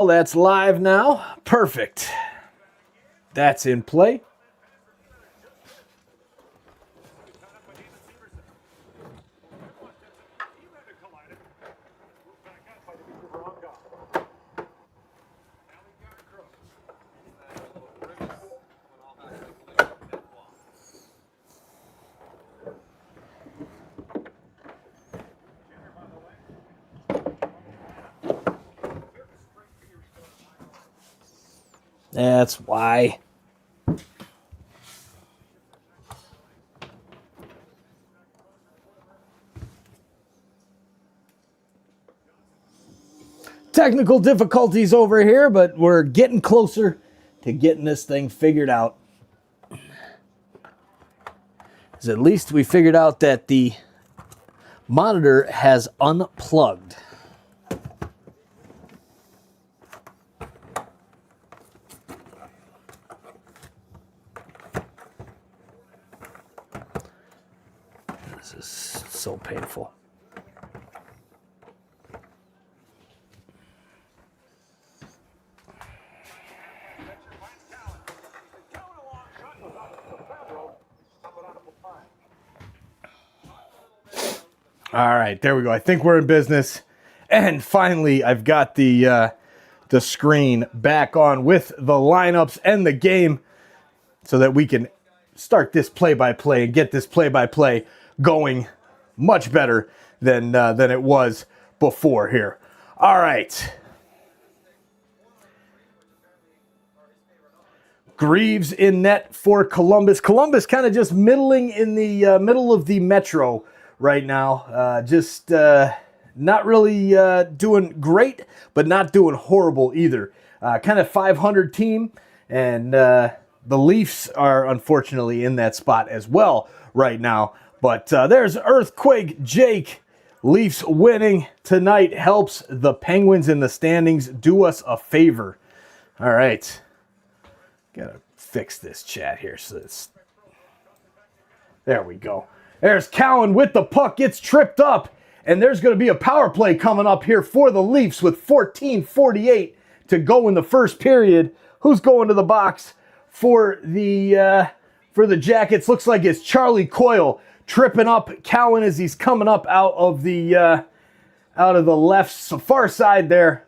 Well, that's live now. Perfect. That's in play. That's why. Technical difficulties over here, but we're getting closer to getting this thing figured out. Because at least we figured out that the monitor has unplugged. This is so painful. All right, there we go. I think we're in business. And finally, I've got the screen back on with the lineups and the game so that we can start this play-by-play and get this play-by-play going much better than it was before here. All right. Greaves in net for Columbus. Columbus kind of just middling in the middle of the Metro right now. Just not really doing great, but not doing horrible either. Kind of 500 team, and the Leafs are unfortunately in that spot as well right now. But there's Earthquake Jake. Leafs winning tonight helps the Penguins in the standings do us a favor. All right. Gotta fix this chat here. So there we go. There's Cowan with the puck, gets tripped up, and there's going to be a power play coming up here for the Leafs with 14:48 to go in the first period. Who's going to the box for the Jackets? Looks like it's Charlie Coyle tripping up Cowan as he's coming up out of the left far side there.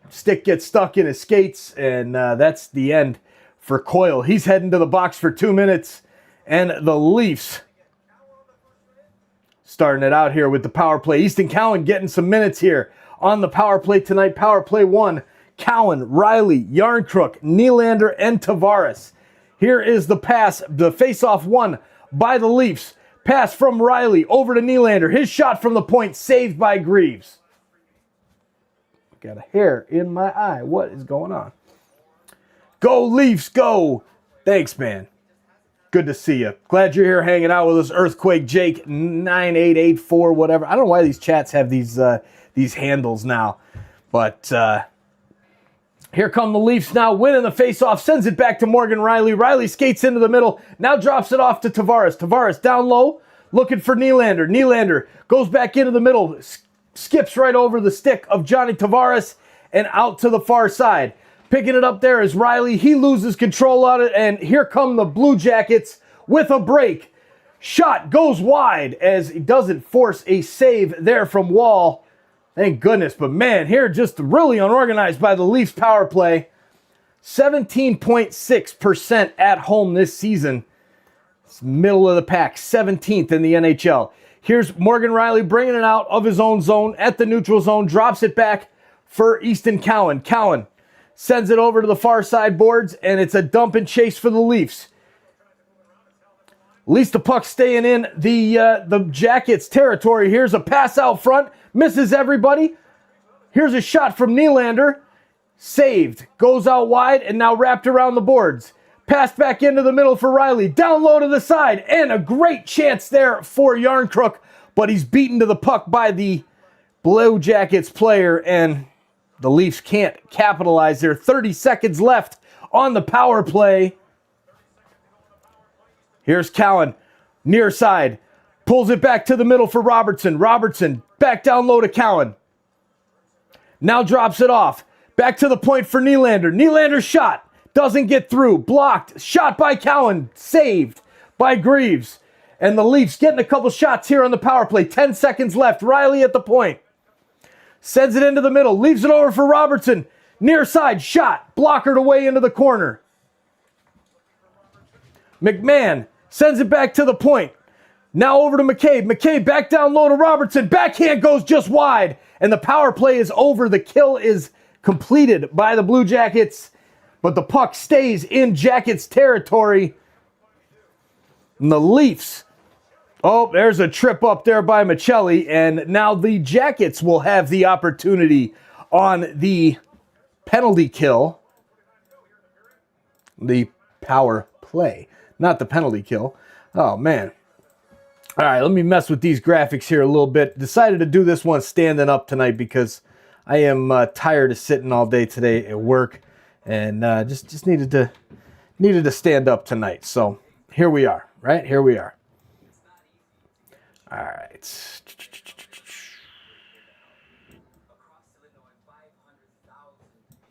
Stick gets stuck in his skates, and that's the end for Coyle. He's heading to the box for 2 minutes, and the Leafs starting it out here with the power play. Easton Cowan getting some minutes here on the power play tonight. Power play 1. Cowan, Riley, Yarncrook, Nylander, and Tavares. Here is the pass, the face-off won by the Leafs. Pass from Riley over to Nylander. His shot from the point saved by Greaves. Got a hair in my eye. What is going on? Go Leafs, go! Thanks, man. Good to see you. Glad you're here hanging out with us. Earthquake Jake 9884 whatever. I don't know why these chats have these handles now, but here come the Leafs now, winning the faceoff. Sends it back to Morgan Riley. Riley skates into the middle. Now drops it off to Tavares. Tavares down low, looking for Nylander. Nylander goes back into the middle, skips right over the stick of Johnny Tavares and out to the far side. Picking it up there is Riley. He loses control on it, and here come the Blue Jackets with a break. Shot goes wide as he doesn't force a save there from Wall. Thank goodness. But man, here just really unorganized by the Leafs power play. 17.6% at home this season. It's middle of the pack, 17th in the NHL. Here's Morgan Riley bringing it out of his own zone at the neutral zone. Drops it back for Easton Cowan. Cowan sends it over to the far side boards, and it's a dump and chase for the Leafs. At least the puck staying in the Jackets' territory. Here's a pass out front. Misses everybody. Here's a shot from Nylander. Saved. Goes out wide and now wrapped around the boards. Passed back into the middle for Riley. Down low to the side. And a great chance there for Yarncrook. But he's beaten to the puck by the Blue Jackets player, and the Leafs can't capitalize there. 30 seconds left on the power play. Here's Cowan, near side. Pulls it back to the middle for Robertson. Robertson back down low to Cowan. Now drops it off. Back to the point for Nylander. Nylander's shot doesn't get through. Blocked. Shot by Cowan. Saved by Greaves. And the Leafs getting a couple shots here on the power play. 10 seconds left. Riley at the point. Sends it into the middle. Leaves it over for Robertson. Near side. Shot. Blockered away into the corner. McMahon sends it back to the point. Now over to McCabe. McCabe back down low to Robertson. Backhand goes just wide. And the power play is over. The kill is completed by the Blue Jackets. But the puck stays in Jackets territory. And the Leafs. Oh, there's a trip up there by Michelli. And now the Jackets will have the opportunity on the penalty kill. The power play. Not the penalty kill. Oh, man. All right, let me mess with these graphics here a little bit. Decided to do this one standing up tonight because I am tired of sitting all day today at work. And just needed to stand up tonight. So here we are, right? Here we are. All right.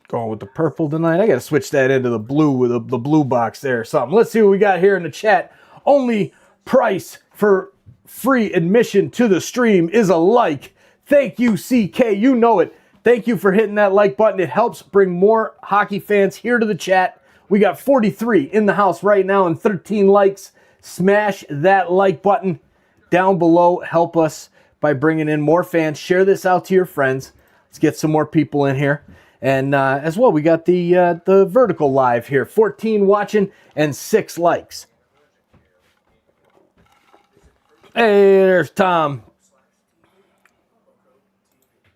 Going with the purple tonight. I got to switch that into the blue with the blue box there or something. Let's see what we got here in the chat. Only price for free admission to the stream is a like. Thank you, CK. You know it. Thank you for hitting that like button. It helps bring more hockey fans here to the chat. We got 43 in the house right now and 13 likes. Smash that like button down below. Help us by bringing in more fans. Share this out to your friends. Let's get some more people in here. And as well, we got the vertical live here. 14 watching and 6 likes. Hey, there's Tom.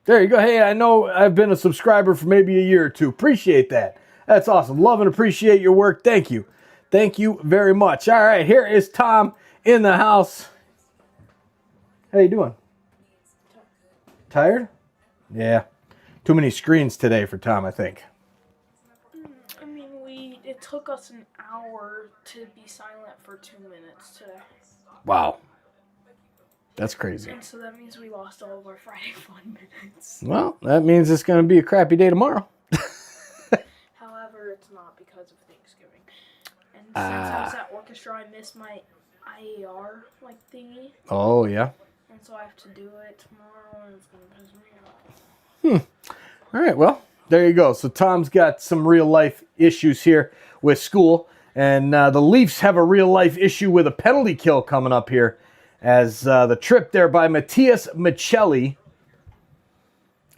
There you go. Hey, I know I've been a subscriber for maybe a year or two. Appreciate that. That's awesome. Love and appreciate your work. Thank you. Thank you very much. All right, here is Tom in the house. How you doing? Tired? Yeah. Too many screens today for Tom, I think. I mean, it took us an hour to be silent for 2 minutes today. Wow. That's crazy. And so that means we lost all of our Friday fun minutes. Well, that means it's going to be a crappy day tomorrow. However, it's not because of Thanksgiving. And since I was at orchestra, I missed my IAR thingy. Oh, yeah. And so I have to do it tomorrow, and it's going to piss me off. All right, well, there you go. So Tom's got some real-life issues here with school. And the Leafs have a real-life issue with a penalty kill coming up here. As the trip there by Matthias Michelli.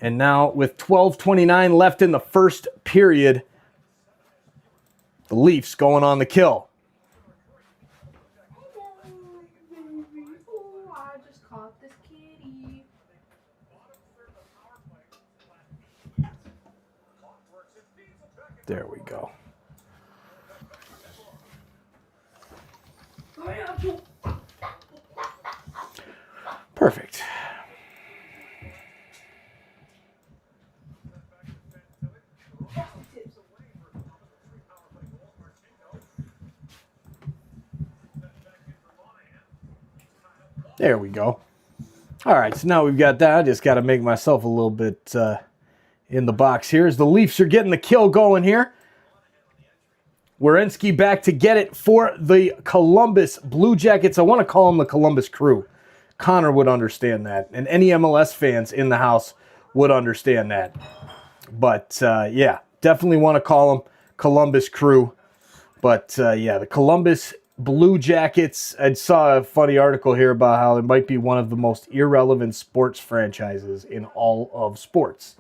And now with 12:29 left in the first period, the Leafs going on the kill. I just caught this kitty. There we go. Perfect. There we go. All right, so now we've got that. I just got to make myself a little bit in the box here as the Leafs are getting the kill going here. Werenski back to get it for the Columbus Blue Jackets. I want to call them the Columbus Crew. Connor would understand that, and any MLS fans in the house would understand that. But, yeah, definitely want to call them Columbus Crew. But, yeah, the Columbus Blue Jackets, I saw a funny article here about how it might be one of the most irrelevant sports franchises in all of sports.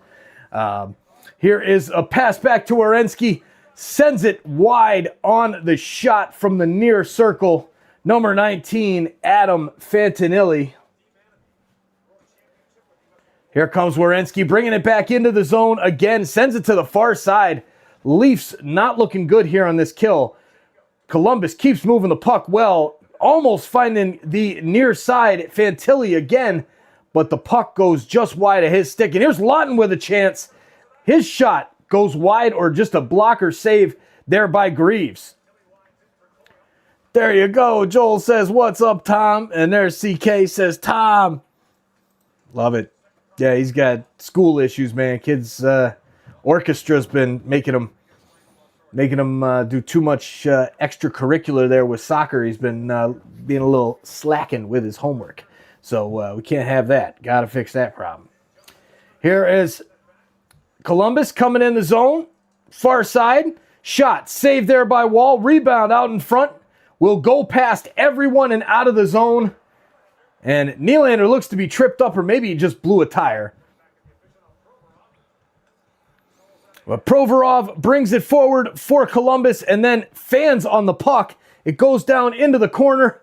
Here is a pass back to Werenski. Sends it wide on the shot from the near circle. Number 19, Adam Fantinelli. Here comes Werenski, bringing it back into the zone again. Sends it to the far side. Leafs not looking good here on this kill. Columbus keeps moving the puck well. Almost finding the near side, Fantilli again. But the puck goes just wide of his stick. And here's Lawton with a chance. His shot goes wide, or just a blocker save there by Greaves. There you go. Joel says, "What's up, Tom?" And there's CK says, "Tom." Love it. Yeah, he's got school issues, man. Kids orchestra's been making him do too much extracurricular there with soccer. He's been being a little slacking with his homework. So we can't have that. Got to fix that problem. Here is Columbus coming in the zone. Far side. Shot. Saved there by Wall. Rebound out in front. Will go past everyone and out of the zone. And Nylander looks to be tripped up, or maybe he just blew a tire. But Provorov brings it forward for Columbus and then fans on the puck. It goes down into the corner.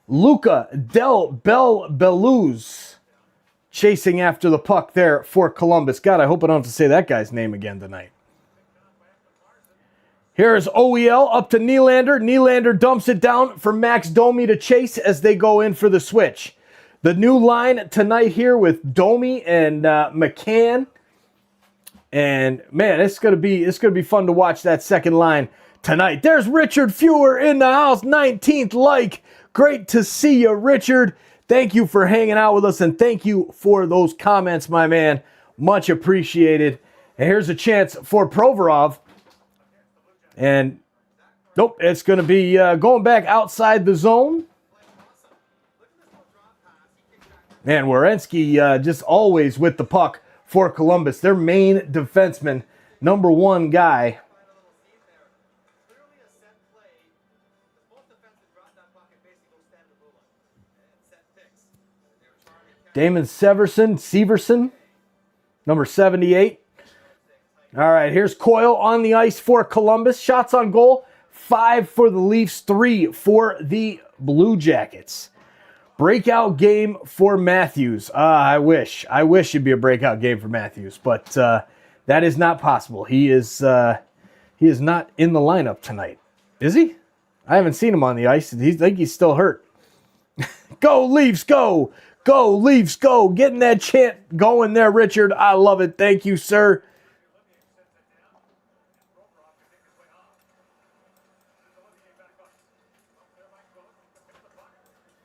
Luca Del Beluz chasing after the puck there for Columbus. God, I hope I don't have to say that guy's name again tonight. Here's OEL up to Nylander. Nylander dumps it down for Max Domi to chase as they go in for the switch. The new line tonight here with Domi and McCann. And man, it's gonna be fun to watch that second line tonight. There's Richard Fewer in the house, 19th like. Great to see you, Richard. Thank you for hanging out with us, and thank you for those comments, my man. Much appreciated. And here's a chance for Provorov. And nope, it's going to be going back outside the zone. Man, Werenski just always with the puck for Columbus. Their main defenseman, number one guy. Damon Severson, number 78. All right, here's Coyle on the ice for Columbus. Shots on goal, 5 for the Leafs, 3 for the Blue Jackets. Breakout game for Matthews. I wish it'd be a breakout game for Matthews, but that is not possible. He is not in the lineup tonight. Is he? I haven't seen him on the ice. I think he's still hurt. Go Leafs, go! Go Leafs, go! Getting that chant going there, Richard. I love it. Thank you, sir.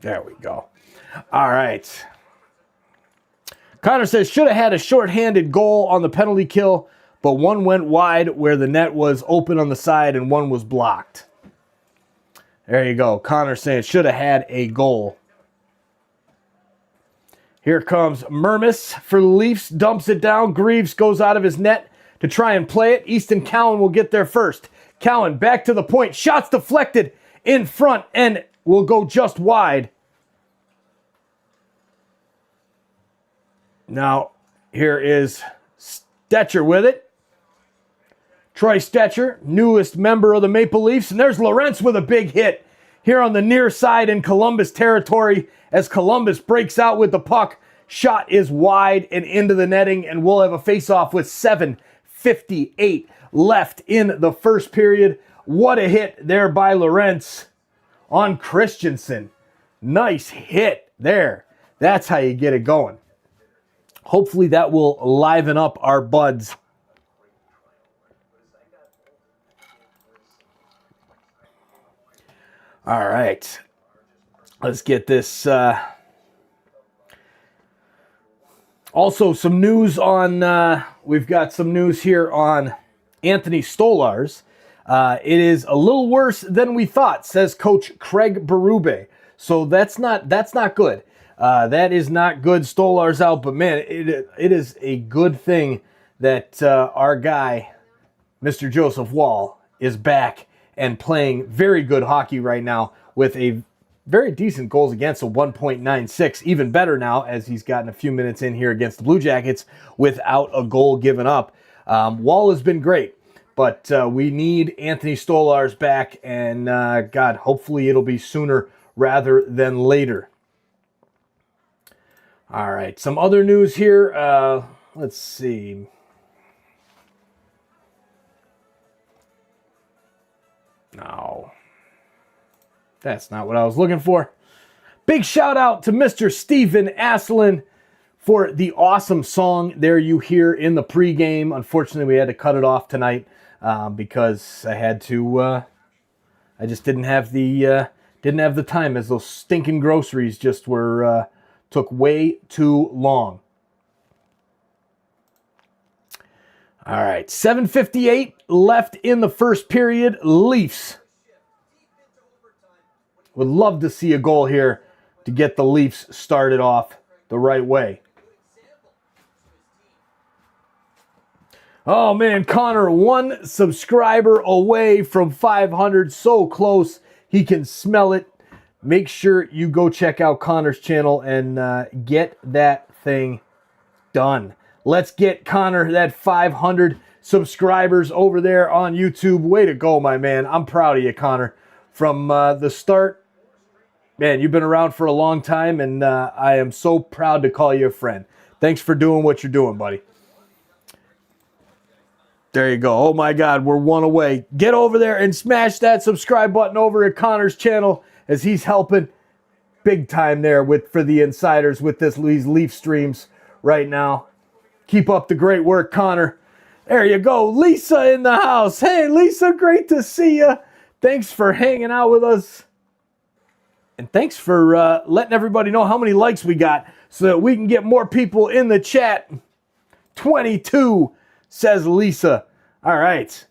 There we go. All right. Connor says, should have had a shorthanded goal on the penalty kill, but one went wide where the net was open on the side and one was blocked. There you go. Connor saying, should have had a goal. Here comes Mermis for the Leafs. Dumps it down. Greaves goes out of his net to try and play it. Easton Cowan will get there first. Cowan back to the point. Shots deflected in front and will go just wide. Now, here is Stetcher with it. Troy Stetcher, newest member of the Maple Leafs. And there's Lorentz with a big hit here on the near side in Columbus territory as Columbus breaks out with the puck. Shot is wide and into the netting, and we'll have a face-off with 7:58 left in the first period. What a hit there by Lorentz on Christensen. Nice hit there. That's how you get it going. Hopefully that will liven up our buds. All right. Let's get this. Also, some news on, we've got some news here on Anthony Stolarz. It is a little worse than we thought, says Coach Craig Berube. So that's not good. That is not good. Stolarz out, but man, it is a good thing that our guy, Mr. Joseph Wall, is back and playing very good hockey right now with a very decent goals against, a 1.96. Even better now as he's gotten a few minutes in here against the Blue Jackets without a goal given up. Wall has been great, but we need Anthony Stolarz back, and God, hopefully it'll be sooner rather than later. All right, some other news here. Let's see. No, that's not what I was looking for. Big shout out to Mr. Steven Asselin for the awesome song there you hear in the pregame. Unfortunately, we had to cut it off tonight because I had to. I just didn't have the time, as those stinking groceries just were took way too long. All right, 7:58 left in the first period. Leafs would love to see a goal here to get the Leafs started off the right way. Oh man, Connor, 1 subscriber away from 500. So close, he can smell it. Make sure you go check out Connor's channel and get that thing done. Let's get Connor that 500 subscribers over there on YouTube. Way to go, my man. I'm proud of you, Connor. From the start, man, you've been around for a long time, and I am so proud to call you a friend. Thanks for doing what you're doing, buddy. There you go. Oh, my God, we're 1 away. Get over there and smash that subscribe button over at Connor's channel as he's helping big time there for the insiders with these Leaf streams right now. Keep up the great work, Connor. There you go. Lisa in the house. Hey, Lisa, great to see you. Thanks for hanging out with us. And thanks for letting everybody know how many likes we got so that we can get more people in the chat. 22, says Lisa. All right.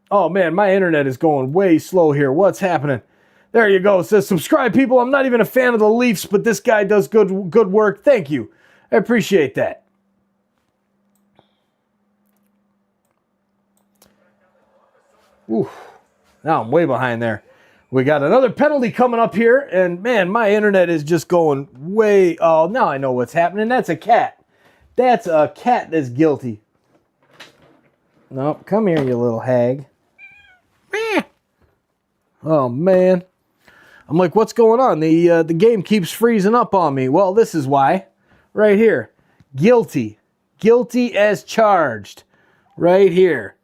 Oh, man, my internet is going way slow here. What's happening? There you go. It says, subscribe, people. I'm not even a fan of the Leafs, but this guy does good work. Thank you. I appreciate that. Ooh, now I'm way behind there. We got another penalty coming up here, and man, my internet is just going way... Oh, now I know what's happening. That's a cat. That's a cat that's guilty. Nope, come here, you little hag. Oh, man. I'm like, what's going on? The game keeps freezing up on me. Well, this is why. Right here. Guilty. Guilty as charged. Right here.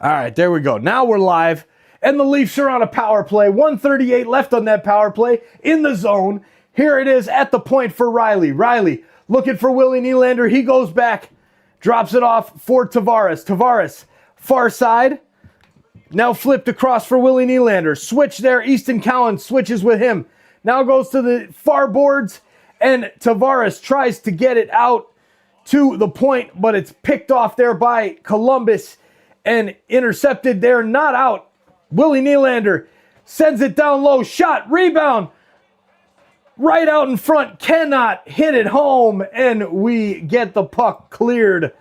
All right, there we go. Now we're live, and the Leafs are on a power play. 1:38 left on that power play in the zone. Here it is at the point for Riley. Riley looking for Willie Nylander. He goes back, drops it off for Tavares. Tavares, far side. Now flipped across for Willie Nylander. Switch there. Easton Cowan switches with him. Now goes to the far boards, and Tavares tries to get it out to the point, but it's picked off there by Columbus and intercepted there. Not out. Willie Nylander sends it down low. Shot. Rebound. Right out in front. Cannot hit it home, and we get the puck cleared.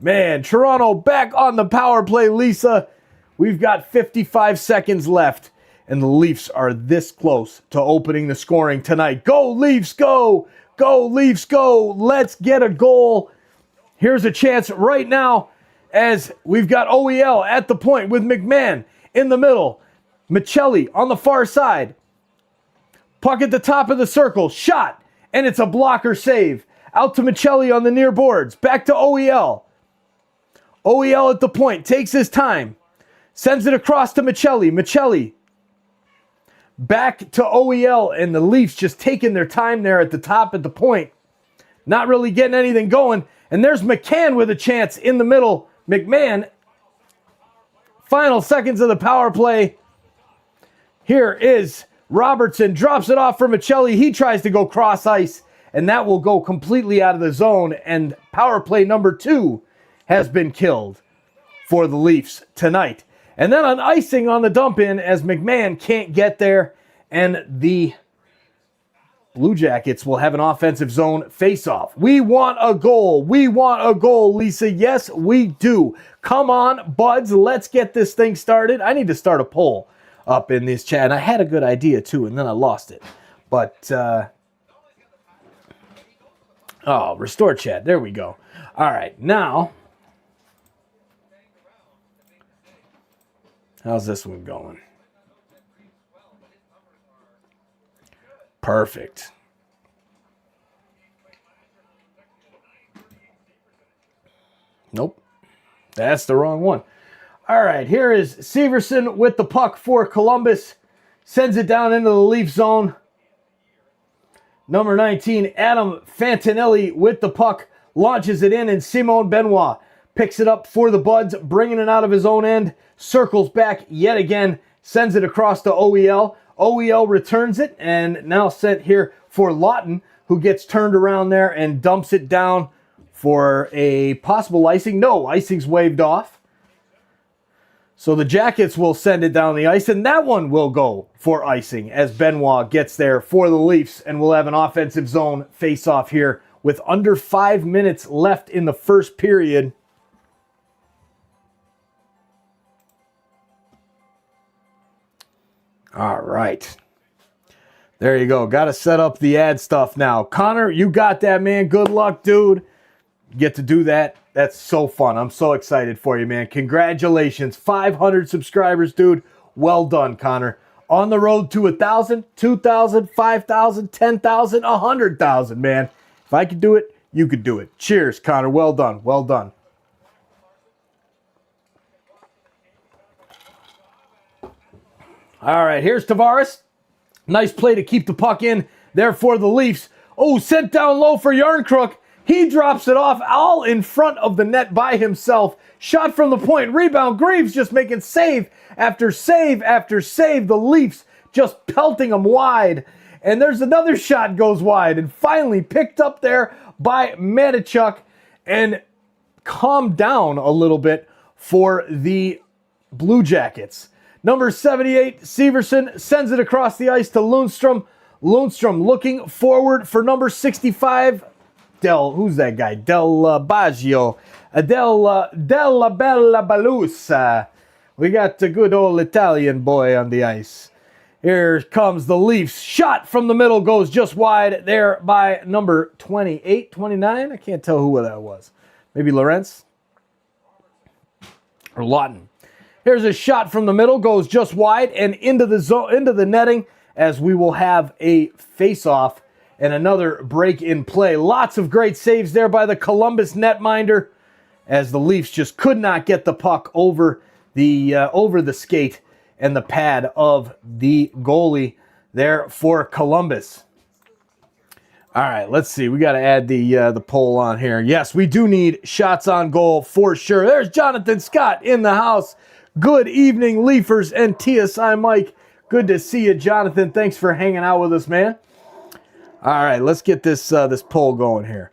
Man, Toronto back on the power play, Lisa. We've got 55 seconds left. And the Leafs are this close to opening the scoring tonight. Go, Leafs, go! Go, Leafs, go! Let's get a goal. Here's a chance right now as we've got OEL at the point with McMahon in the middle. Michelli on the far side. Puck at the top of the circle. Shot. And it's a blocker save. Out to Michelli on the near boards. Back to OEL. OEL at the point. Takes his time. Sends it across to Michelli. Michelli. Back to OEL, and the Leafs just taking their time there at the top at the point. Not really getting anything going. And there's McCann with a chance in the middle. McMahon. Final seconds of the power play. Here is Robertson. Drops it off for Michelli. He tries to go cross ice, and that will go completely out of the zone. And power play number 2 has been killed for the Leafs tonight. And then an icing on the dump in as McMahon can't get there. And the Blue Jackets will have an offensive zone face-off. We want a goal. We want a goal, Lisa. Yes, we do. Come on, buds. Let's get this thing started. I need to start a poll up in this chat. And I had a good idea, too, and then I lost it. But, oh, restore chat. There we go. All right, now... How's this one going? Perfect. Nope. That's the wrong one. All right, here is Severson with the puck for Columbus. Sends it down into the Leaf zone. Number 19, Adam Fantinelli with the puck. Launches it in, and Simon Benoit picks it up for the Buds, bringing it out of his own end. Circles back yet again. Sends it across to OEL. OEL returns it, and now sent here for Lawton, who gets turned around there and dumps it down for a possible icing. No, icing's waved off. So the Jackets will send it down the ice, and that one will go for icing as Benoit gets there for the Leafs, and we'll have an offensive zone face-off here with under 5 minutes left in the first period. All right. There you go. Got to set up the ad stuff now. Connor, you got that, man. Good luck, dude. You get to do that. That's so fun. I'm so excited for you, man. Congratulations. 500 subscribers, dude. Well done, Connor. On the road to 1,000, 2,000, 5,000, 10,000, 100,000, man. If I could do it, you could do it. Cheers, Connor. Well done. Well done. All right, here's Tavares. Nice play to keep the puck in there for the Leafs. Oh, sent down low for Yarncrook. He drops it off all in front of the net by himself. Shot from the point. Rebound. Greaves just making save after save after save. The Leafs just pelting them wide. And there's another shot goes wide. And finally picked up there by Matichuk and calmed down a little bit for the Blue Jackets. Number 78, Severson sends it across the ice to Lundstrom. Lundstrom looking forward for number 65, who's that guy? Del Baggio. Della Bella Balusa. We got the good old Italian boy on the ice. Here comes the Leafs. Shot from the middle goes just wide there by number 28, 29. I can't tell who that was. Maybe Lawrence or Lawton. Here's a shot from the middle, goes just wide and into the zone, into the netting, as we will have a face-off and another break in play. Lots of great saves there by the Columbus netminder, as the Leafs just could not get the puck over the skate and the pad of the goalie there for Columbus. All right, let's see. We got to add the poll on here. Yes, we do need shots on goal for sure. There's Jonathan Scott in the house. Good evening, Leafers and TSI Mike. Good to see you, Jonathan. Thanks for hanging out with us, man. All right, let's get this poll going here.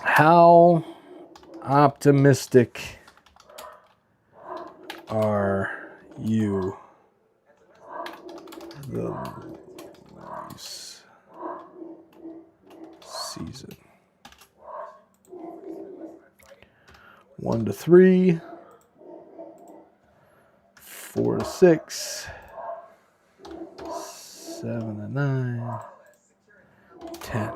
How optimistic are you the Leafs season? 1 to 3, 4 to 6, 7 to 9, 10.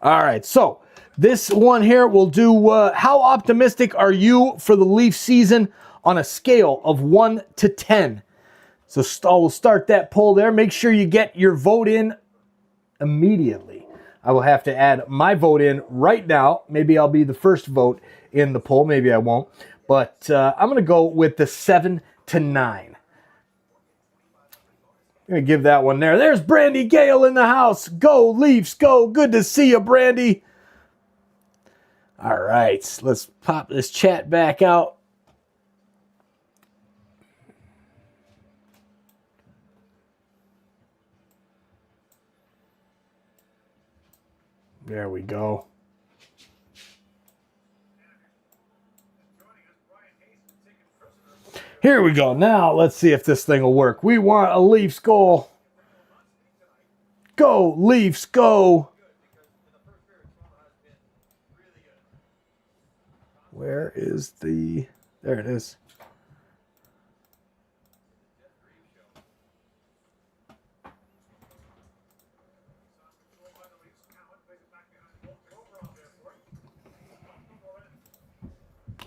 All right, so this one here will do how optimistic are you for the Leaf season on a scale of 1 to 10? So we'll start that poll there. Make sure you get your vote in immediately. I will have to add my vote in right now. Maybe I'll be the first vote in the poll. Maybe I won't. But I'm going to go with the 7 to 9. I'm going to give that one there. There's Brandy Gale in the house. Go, Leafs, go. Good to see you, Brandy. All right, let's pop this chat back out. There we go. Here we go. Now let's see if this thing will work. We want a Leafs goal. Go, Leafs, go. Where is the... There it is.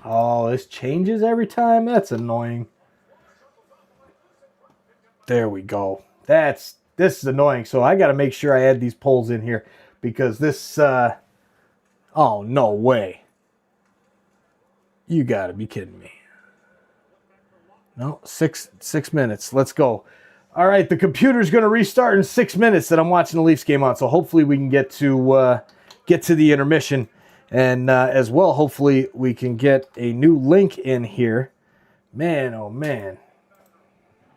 Oh, this changes every time? That's annoying. There we go. This is annoying. So I got to make sure I add these polls in here because this... oh, no way. You got to be kidding me. No, six minutes. Let's go. All right, the computer's going to restart in 6 minutes that I'm watching the Leafs game on. So hopefully we can get to the intermission And as well, hopefully we can get a new link in here. Man, oh man.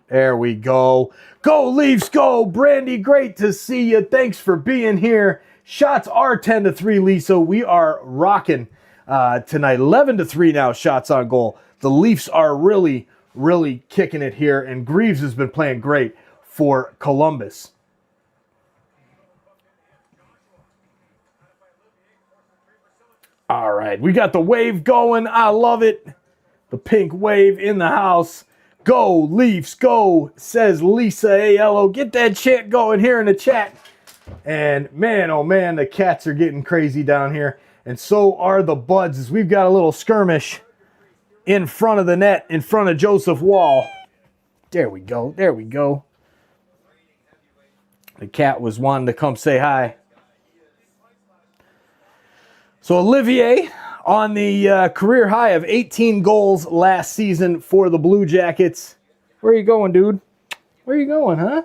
There we go. Go Leafs, go. Brandy, great to see you. Thanks for being here. Shots are 10-3, Lisa. We are rocking tonight. 11-3 now, shots on goal. The Leafs are really, really kicking it here, and Greaves has been playing great for Columbus. All right, we got the wave going. I love it. The pink wave in the house. Go, Leafs, go, says Lisa ALO. Get that chant going here in the chat. And man, oh man, the cats are getting crazy down here. And so are the Buds, as we've got a little skirmish in front of the net, in front of Joseph Wall. There we go, there we go. The cat was wanting to come say hi. So Olivier on the career high of 18 goals last season for the Blue Jackets. Where are you going, dude? Where are you going, huh?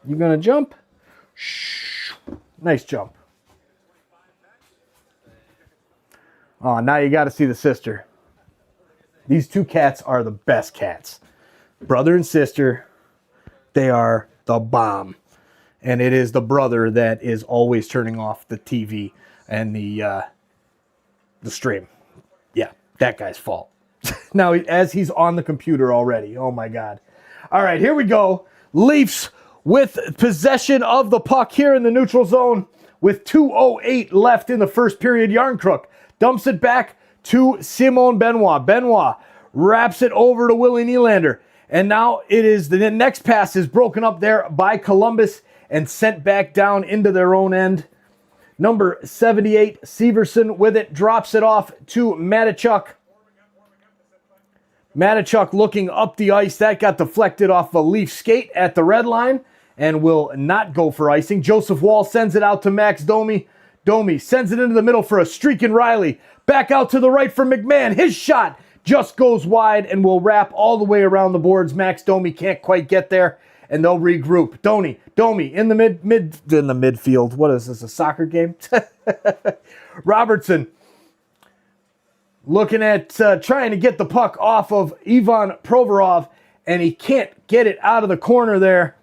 You gonna jump? Shh. Nice jump. Oh, now you got to see the sister. These two cats are the best cats. Brother and sister, they are the bomb. And it is the brother that is always turning off the TV and the stream. Yeah, that guy's fault. Now, as he's on the computer already. Oh, my God. All right, here we go. Leafs with possession of the puck here in the neutral zone with 2:08 left in the first period. Yarncrook dumps it back to Simon Benoit. Benoit wraps it over to Willie Nylander. And now it is the next pass is broken up there by Columbus and sent back down into their own end. Number 78, Severson with it, drops it off to Matachuk. Matachuk looking up the ice. That got deflected off a Leaf skate at the red line and will not go for icing. Joseph Wall sends it out to Max Domi. Domi sends it into the middle for a streaking Riley. Back out to the right for McMahon. His shot just goes wide and will wrap all the way around the boards. Max Domi can't quite get there, and they'll regroup. Domi in the midfield. What is this, a soccer game? Robertson looking at trying to get the puck off of Ivan Provorov, and he can't get it out of the corner there.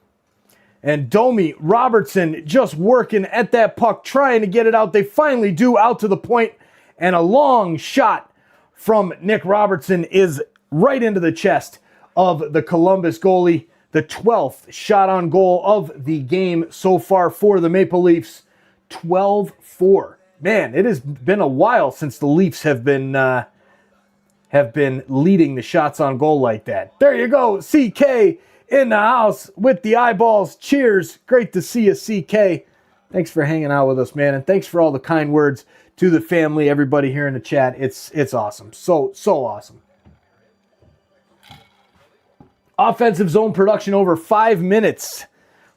And Domi, Robertson just working at that puck, trying to get it out. They finally do, out to the point, and a long shot from Nick Robertson is right into the chest of the Columbus goalie. The 12th shot on goal of the game so far for the Maple Leafs. 12-4. Man, it has been a while since the Leafs have been leading the shots on goal like that. There you go, CK in the house with the eyeballs. Cheers. Great to see you, CK. Thanks for hanging out with us, man, and thanks for all the kind words to the family, everybody here in the chat. It's awesome. So awesome. Offensive zone production over 5 minutes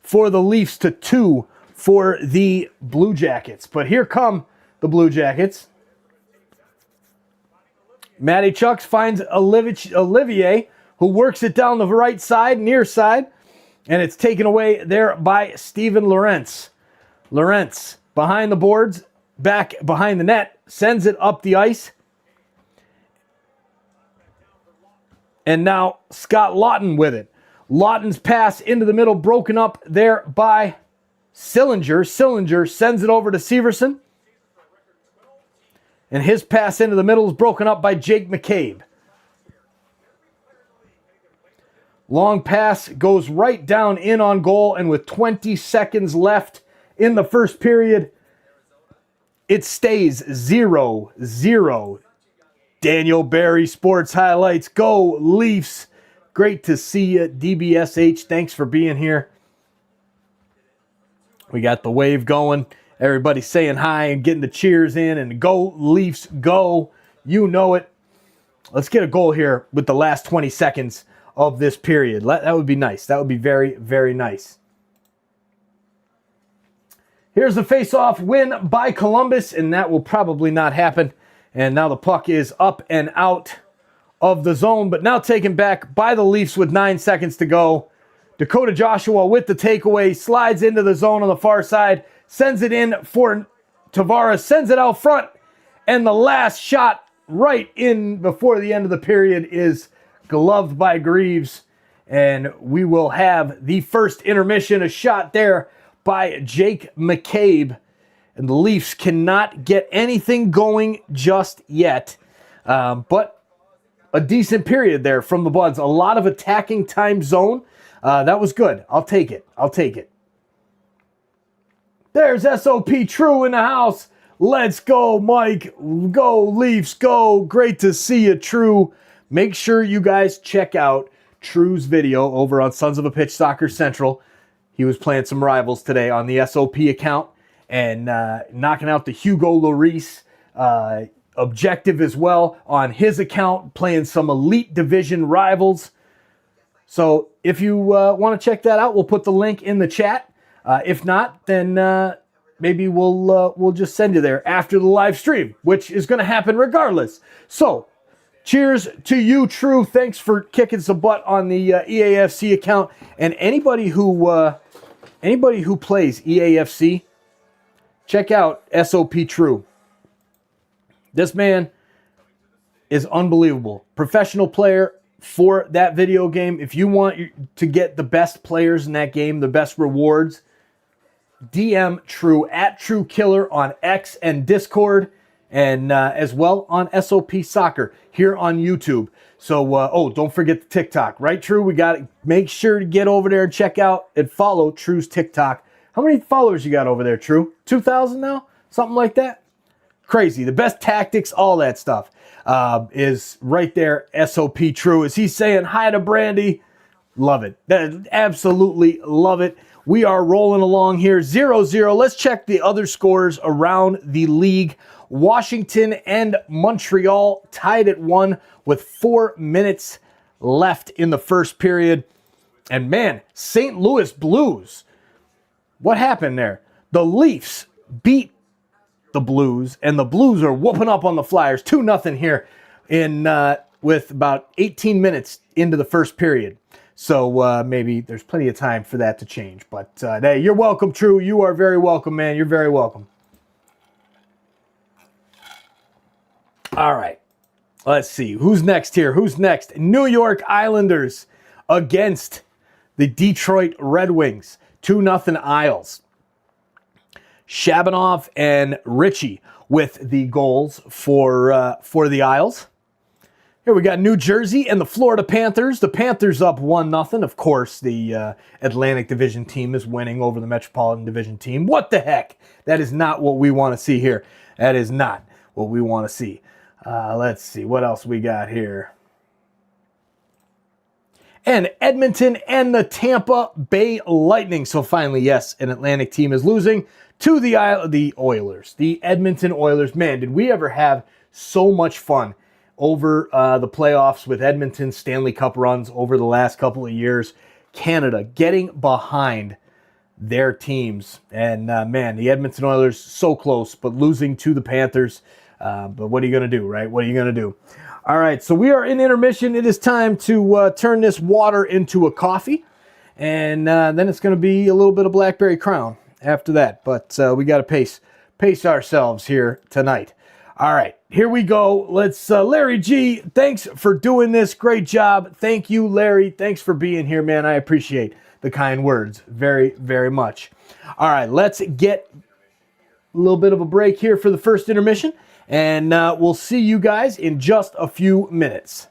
for the Leafs to 2 for the Blue Jackets. But here come the Blue Jackets. Matty Chucks finds Olivier, who works it down the right side, near side, and it's taken away there by Steven Lorentz. Lorentz behind the boards, back behind the net, sends it up the ice. And now Scott Lawton with it. Lawton's pass into the middle, broken up there by Sillinger. Sillinger sends it over to Severson. And his pass into the middle is broken up by Jake McCabe. Long pass goes right down in on goal, and with 20 seconds left in the first period, it stays 0-0. Daniel Barry Sports Highlights. Go Leafs. Great to see you, DBSH. Thanks for being here. We got the wave going. Everybody saying hi and getting the cheers in. And go Leafs, go. You know it. Let's get a goal here with the last 20 seconds of this period. That would be nice. That would be very, very nice. Here's the face-off win by Columbus, and that will probably not happen. And now the puck is up and out of the zone, but now taken back by the Leafs with 9 seconds to go. Dakota Joshua with the takeaway, slides into the zone on the far side, sends it in Tavares sends it out front, and the last shot right in before the end of the period is gloved by Greaves, and we will have the first intermission, a shot there by Jake McCabe, and the Leafs cannot get anything going just yet, but a decent period there from the Buds. A lot of attacking time zone. That was good. I'll take it. I'll take it. There's SOP True in the house. Let's go, Mike. Go, Leafs, go. Great to see you, True. Make sure you guys check out True's video over on Sons of a Pitch Soccer Central. He was playing some rivals today on the SOP account and knocking out the Hugo Lloris objective as well on his account, playing some Elite Division rivals. So if you want to check that out, we'll put the link in the chat. If not, then maybe we'll just send you there after the live stream, which is going to happen regardless. So, cheers to you, True. Thanks for kicking some butt on the EAFC account. And anybody who plays EAFC, check out SOP True. This man is unbelievable. Professional player for that video game. If you want to get the best players in that game, the best rewards, DM True at True Killer on X and Discord, and as well on SOP Soccer here on YouTube. So, don't forget the TikTok, right, True? We got to make sure to get over there and check out and follow True's TikTok. How many followers you got over there, True? 2,000 now? Something like that? Crazy. The best tactics, all that stuff is right there. SOP True. Is he saying hi to Brandy? Love it. Absolutely love it. We are rolling along here 0-0. Let's check the other scores around the league. Washington and Montreal tied at 1 with 4 minutes left in the first period. And man, St. Louis Blues. What happened there? The Leafs beat the Blues, and the Blues are whooping up on the Flyers 2-0 here in with about 18 minutes into the first period. So maybe there's plenty of time for that to change. But hey, you're welcome, True. You are very welcome, man. You're very welcome. All right. Let's see. Who's next here? Who's next? New York Islanders against the Detroit Red Wings. 2-0 Isles. Shabanov and Ritchie with the goals for the Isles. Here we got New Jersey and the Florida Panthers. The Panthers up 1-0. Of course, the Atlantic Division team is winning over the Metropolitan Division team. What the heck? That is not what we want to see here. That is not what we want to see. Let's see. What else we got here? And Edmonton and the Tampa Bay Lightning. So finally, yes, an Atlantic team is losing to the Oilers. The Edmonton Oilers. Man, did we ever have so much fun over the playoffs with Edmonton Stanley Cup runs over the last couple of years. Canada getting behind their teams. And man, the Edmonton Oilers so close, but losing to the Panthers. But what are you going to do, right? What are you going to do? All right, so we are in intermission. It is time to turn this water into a coffee. And then it's going to be a little bit of Blackberry Crown after that. But we got to pace ourselves here tonight. All right, here we go. Let's, Larry G, thanks for doing this. Great job. Thank you, Larry. Thanks for being here, man. I appreciate the kind words very, very much. All right, let's get a little bit of a break here for the first intermission. And we'll see you guys in just a few minutes.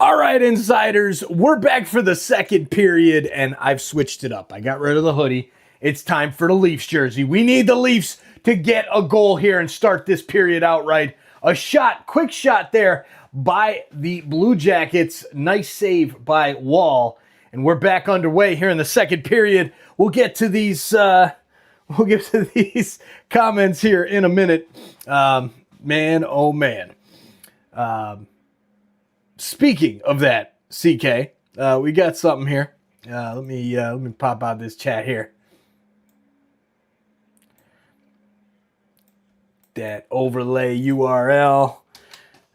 All right, insiders, we're back for the second period, and I've switched it up. I got rid of the hoodie. It's time for the Leafs jersey. We need the Leafs to get a goal here and start this period out right. A shot, quick shot there by the Blue Jackets. Nice save by Wall. And we're back underway here in the second period. We'll get to these comments here in a minute. Man, oh man. Speaking of that, CK, we got something here. Let me pop out this chat here. That overlay URL.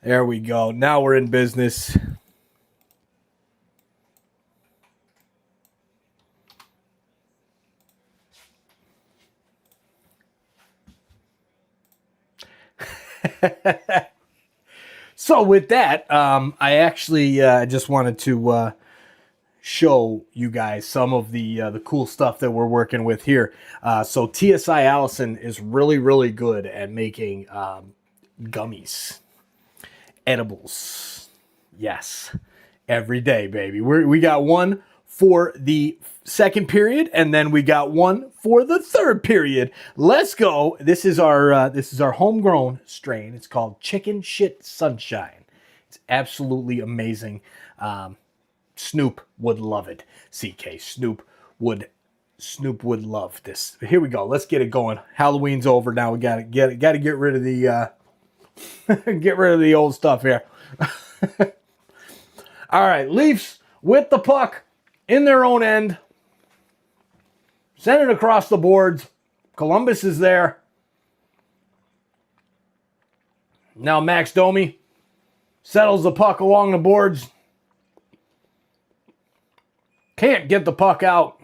There we go. Now we're in business. So with that, I actually just wanted to show you guys some of the cool stuff that we're working with here. So TSI Allison is really, really good at making gummies, edibles. Yes, every day, baby. We got one for the second period, and then we got one for the third period. Let's go. This is our homegrown strain. It's called Chicken Shit Sunshine. It's absolutely amazing. Snoop would love it. CK Snoop would love this. Here we go. Let's get it going. Halloween's over now. We got to get rid of the get rid of the old stuff here. All right, Leafs with the puck in their own end. Send it across the boards. Columbus is there. Now Max Domi settles the puck along the boards. Can't get the puck out.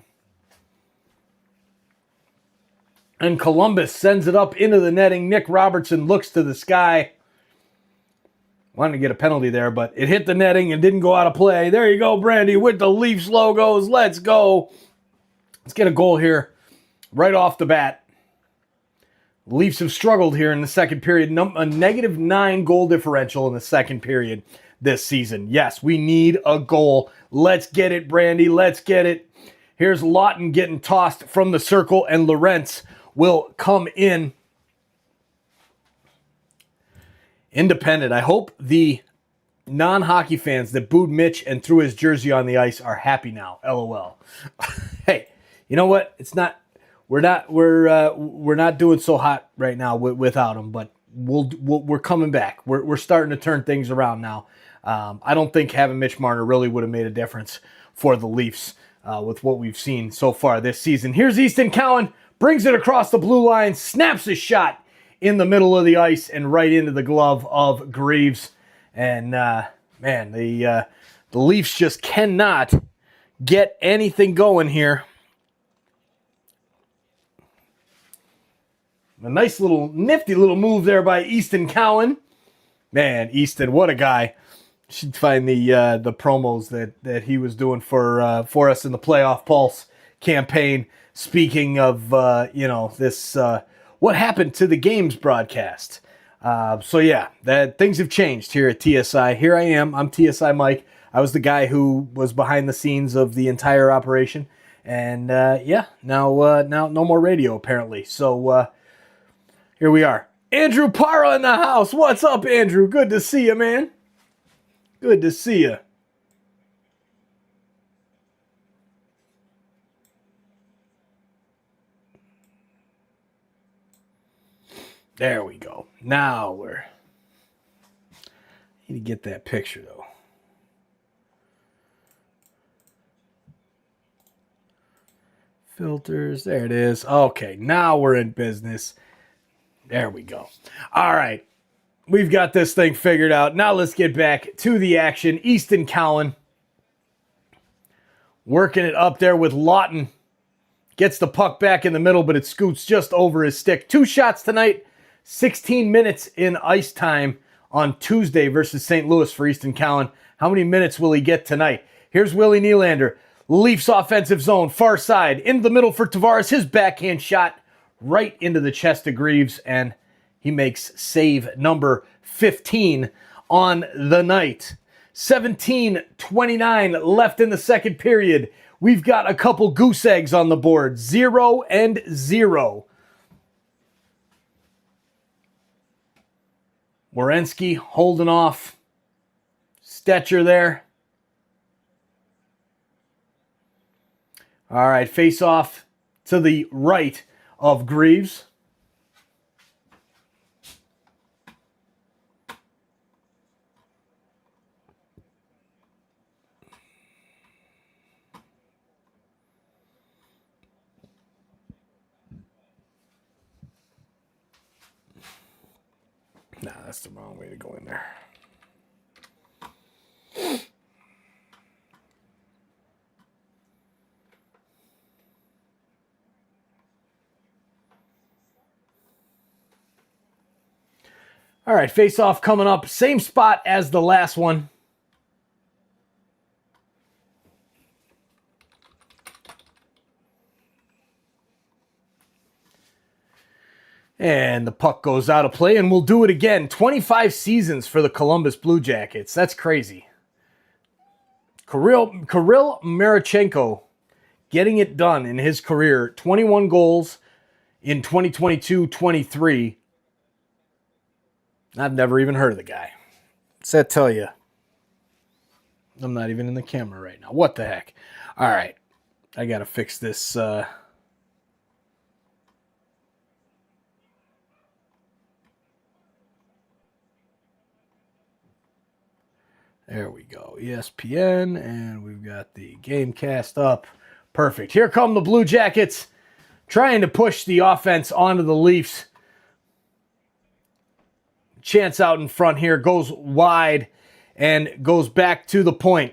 And Columbus sends it up into the netting. Nick Robertson looks to the sky. Wanted to get a penalty there, but it hit the netting and didn't go out of play. There you go, Brandy, with the Leafs logos. Let's go. Let's get a goal here right off the bat. The Leafs have struggled here in the second period. A -9 goal differential in the second period this season. Yes, we need a goal. Let's get it, Brandy. Let's get it. Here's Lawton getting tossed from the circle, and Lorentz will come in. Independent. I hope the non-hockey fans that booed Mitch and threw his jersey on the ice are happy now. LOL. Hey, you know what? It's not. We're not doing so hot right now without him, but we're coming back. We're starting to turn things around now. I don't think having Mitch Marner really would have made a difference for the Leafs with what we've seen so far this season. Here's Easton Cowan, brings it across the blue line, snaps a shot in the middle of the ice and right into the glove of Greaves. And man, the Leafs just cannot get anything going here. A nice little nifty little move there by Easton Cowan. Man, Easton, what a guy. Should find the promos that he was doing for us in the Playoff Pulse campaign. Speaking of this what happened to the games broadcast. So yeah, that things have changed here at TSI. Here I am. I'm TSI Mike. I was the guy who was behind the scenes of the entire operation. And now no more radio apparently. So here we are. Andrew Parra in the house. What's up, Andrew? Good to see you, man. Good to see you. There we go. Now we're... Need to get that picture, though. Filters. There it is. Okay, now we're in business. There we go. All right. We've got this thing figured out. Now let's get back to the action. Easton Cowan working it up there with Lawton. Gets the puck back in the middle, but it scoots just over his stick. 2 shots tonight. 16 minutes in ice time on Tuesday versus St. Louis for Easton Cowan. How many minutes will he get tonight? Here's Willie Nylander. Leafs offensive zone, far side. In the middle for Tavares. His backhand shot right into the chest of Greaves, and he makes save number 15 on the night. 17:29 left in the second period. We've got a couple goose eggs on the board, 0-0. Werenski holding off Stetcher there. All right, face off to the right of Greaves. Nah, that's the wrong way to go in there. All right, face-off coming up. Same spot as the last one. And the puck goes out of play, and we'll do it again. 25 seasons for the Columbus Blue Jackets. That's crazy. Kirill Marichenko getting it done in his career. 21 goals in 2022-23. I've never even heard of the guy. What's that tell you? I'm not even in the camera right now. What the heck? All right. I got to fix this. There we go. ESPN, and we've got the game cast up. Perfect. Here come the Blue Jackets trying to push the offense onto the Leafs. Chance out in front here, goes wide and goes back to the point.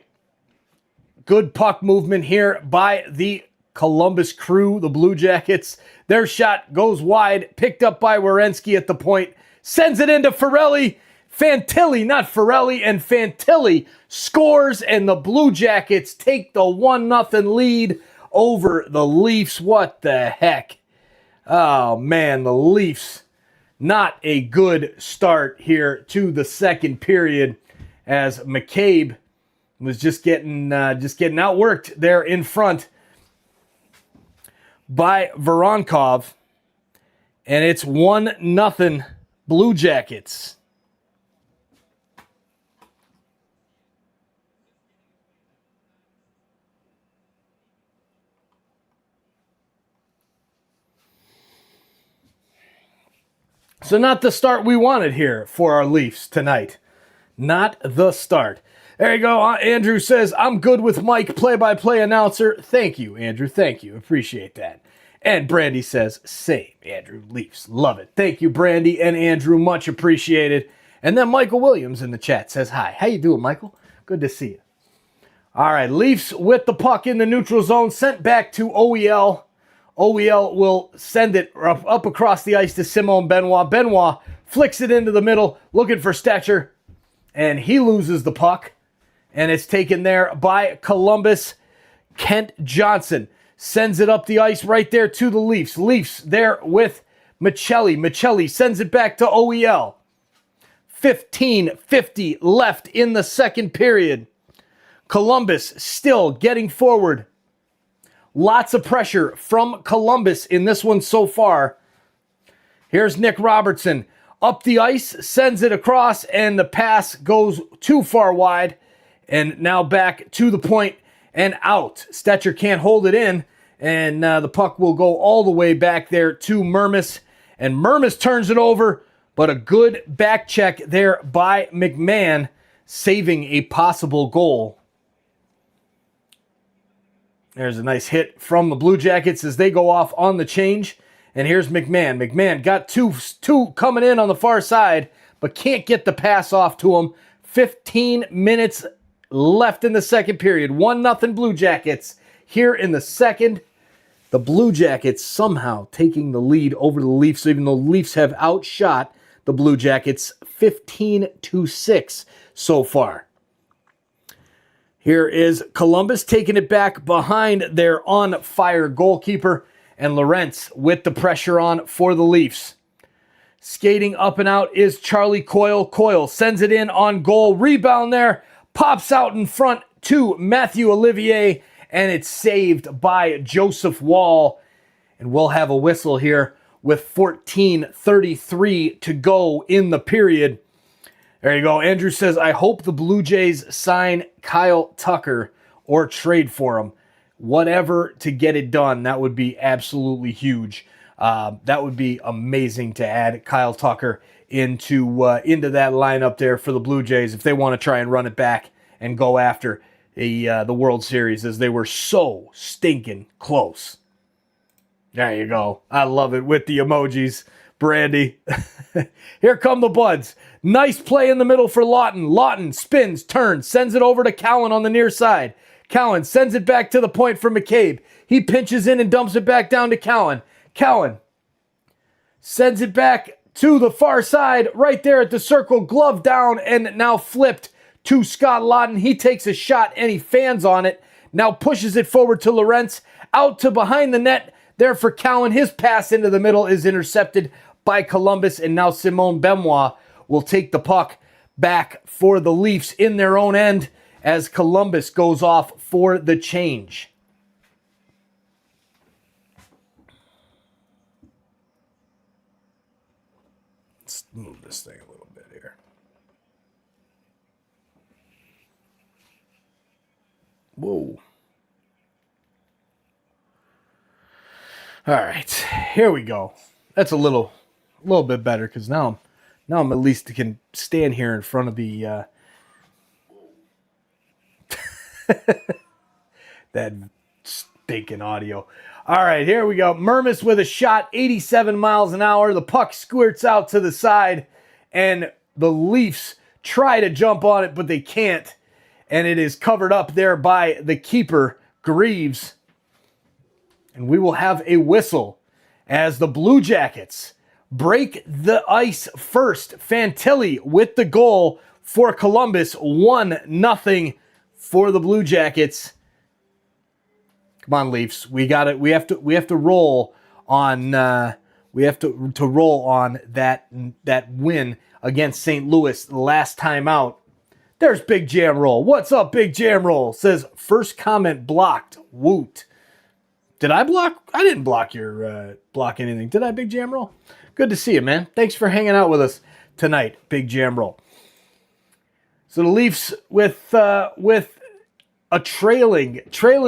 Good puck movement here by the Columbus Crew, the Blue Jackets. Their shot goes wide, picked up by Werenski at the point, sends it into Ferrelli. Fantilli, not Ferrelli, and Fantilli scores, and the Blue Jackets take the 1-0 lead over the Leafs. What the heck? Oh, man, the Leafs. Not a good start here to the second period, as McCabe was just getting outworked there in front by Voronkov, and it's 1-0 Blue Jackets. So not the start we wanted here for our Leafs tonight. Not the start. There you go. Andrew says, I'm good with Mike, play-by-play announcer. Thank you, Andrew. Thank you. Appreciate that. And Brandy says, same, Andrew. Leafs. Love it. Thank you, Brandy and Andrew. Much appreciated. And then Michael Williams in the chat says, hi. How you doing, Michael? Good to see you. All right, Leafs with the puck in the neutral zone. Sent back to OEL. OEL will send it up across the ice to Simon Benoit. Benoit flicks it into the middle, looking for Stetcher, and he loses the puck. And it's taken there by Columbus. Kent Johnson sends it up the ice right there to the Leafs. Leafs there with Michelli. Michelli sends it back to OEL. 15:50 left in the second period. Columbus still getting forward. Lots of pressure from Columbus in this one so far. Here's Nick Robertson. Up the ice, sends it across, and the pass goes too far wide. And now back to the point and out. Stetcher can't hold it in, and the puck will go all the way back there to Mermis. And Mermis turns it over, but a good back check there by McMahon, saving a possible goal. There's a nice hit from the Blue Jackets as they go off on the change. And here's McMahon. McMahon got two coming in on the far side, but can't get the pass off to him. 15 minutes left in the second period. 1-0 Blue Jackets. Here in the second, the Blue Jackets somehow taking the lead over the Leafs, even though Leafs have outshot the Blue Jackets 15-6 so far. Here is Columbus taking it back behind their on-fire goalkeeper, and Lorentz with the pressure on for the Leafs. Skating up and out is Charlie Coyle. Coyle sends it in on goal. Rebound there pops out in front to Matthew Olivier, and it's saved by Joseph Wall. And we'll have a whistle here with 14:33 to go in the period. There you go. Andrew says, I hope the Blue Jays sign Kyle Tucker or trade for him. Whatever to get it done. That would be absolutely huge. That would be amazing to add Kyle Tucker into that lineup there for the Blue Jays if they want to try and run it back and go after the World Series, as they were so stinking close. There you go. I love it with the emojis, Brandy. Here come the Buds. Nice play in the middle for Lawton. Lawton spins, turns, sends it over to Cowan on the near side. Cowan sends it back to the point for McCabe. He pinches in and dumps it back down to Cowan. Cowan sends it back to the far side, right there at the circle, glove down, and now flipped to Scott Lawton. He takes a shot and he fans on it. Now pushes it forward to Lorentz, out to behind the net. There for Cowan. His pass into the middle is intercepted by Columbus, and now Simone Benoit will take the puck back for the Leafs in their own end as Columbus goes off for the change. Let's move this thing a little bit here. Whoa. All right, here we go. That's a little bit better because now I'm at least can stand here in front of the that stinking audio. All right, here we go. Mermis with a shot, 87 miles an hour. The puck squirts out to the side, and the Leafs try to jump on it, but they can't. And it is covered up there by the keeper, Greaves. And we will have a whistle as the Blue Jackets break the ice first. Fantilli with the goal for Columbus. 1-0 for the Blue Jackets. Come on, Leafs. We got it. We have to roll on we have to roll on that win against St. Louis last time out. There's Big Jam Roll. What's up, Big Jam Roll? Says first comment blocked. Woot. Did I block? I didn't block your block anything. Did I, Big Jam Roll? Good to see you, man. Thanks for hanging out with us tonight, Big Jam Roll. So the Leafs with a trailing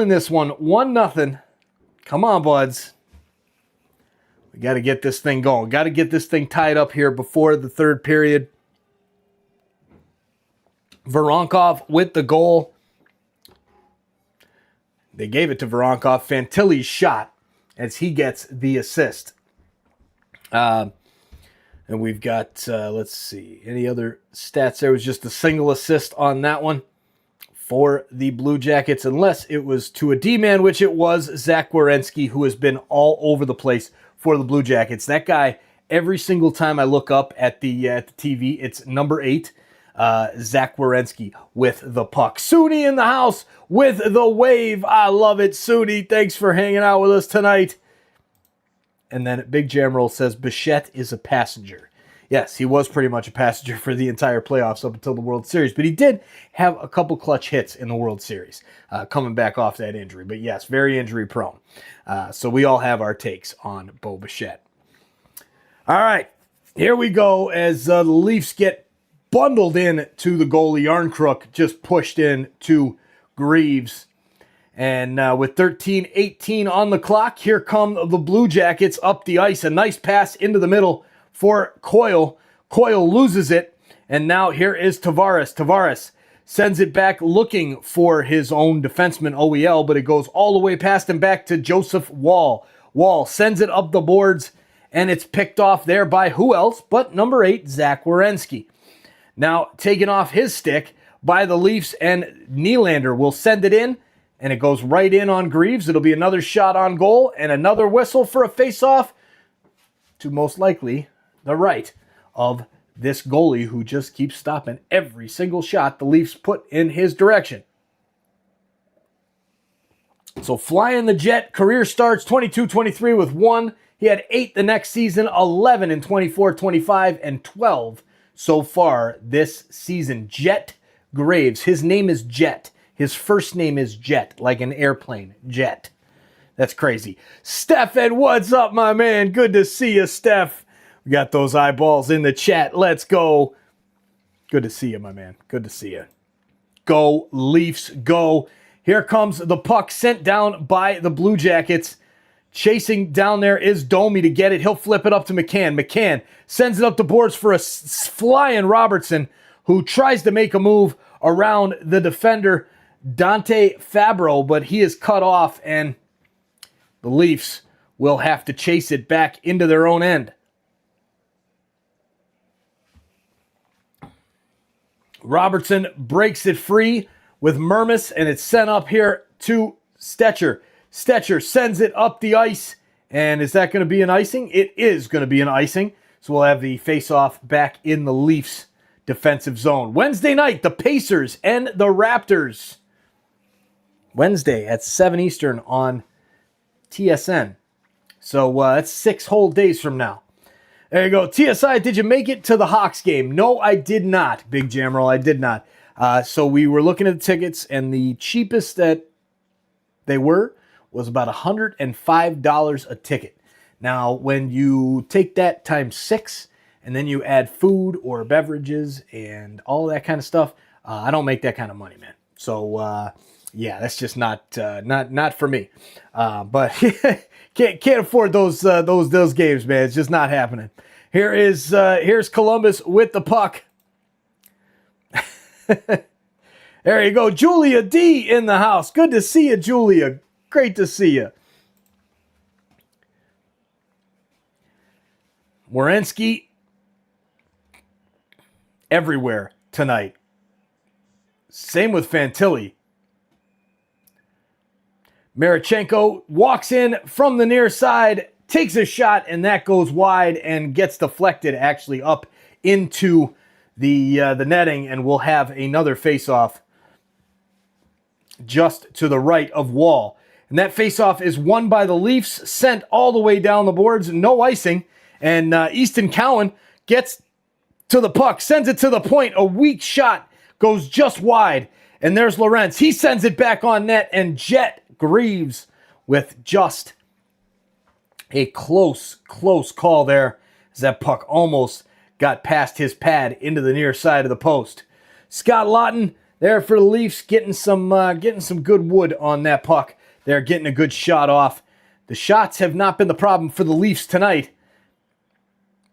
this one 1-0. Come on, buds. We got to get this thing going. Got to get this thing tied up here before the third period. Voronkov with the goal. They gave it to Voronkov. Fantilli's shot as he gets the assist. And we've got, let's see, any other stats? There was just a single assist on that one for the Blue Jackets, unless it was to a D-man, which it was, Zach Werenski, who has been all over the place for the Blue Jackets. That guy, every single time I look up at the TV, it's number 8. Zach Werenski with the puck. Suni in the house with the wave. I love it, Suni. Thanks for hanging out with us tonight. And then Big Jam Roll says Bichette is a passenger. Yes, he was pretty much a passenger for the entire playoffs up until the World Series, but he did have a couple clutch hits in the World Series coming back off that injury. But yes, very injury prone. So we all have our takes on Bo Bichette. All right, here we go as the Leafs get bundled in to the goalie. Yarncrook just pushed in to Greaves. And with 13:18 on the clock, here come the Blue Jackets up the ice. A nice pass into the middle for Coyle. Coyle loses it. And now here is Tavares. Tavares sends it back looking for his own defenseman, OEL, but it goes all the way past him back to Joseph Wall. Wall sends it up the boards, and it's picked off there by who else but number 8, Zach Werenski. Now taken off his stick by the Leafs, and Nylander will send it in, and it goes right in on Greaves. It'll be another shot on goal and another whistle for a face-off to most likely the right of this goalie who just keeps stopping every single shot the Leafs put in his direction. So flying the jet, career starts 22-23 with 1. He had 8 the next season, 11 in 24-25, and 12 so far this season. Jet Graves. His name is Jet. His first name is Jet, like an airplane. Jet. That's crazy. Stefan, what's up, my man? Good to see you, Steph. We got those eyeballs in the chat. Let's go. Good to see you, my man. Good to see you. Go, Leafs, go. Here comes the puck sent down by the Blue Jackets. Chasing down there is Domi to get it. He'll flip it up to McCann. McCann sends it up the boards for a flying Robertson, who tries to make a move around the defender, Dante Fabro, but he is cut off, and the Leafs will have to chase it back into their own end. Robertson breaks it free with Mermis, and it's sent up here to Stetcher. Stetcher sends it up the ice, and is that going to be an icing? It is going to be an icing, so we'll have the face-off back in the Leafs' defensive zone. Wednesday night, the Pacers and the Raptors. Wednesday at 7 Eastern on TSN. So that's 6 whole days from now. There you go. TSI, did you make it to the Hawks game? No, I did not, Big Jamroll. I did not. So we were looking at the tickets, and the cheapest that they were was about $105 a ticket. Now, when you take that times 6, and then you add food or beverages and all that kind of stuff, I don't make that kind of money, man. So, yeah, that's just not for me. But can't afford those games, man. It's just not happening. Here's Columbus with the puck. There you go, Julia D in the house. Good to see you, Julia. Great to see you. Werenski everywhere tonight. Same with Fantilli. Marichenko walks in from the near side, takes a shot, and that goes wide and gets deflected actually up into the netting, and we'll have another face-off just to the right of Wall. And that face-off is won by the Leafs, sent all the way down the boards, no icing, and Easton Cowan gets to the puck, sends it to the point, a weak shot, goes just wide, and there's Lorentz. He sends it back on net, and Jet Greaves with just a close call there, as that puck almost got past his pad into the near side of the post. Scott Lawton there for the Leafs, getting some good wood on that puck. They're getting a good shot off. The shots have not been the problem for the Leafs tonight.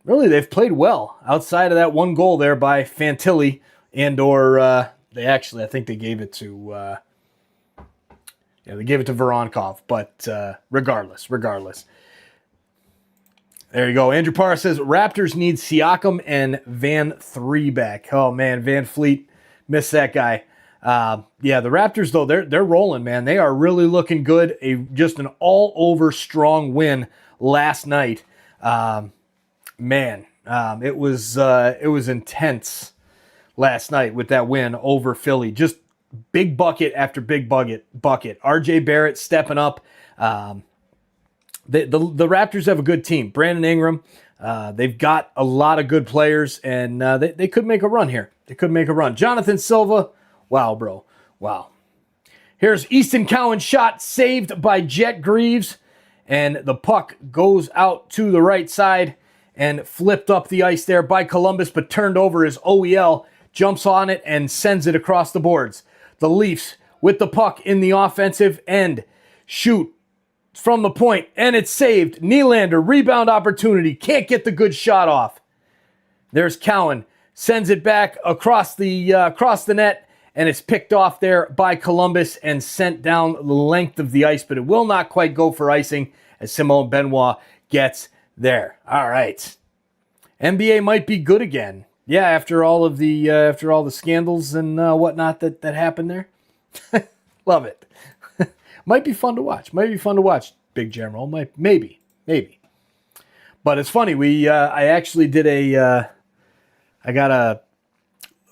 Really, they've played well outside of that one goal there by Fantilli, I think they gave it to Voronkov, but regardless. There you go. Andrew Parr says Raptors need Siakam and Van 3 back. Oh man, Van Fleet, miss that guy. The Raptors though, they're rolling, man. They are really looking good. Just an all-over strong win last night. It was intense last night with that win over Philly. Just big bucket after big bucket. RJ Barrett stepping up. The Raptors have a good team. Brandon Ingram, they've got a lot of good players, and they could make a run here. They could make a run. Jonathan Silva, wow, bro. Wow. Here's Easton Cowan's shot saved by Jet Greaves, and the puck goes out to the right side and flipped up the ice there by Columbus, but turned over as OEL jumps on it and sends it across the boards. The Leafs with the puck in the offensive end. Shoot from the point, and it's saved. Nylander, rebound opportunity. Can't get the good shot off. There's Cowan. Sends it back across the net, and it's picked off there by Columbus and sent down the length of the ice, but it will not quite go for icing as Simone Benoit gets there. All right. NBA might be good again. Yeah, after all the scandals and whatnot that happened there. Love it. Might be fun to watch. Big General. Maybe. But it's funny. I actually did I got a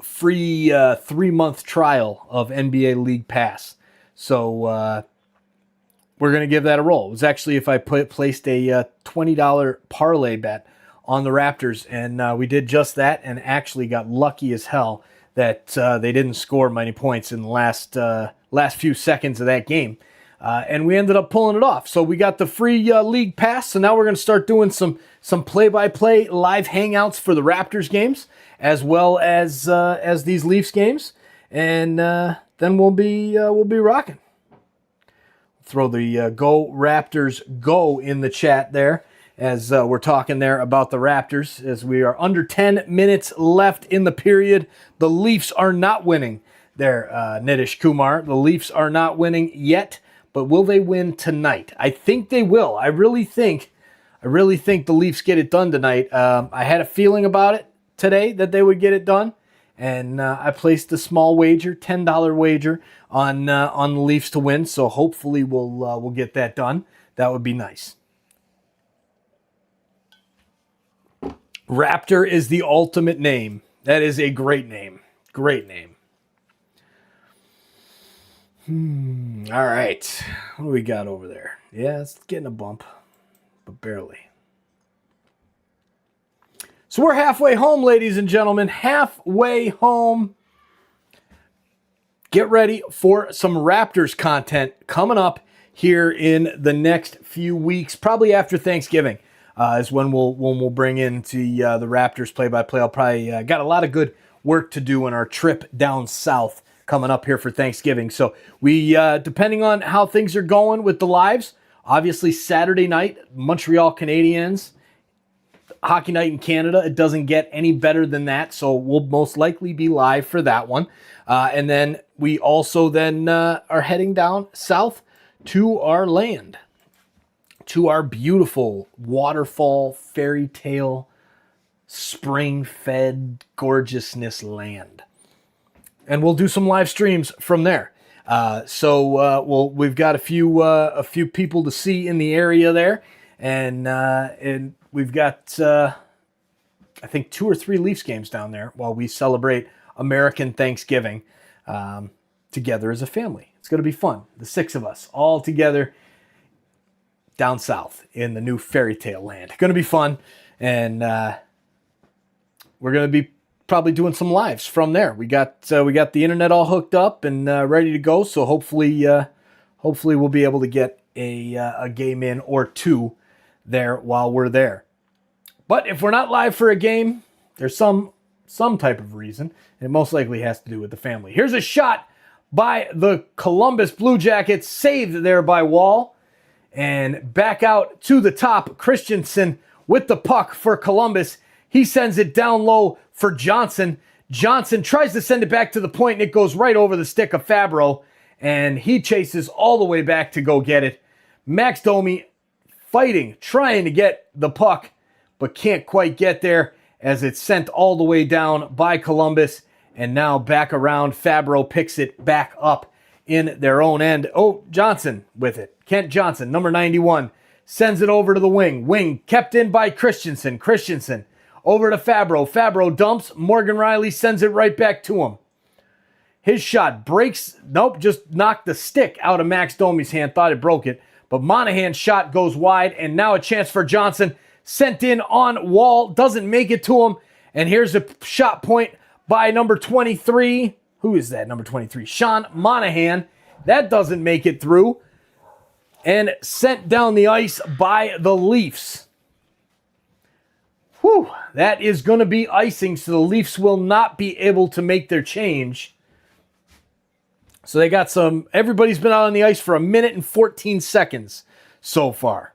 free 3-month trial of NBA League Pass. So we're going to give that a roll. It was actually if I placed a $20 parlay bet on the Raptors, and we did just that and actually got lucky as hell that they didn't score many points in the last few seconds of that game. And we ended up pulling it off. So we got the free league pass. So now we're going to start doing some play-by-play live hangouts for the Raptors games, as well as these Leafs games. And then we'll be rocking. Throw the Go Raptors Go in the chat there as we're talking there about the Raptors, as we are under 10 minutes left in the period. The Leafs are not winning there, Nitish Kumar. The Leafs are not winning yet, but will they win tonight? I think they will. I really think the Leafs get it done tonight. I had a feeling about it today that they would get it done, and I placed a small wager, $10 wager on the Leafs to win. So hopefully we'll get that done. That would be nice. Raptor is the ultimate name. That is a great name. Great name. All right. What do we got over there? Yeah, it's getting a bump, but barely. So we're halfway home, ladies and gentlemen. Halfway home. Get ready for some Raptors content coming up here in the next few weeks, probably after Thanksgiving. Is when we'll bring into the Raptors play-by-play. I'll probably got a lot of good work to do on our trip down south coming up here for Thanksgiving. So we, depending on how things are going with the lives, obviously Saturday night, Montreal Canadiens, Hockey Night in Canada. It doesn't get any better than that, so we'll most likely be live for that one. And then we also then are heading down south to our land, to our beautiful waterfall, fairy tale, spring-fed gorgeousness land. And we'll do some live streams from there. So we've got a few people to see in the area there, and we've got I think 2 or 3 Leafs games down there while we celebrate American Thanksgiving together as a family. It's going to be fun. The 6 of us all together down south in the new fairy tale land. Going to be fun, and we're going to be probably doing some lives from there. We got the internet all hooked up and ready to go. So hopefully we'll be able to get a game in or 2 there while we're there. But if we're not live for a game, there's some type of reason, and it most likely has to do with the family. Here's a shot by the Columbus Blue Jackets, saved there by Wall. And back out to the top, Christensen with the puck for Columbus. He sends it down low for Johnson. Johnson tries to send it back to the point, and it goes right over the stick of Fabro. And he chases all the way back to go get it. Max Domi fighting, trying to get the puck, but can't quite get there as it's sent all the way down by Columbus. And now back around, Fabro picks it back up in their own end. Oh, Johnson with it. Kent Johnson, number 91, sends it over to the wing. Wing kept in by Christensen. Christensen over to Fabro. Fabro dumps. Morgan Riley sends it right back to him. His shot breaks. Nope, just knocked the stick out of Max Domi's hand. Thought it broke it. But Monahan's shot goes wide, and now a chance for Johnson. Sent in on Wall. Doesn't make it to him. And here's a shot point by number 23. Who is that, number 23? Sean Monahan. That doesn't make it through. And sent down the ice by the Leafs. Whew, that is going to be icing, so the Leafs will not be able to make their change. So they got everybody's been out on the ice for 1 minute and 14 seconds so far.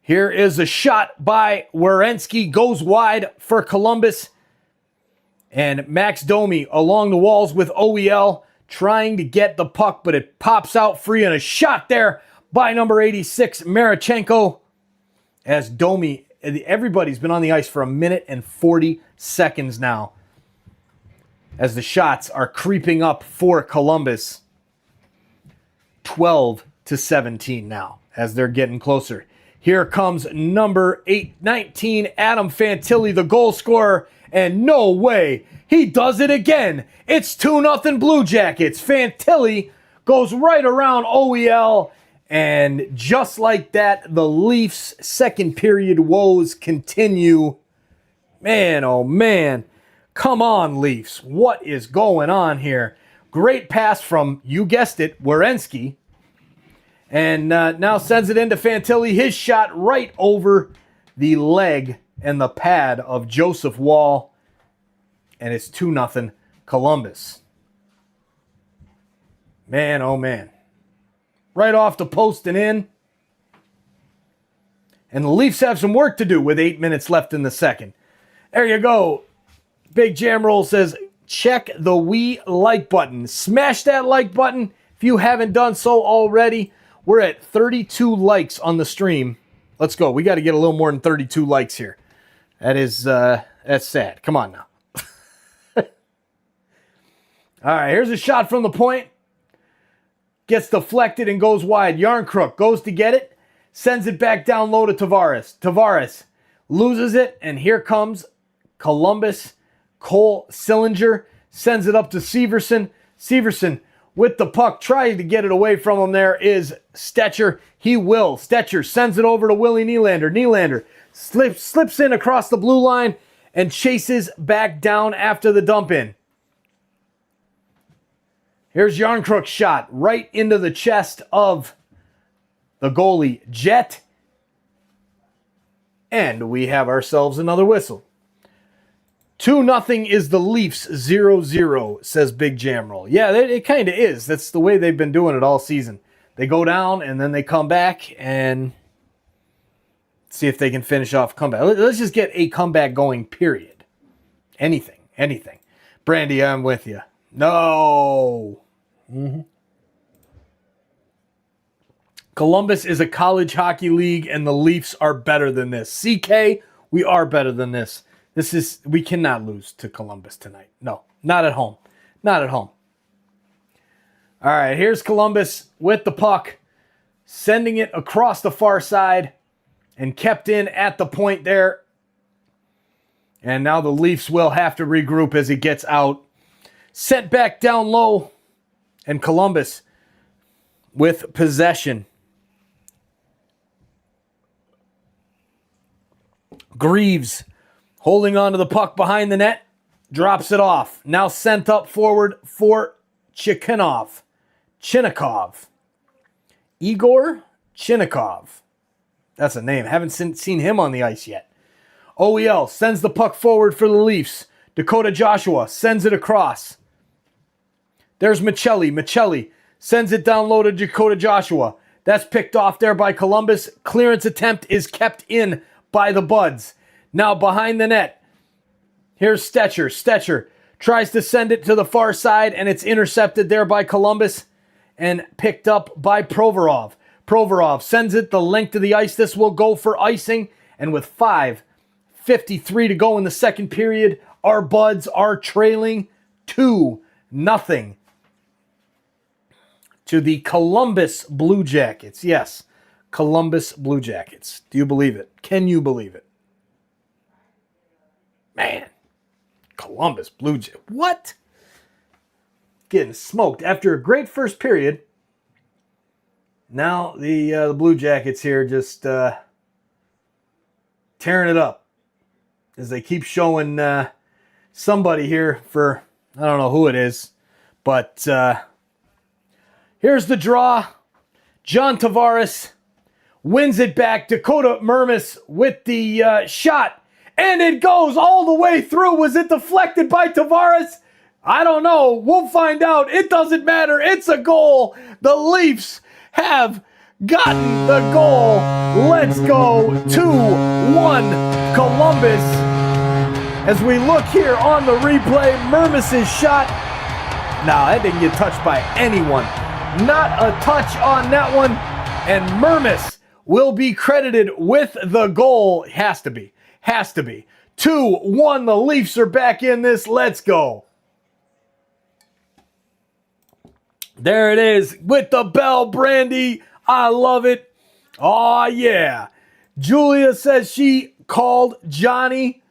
Here is a shot by Werenski, goes wide for Columbus. And Max Domi along the walls with OEL, trying to get the puck, but it pops out free, and a shot there by number 86, Marichenko. As Domi, everybody's been on the ice for 1 minute and 40 seconds now, as the shots are creeping up for Columbus. 12-17 now, as they're getting closer. Here comes number 19, Adam Fantilli, the goal scorer, and no way, he does it again. It's 2-0 Blue Jackets. Fantilli goes right around OEL, and just like that, the Leafs' second period woes continue. Man, oh man. Come on, Leafs. What is going on here? Great pass from, you guessed it, Werenski. And now sends it into Fantilli. His shot right over the leg and the pad of Joseph Wall. And it's 2-0 Columbus. Man, oh man. Right off the post and in. And the Leafs have some work to do with 8 minutes left in the second. There you go. Big Jam Roll says, check the we like button. Smash that like button if you haven't done so already. We're at 32 likes on the stream. Let's go. We got to get a little more than 32 likes here. That's sad. Come on now. All right, here's a shot from the point. Gets deflected and goes wide. Yarncrook goes to get it. Sends it back down low to Tavares. Tavares loses it, and here comes Columbus. Cole Sillinger sends it up to Severson. Severson with the puck, trying to get it away from him. There is Stetcher. He will. Stetcher sends it over to Willie Nylander. Nylander slips in across the blue line and chases back down after the dump in. Here's Yarncrook's shot right into the chest of the goalie, Jet. And we have ourselves another whistle. 2-0 is the Leafs, 0-0, says Big Jam Roll. Yeah, it kind of is. That's the way they've been doing it all season. They go down, and then they come back and see if they can finish off a comeback. Let's just get a comeback going, period. Anything. Brandy, I'm with you. No. Columbus is a college hockey league, and the Leafs are better than this. CK, we are better than this. We cannot lose to Columbus tonight. No, not at home. Not at home. All right, here's Columbus with the puck, sending it across the far side and kept in at the point there. And now the Leafs will have to regroup as he gets out. Sent back down low, and Columbus with possession. Greaves holding on to the puck behind the net, drops it off. Now sent up forward for Chikhinov. Chinnikov. Igor Chinnikov. That's a name. Haven't seen him on the ice yet. OEL sends the puck forward for the Leafs. Dakota Joshua sends it across. There's Michelli. Michelli sends it down low to Dakota Joshua. That's picked off there by Columbus. Clearance attempt is kept in by the Buds. Now behind the net. Here's Stetcher. Stetcher tries to send it to the far side, and it's intercepted there by Columbus and picked up by Provorov. Provorov sends it the length of the ice. This will go for icing, and with 5:53 to go in the second period, our Buds are trailing 2-0 to the Columbus Blue Jackets. Yes, Columbus Blue Jackets. Do you believe it? Can you believe it? Man, Columbus Blue Jackets. What? Getting smoked after a great first period. Now the Blue Jackets here just tearing it up as they keep showing somebody here for, I don't know who it is, but here's the draw. John Tavares wins it back. Dakota Mermis with the shot, and it goes all the way through. Was it deflected by Tavares? I don't know. We'll find out. It doesn't matter. It's a goal. The Leafs have gotten the goal. Let's go. 2-1 Columbus. As we look here on the replay, Mermis' shot. No, that didn't get touched by anyone. Not a touch on that one. And Mermis will be credited with the goal. Has to be. 2-1. The Leafs are back in this. Let's go. There it is with the bell, Brandy. I love it. Oh, yeah. Julia says she called Johnny.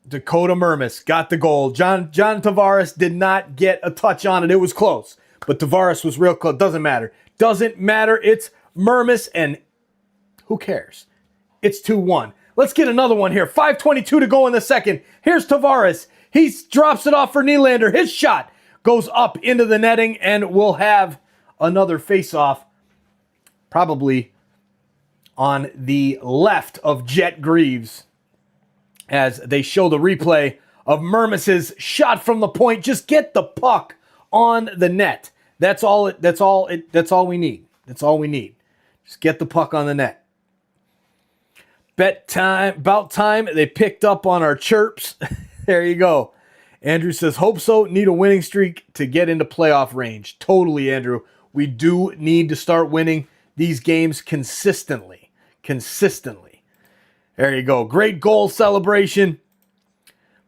Dakota Mermis got the goal. John Tavares did not get a touch on it. It was close, but Tavares was real close. Doesn't matter. It's Mermis, and who cares? It's 2-1. Let's get another one here. 5:22 to go in the second. Here's Tavares. He drops it off for Nylander. His shot goes up into the netting, and we'll have another face-off probably on the left of Jet Greaves as they show the replay of Mermis's shot from the point. Just get the puck on the net. That's all we need. That's all we need. Just get the puck on the net. Bet time, about time they picked up on our chirps. There you go. Andrew says, hope so. Need a winning streak to get into playoff range. Totally, Andrew. We do need to start winning these games consistently. Consistently. There you go. Great goal celebration.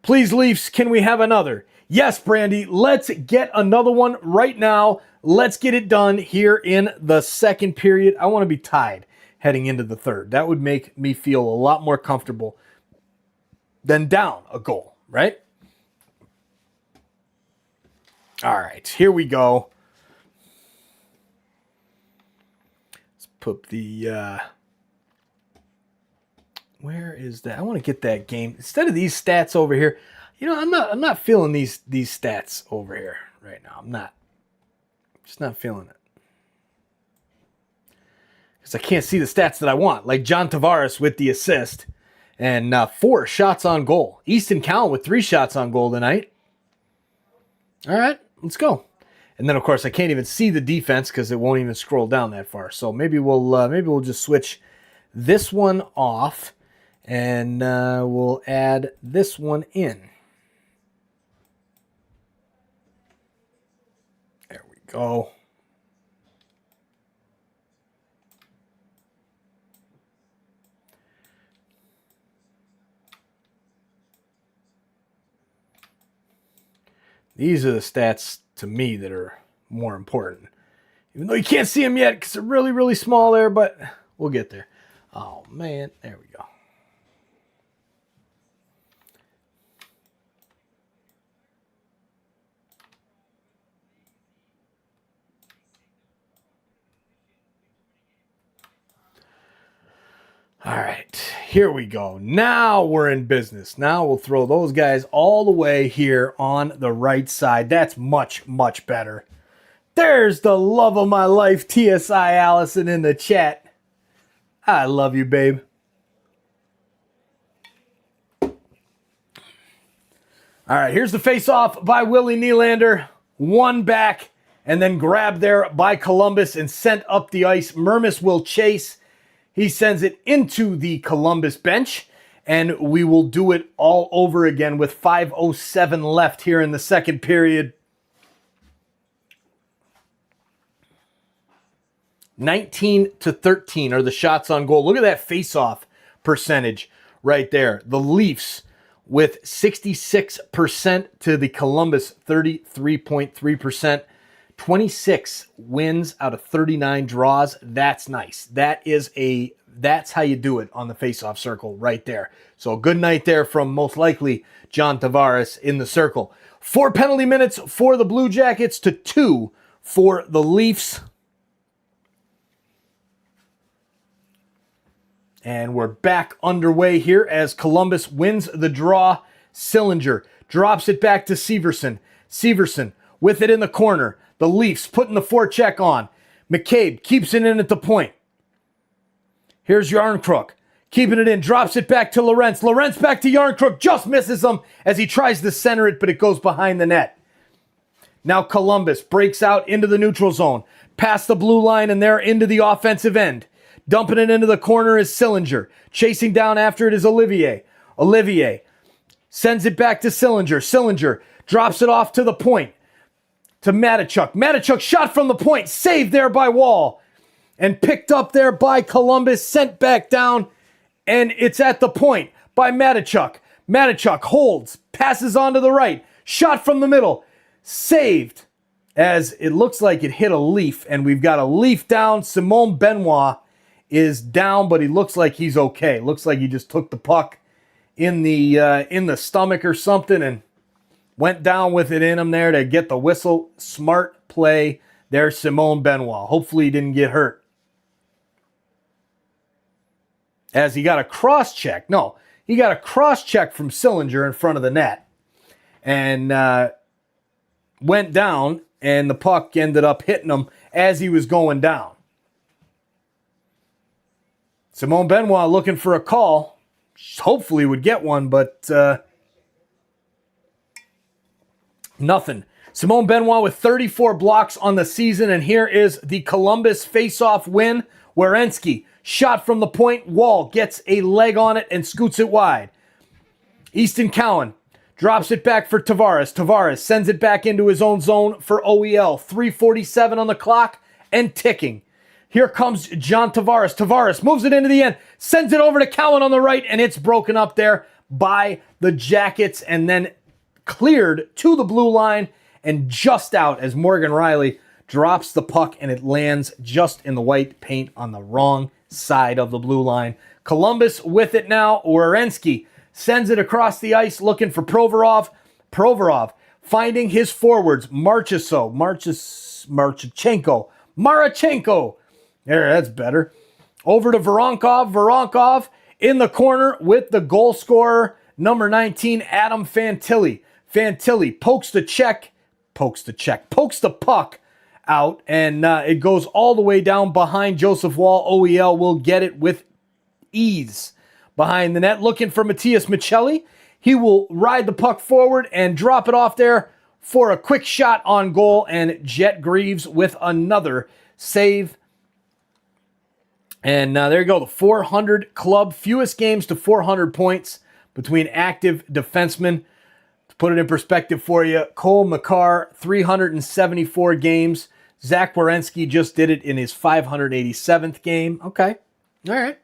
Please, Leafs, can we have another? Yes, Brandy. Let's get another one right now. Let's get it done here in the second period. I want to be tied heading into the third. That would make me feel a lot more comfortable than down a goal, right? All right, here we go. Let's put the, where is that? I want to get that game. Instead of these stats over here, you know, I'm not feeling these stats over here right now. I'm just not feeling it. Because I can't see the stats that I want. Like John Tavares with the assist and 4 shots on goal. Easton Cowan with 3 shots on goal tonight. All right, let's go. And then, of course, I can't even see the defense because it won't even scroll down that far. So maybe we'll just switch this one off and we'll add this one in. There we go. These are the stats to me that are more important. Even though you can't see them yet because they're really, really small there, but we'll get there. Oh, man. There we go. All right, here we go. Now we're in business. Now we'll throw those guys all the way here on the right side. That's much, much better. There's the love of my life, TSI Allison in the chat. I love you, babe. All right, here's the face-off by Willie Nylander. One back and then grabbed there by Columbus and sent up the ice. Mermis will chase. He sends it into the Columbus bench, and we will do it all over again with 5:07 left here in the second period. 19-13 are the shots on goal. Look at that face-off percentage right there. The Leafs with 66% to the Columbus 33.3%. 26 wins out of 39 draws. That's nice. That's how you do it on the face-off circle right there. So a good night there from most likely John Tavares in the circle. 4 penalty minutes for the Blue Jackets to 2 for the Leafs. And we're back underway here as Columbus wins the draw. Sillinger drops it back to Severson. Severson with it in the corner. The Leafs putting the forecheck on. McCabe keeps it in at the point. Here's Yarncrook. Keeping it in. Drops it back to Lorentz. Lorentz back to Yarncrook. Just misses him as he tries to center it, but it goes behind the net. Now Columbus breaks out into the neutral zone. Past the blue line and there into the offensive end. Dumping it into the corner is Sillinger. Chasing down after it is Olivier. Olivier sends it back to Sillinger. Sillinger drops it off to the point. To Matachuk. Matachuk shot from the point. Saved there by Wall. And picked up there by Columbus. Sent back down. And it's at the point by Matachuk. Matachuk holds. Passes on to the right. Shot from the middle. Saved. As it looks like it hit a Leaf. And we've got a Leaf down. Simone Benoit is down. But he looks like he's okay. Looks like he just took the puck in the stomach or something. And went down with it in him there to get the whistle. Smart play there, Simone Benoit. Hopefully he didn't get hurt. As he got a cross-check. No, he got a cross-check from Sillinger in front of the net. and went down, and the puck ended up hitting him as he was going down. Simone Benoit looking for a call. Hopefully would get one, but nothing. Simone Benoit with 34 blocks on the season, and here is the Columbus face-off win. Werenski, shot from the point, Wall gets a leg on it and scoots it wide. Easton Cowan drops it back for Tavares. Tavares sends it back into his own zone for OEL. 3:47 on the clock and ticking. Here comes John Tavares. Tavares moves it into the end, sends it over to Cowan on the right, and it's broken up there by the Jackets and then cleared to the blue line and just out as Morgan Rielly drops the puck and it lands just in the white paint on the wrong side of the blue line. Columbus with it now. Werenski sends it across the ice looking for Provorov. Provorov finding his forwards. Marchenko. There, that's better. Over to Voronkov. Voronkov in the corner with the goal scorer, number 19, Adam Fantilli. Fantilli pokes the puck out, and it goes all the way down behind Joseph Wall. OEL will get it with ease behind the net, looking for Matthias Michelli. He will ride the puck forward and drop it off there for a quick shot on goal, and Jet Greaves with another save. And there you go, the 400 club, fewest games to 400 points between active defensemen. To put it in perspective for you, Cole Makar, 374 games. Zach Werenski just did it in his 587th game. Okay, all right.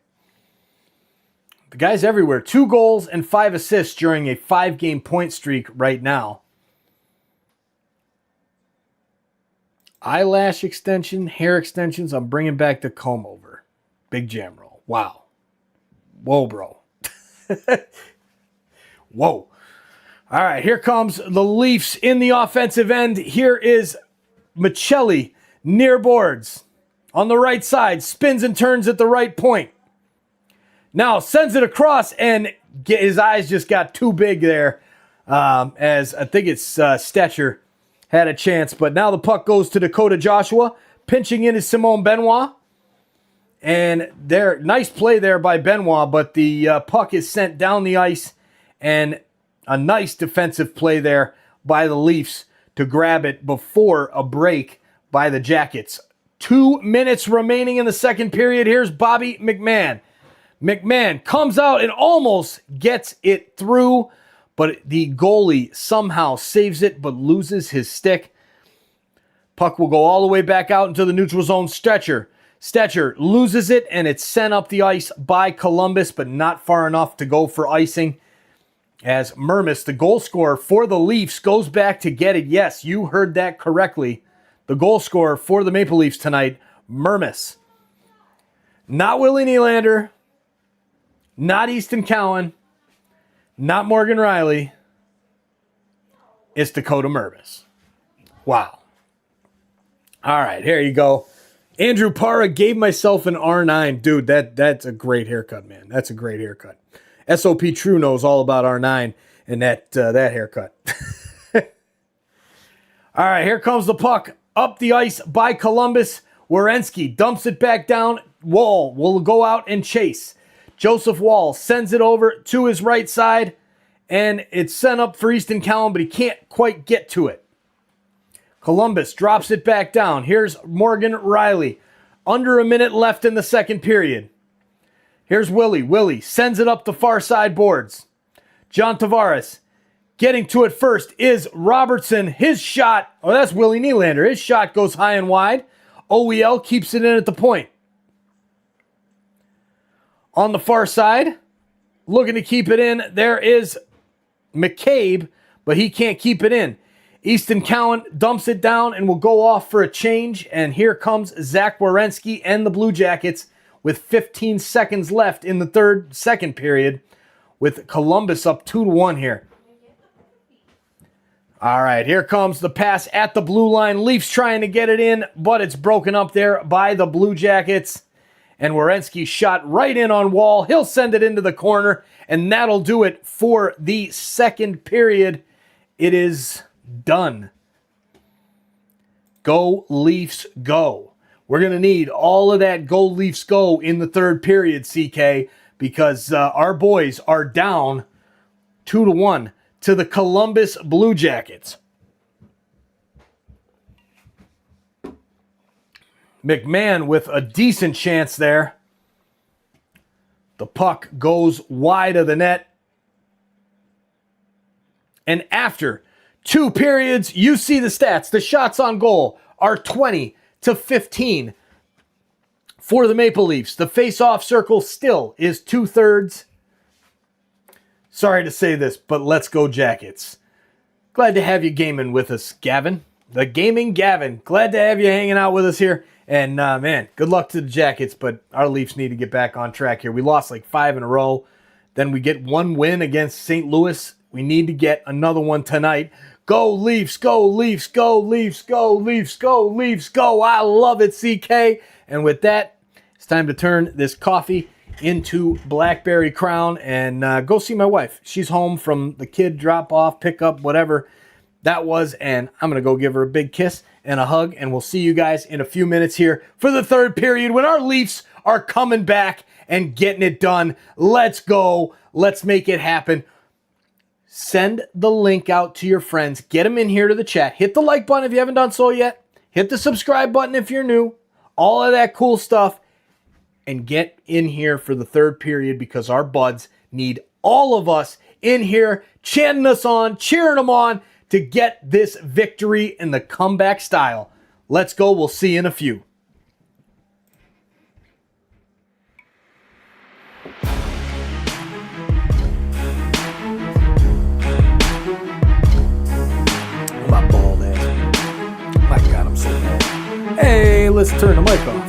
The guy's everywhere. 2 goals and 5 assists during a 5-game point streak right now. Eyelash extension, hair extensions. I'm bringing back the comb over. Big jam roll. Wow. Whoa, bro. Whoa. All right, here comes the Leafs in the offensive end. Here is Michelli near boards on the right side. Spins and turns at the right point. Now sends it across, and his eyes just got too big there, as I think it's Stetcher had a chance. But now the puck goes to Dakota Joshua. Pinching in is Simone Benoit. And there, nice play there by Benoit, but the puck is sent down the ice, and a nice defensive play there by the Leafs to grab it before a break by the Jackets. 2 minutes remaining in the second period. Here's Bobby McMahon. McMahon comes out and almost gets it through, but the goalie somehow saves it but loses his stick. Puck will go all the way back out into the neutral zone. Stetcher loses it, and it's sent up the ice by Columbus, but not far enough to go for icing. As Mermis, the goal scorer for the Leafs, goes back to get it. Yes, you heard that correctly. The goal scorer for the Maple Leafs tonight, Mermis. Not Willie Nylander. Not Easton Cowan. Not Morgan Rielly. It's Dakota Mermis. Wow. All right, here you go. Andrew Parra gave myself an R9. Dude, that's a great haircut, man. That's a great haircut. SOP True knows all about R9 and that haircut. All right, here comes the puck. Up the ice by Columbus. Werenski dumps it back down. Wall will go out and chase. Joseph Wall sends it over to his right side, and it's sent up for Easton Cowan, but he can't quite get to it. Columbus drops it back down. Here's Morgan Rielly. Under a minute left in the second period. Here's Willie. Willie sends it up the far side boards. John Tavares getting to it first is Robertson. His shot, oh, that's Willie Nylander. His shot goes high and wide. OEL keeps it in at the point. On the far side, looking to keep it in, there is McCabe, but he can't keep it in. Easton Cowan dumps it down and will go off for a change. And here comes Zach Werenski and the Blue Jackets with 15 seconds left in the second period, with Columbus up 2-1 here. All right, here comes the pass at the blue line. Leafs trying to get it in, but it's broken up there by the Blue Jackets. And Werenski shot right in on Wall. He'll send it into the corner, and that'll do it for the second period it is done. Go Leafs, go. We're going to need all of that Go Leafs, go in the third period, CK, because our boys are down 2-1 to the Columbus Blue Jackets. McMahon with a decent chance there. The puck goes wide of the net. And after 2 periods, you see the stats. The shots on goal are 20-15 for the Maple Leafs. The face-off circle still is 2/3. Sorry to say this, but let's go Jackets. Glad to have you gaming with us, Gavin. The Gaming Gavin. Glad to have you hanging out with us here. And, man, good luck to the Jackets, but our Leafs need to get back on track here. We lost like 5 in a row. Then we get 1 win against St. Louis. We need to get another one tonight. Go Leafs, go Leafs, go Leafs, go Leafs, go Leafs, go. I love it, CK. And with that, it's time to turn this coffee into Blackberry Crown and go see my wife. She's home from the kid drop-off, pickup, whatever that was, and I'm going to go give her a big kiss and a hug, and we'll see you guys in a few minutes here for the third period when our Leafs are coming back and getting it done. Let's go. Let's make it happen. Send the link out to your friends. Get them in here to the chat. Hit the like button if you haven't done so yet. Hit the subscribe button if you're new. All of that cool stuff. And get in here for the third period because our buds need all of us in here chanting us on, cheering them on to get this victory in the comeback style. Let's go. We'll see you in a few. My bald ass. My God, I'm so bald. Hey, let's turn the mic off.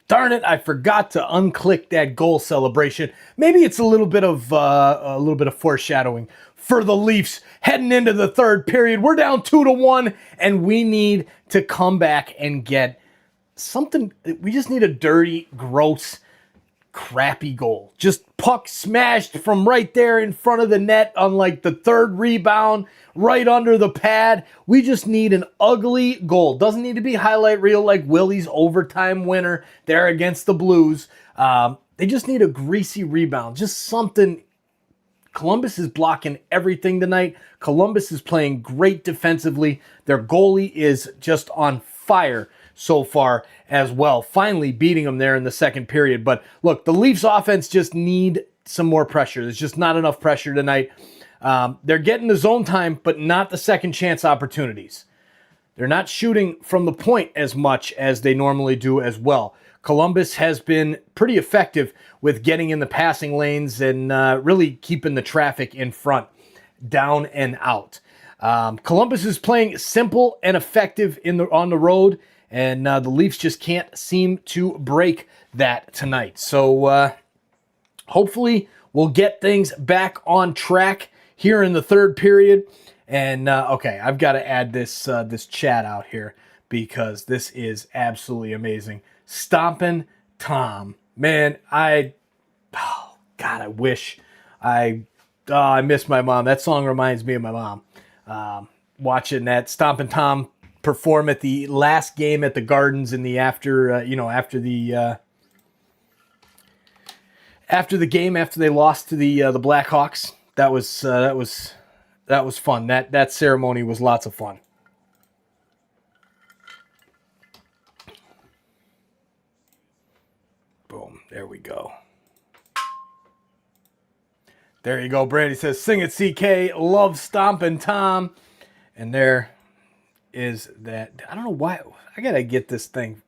Darn it, I forgot to unclick that goal celebration. Maybe it's a little bit of foreshadowing for the Leafs heading into the third period. We're down 2-1, and we need to come back and get something. We just need a dirty, gross, crappy goal. Just puck smashed from right there in front of the net on like the third rebound, right under the pad. We just need an ugly goal. Doesn't need to be highlight reel like Willie's overtime winner there against the Blues. They just need a greasy rebound. Just something. Columbus is blocking everything tonight. Columbus is playing great defensively. Their goalie is just on fire so far as well, finally beating them there in the second period. But look, the Leafs offense just need some more pressure. There's just not enough pressure tonight. They're getting the zone time, but not the second chance opportunities. They're not shooting from the point as much as they normally do as well. Columbus has been pretty effective with getting in the passing lanes and really keeping the traffic in front, down and out. Columbus is playing simple and effective on the road, and the Leafs just can't seem to break that tonight. So hopefully we'll get things back on track here in the third period. And okay, I've got to add this chat out here because this is absolutely amazing. Stompin' Tom, man, I wish I miss my mom. That song reminds me of my mom. Watching that Stompin' Tom perform at the last game at the Gardens in the after the game after they lost to the Blackhawks. That was fun. That ceremony was lots of fun. Boom. There we go. There you go. Brandy says, "Sing it, CK. Love Stompin' Tom." And there is that. I don't know why. I gotta get this thing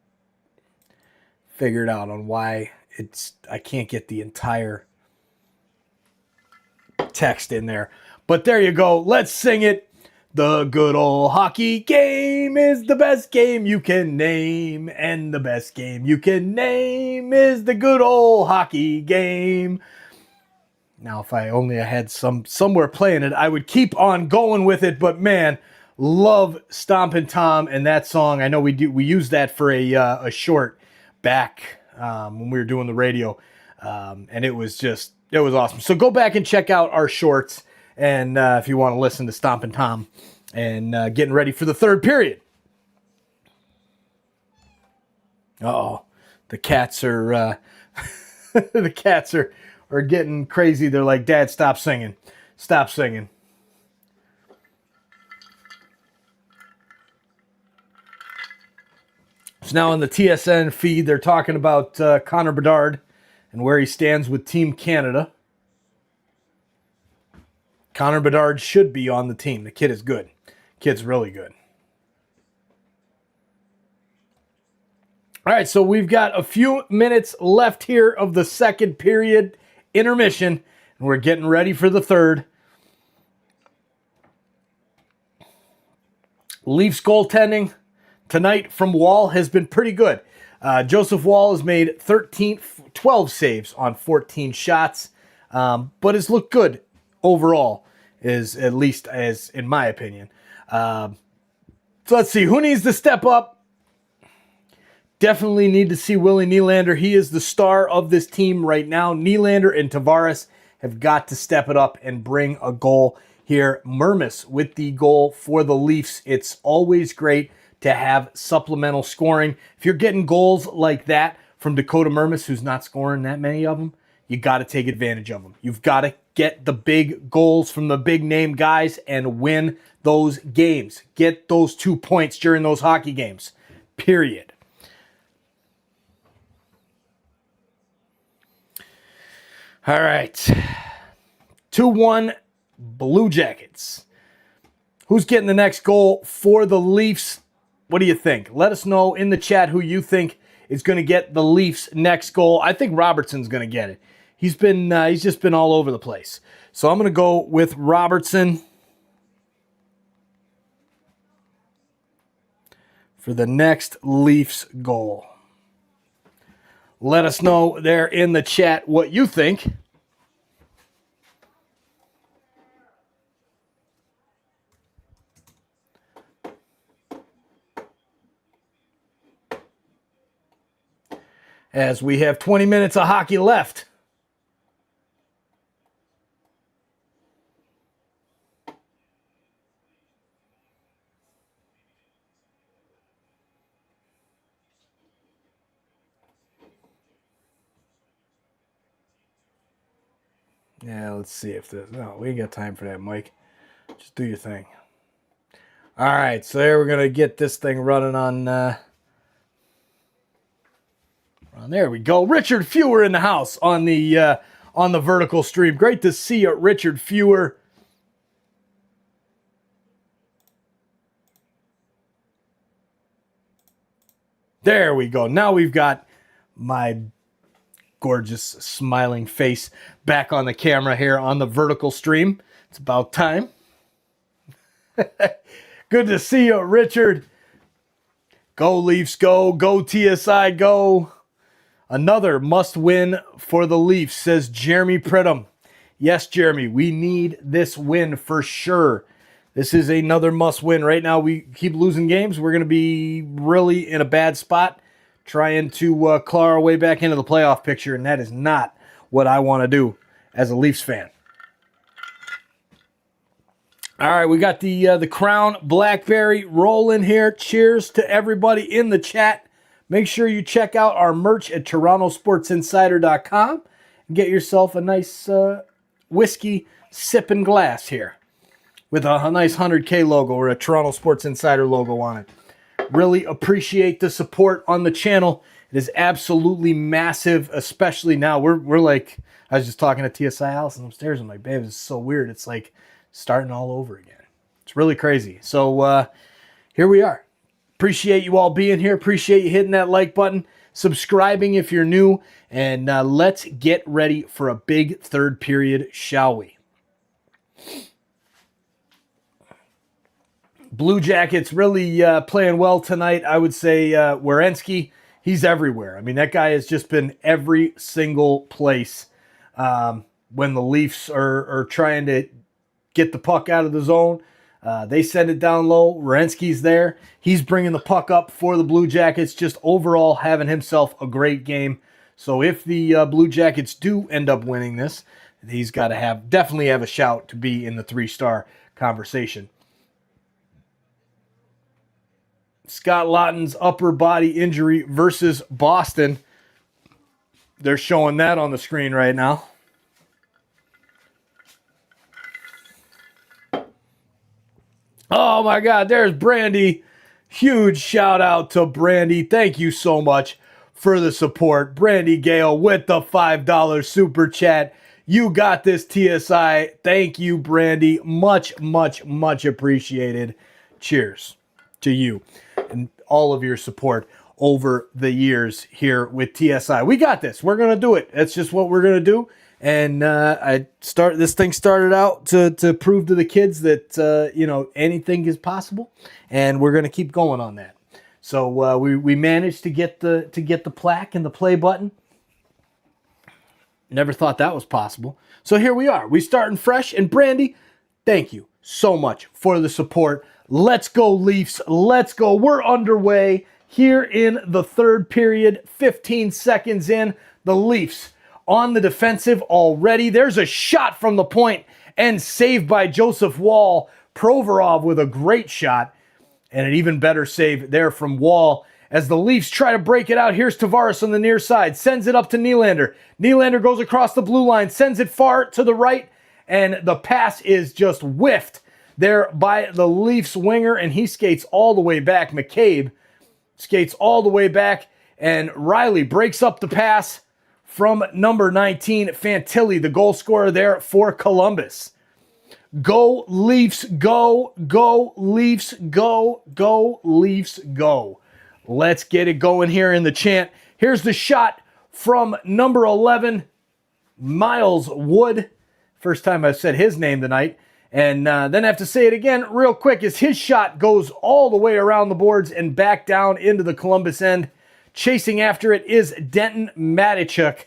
figured out on why I can't get the entire text in there. But there you go. Let's sing it. The good old hockey game is the best game you can name. And the best game you can name is the good old hockey game. Now, if I only had somewhere playing it, I would keep on going with it. But man, love Stompin' Tom and that song. I know we used that for a short back when we were doing the radio. And it was awesome. So go back and check out our shorts. And if you want to listen to Stompin' Tom and getting ready for the third period. Uh-oh. The cats are are getting crazy. They're like, "Dad, stop singing. Stop singing." So now on the TSN feed, they're talking about Connor Bedard and where he stands with Team Canada. Connor Bedard should be on the team. The kid is good. Kid's really good. All right, so we've got a few minutes left here of the second period intermission, and we're getting ready for the third. Leafs goaltending tonight from Wall has been pretty good. Joseph Wall has made 12 saves on 14 shots, but has looked good overall, at least as in my opinion. So let's see, who needs to step up? Definitely need to see Willie Nylander. He is the star of this team right now. Nylander and Tavares have got to step it up and bring a goal here. Mermis with the goal for the Leafs. It's always great to have supplemental scoring. If you're getting goals like that from Dakota Mermis, who's not scoring that many of them, you got to take advantage of them. You've got to get the big goals from the big name guys and win those games. Get those 2 points during those hockey games. Period. All right. 2-1 Blue Jackets. Who's getting the next goal for the Leafs? What do you think? Let us know in the chat who you think is going to get the Leafs' next goal. I think Robertson's going to get it. He's just been all over the place. So I'm going to go with Robertson for the next Leafs goal. Let us know there in the chat what you think. As we have 20 minutes of hockey left. Yeah, let's see if this... No, we ain't got time for that, Mike. Just do your thing. All right, so there we're going to get this thing running on... there we go. Richard Fewer in the house on the vertical stream. Great to see you, Richard Fewer. There we go. Now we've got my gorgeous smiling face back on the camera here on the vertical stream. It's about time. Good to see you, Richard. Go Leafs, go. Go TSI, go. Another must-win for the Leafs, says Jeremy Pridham. Yes, Jeremy, we need this win for sure. This is another must-win. Right now, we keep losing games. We're going to be really in a bad spot trying to claw our way back into the playoff picture, and that is not what I want to do as a Leafs fan. All right, we got the Crown Blackberry rolling here. Cheers to everybody in the chat. Make sure you check out our merch at TorontoSportsInsider.com and get yourself a nice whiskey sipping glass here with a nice 100K logo or a Toronto Sports Insider logo on it. Really appreciate the support on the channel. It is absolutely massive, especially now. We're like, I was just talking to TSI Allison upstairs. I'm like, babe, this is so weird. It's like starting all over again. It's really crazy. So here we are. Appreciate you all being here. Appreciate you hitting that like button, subscribing if you're new, and let's get ready for a big third period, shall we? Blue Jackets really playing well tonight. I would say Werenski, he's everywhere. I mean, that guy has just been every single place when the Leafs are trying to get the puck out of the zone. They send it down low. Werenski's there. He's bringing the puck up for the Blue Jackets, just overall having himself a great game. So if the Blue Jackets do end up winning this, he's got to definitely have a shout to be in the 3-star conversation. Scott Laughton's upper body injury versus Boston. They're showing that on the screen right now. Oh my God, there's Brandy. Huge shout out to Brandy. Thank you so much for the support. Brandy Gale with the $5 super chat. You got this, TSI. Thank you, Brandy. Much, much, much appreciated. Cheers to you and all of your support over the years here with TSI. We got this. We're going to do it. That's just what we're going to do. And this thing started out to prove to the kids that anything is possible, and we're going to keep going on that. So we managed to get the plaque and the play button. Never thought that was possible. So here we are. We starting fresh. And Brandy, thank you so much for the support. Let's go Leafs. Let's go. We're underway here in the third period. 15 seconds in. The Leafs on the defensive already. There's a shot from the point and saved by Joseph Wall. Provorov with a great shot and an even better save there from Wall. As the Leafs try to break it out, here's Tavares on the near side. Sends it up to Nylander. Nylander goes across the blue line. Sends it far to the right. And the pass is just whiffed there by the Leafs winger. And he skates all the way back. McCabe skates all the way back. And Riley breaks up the pass from number 19, Fantilli, the goal scorer there for Columbus. Go Leafs, go. Go Leafs, go. Go Leafs, go. Let's get it going here in the chant. Here's the shot from number 11, Miles Wood. First time I've said his name tonight. And then I have to say it again real quick as his shot goes all the way around the boards and back down into the Columbus end. Chasing after it is Denton Matichuk.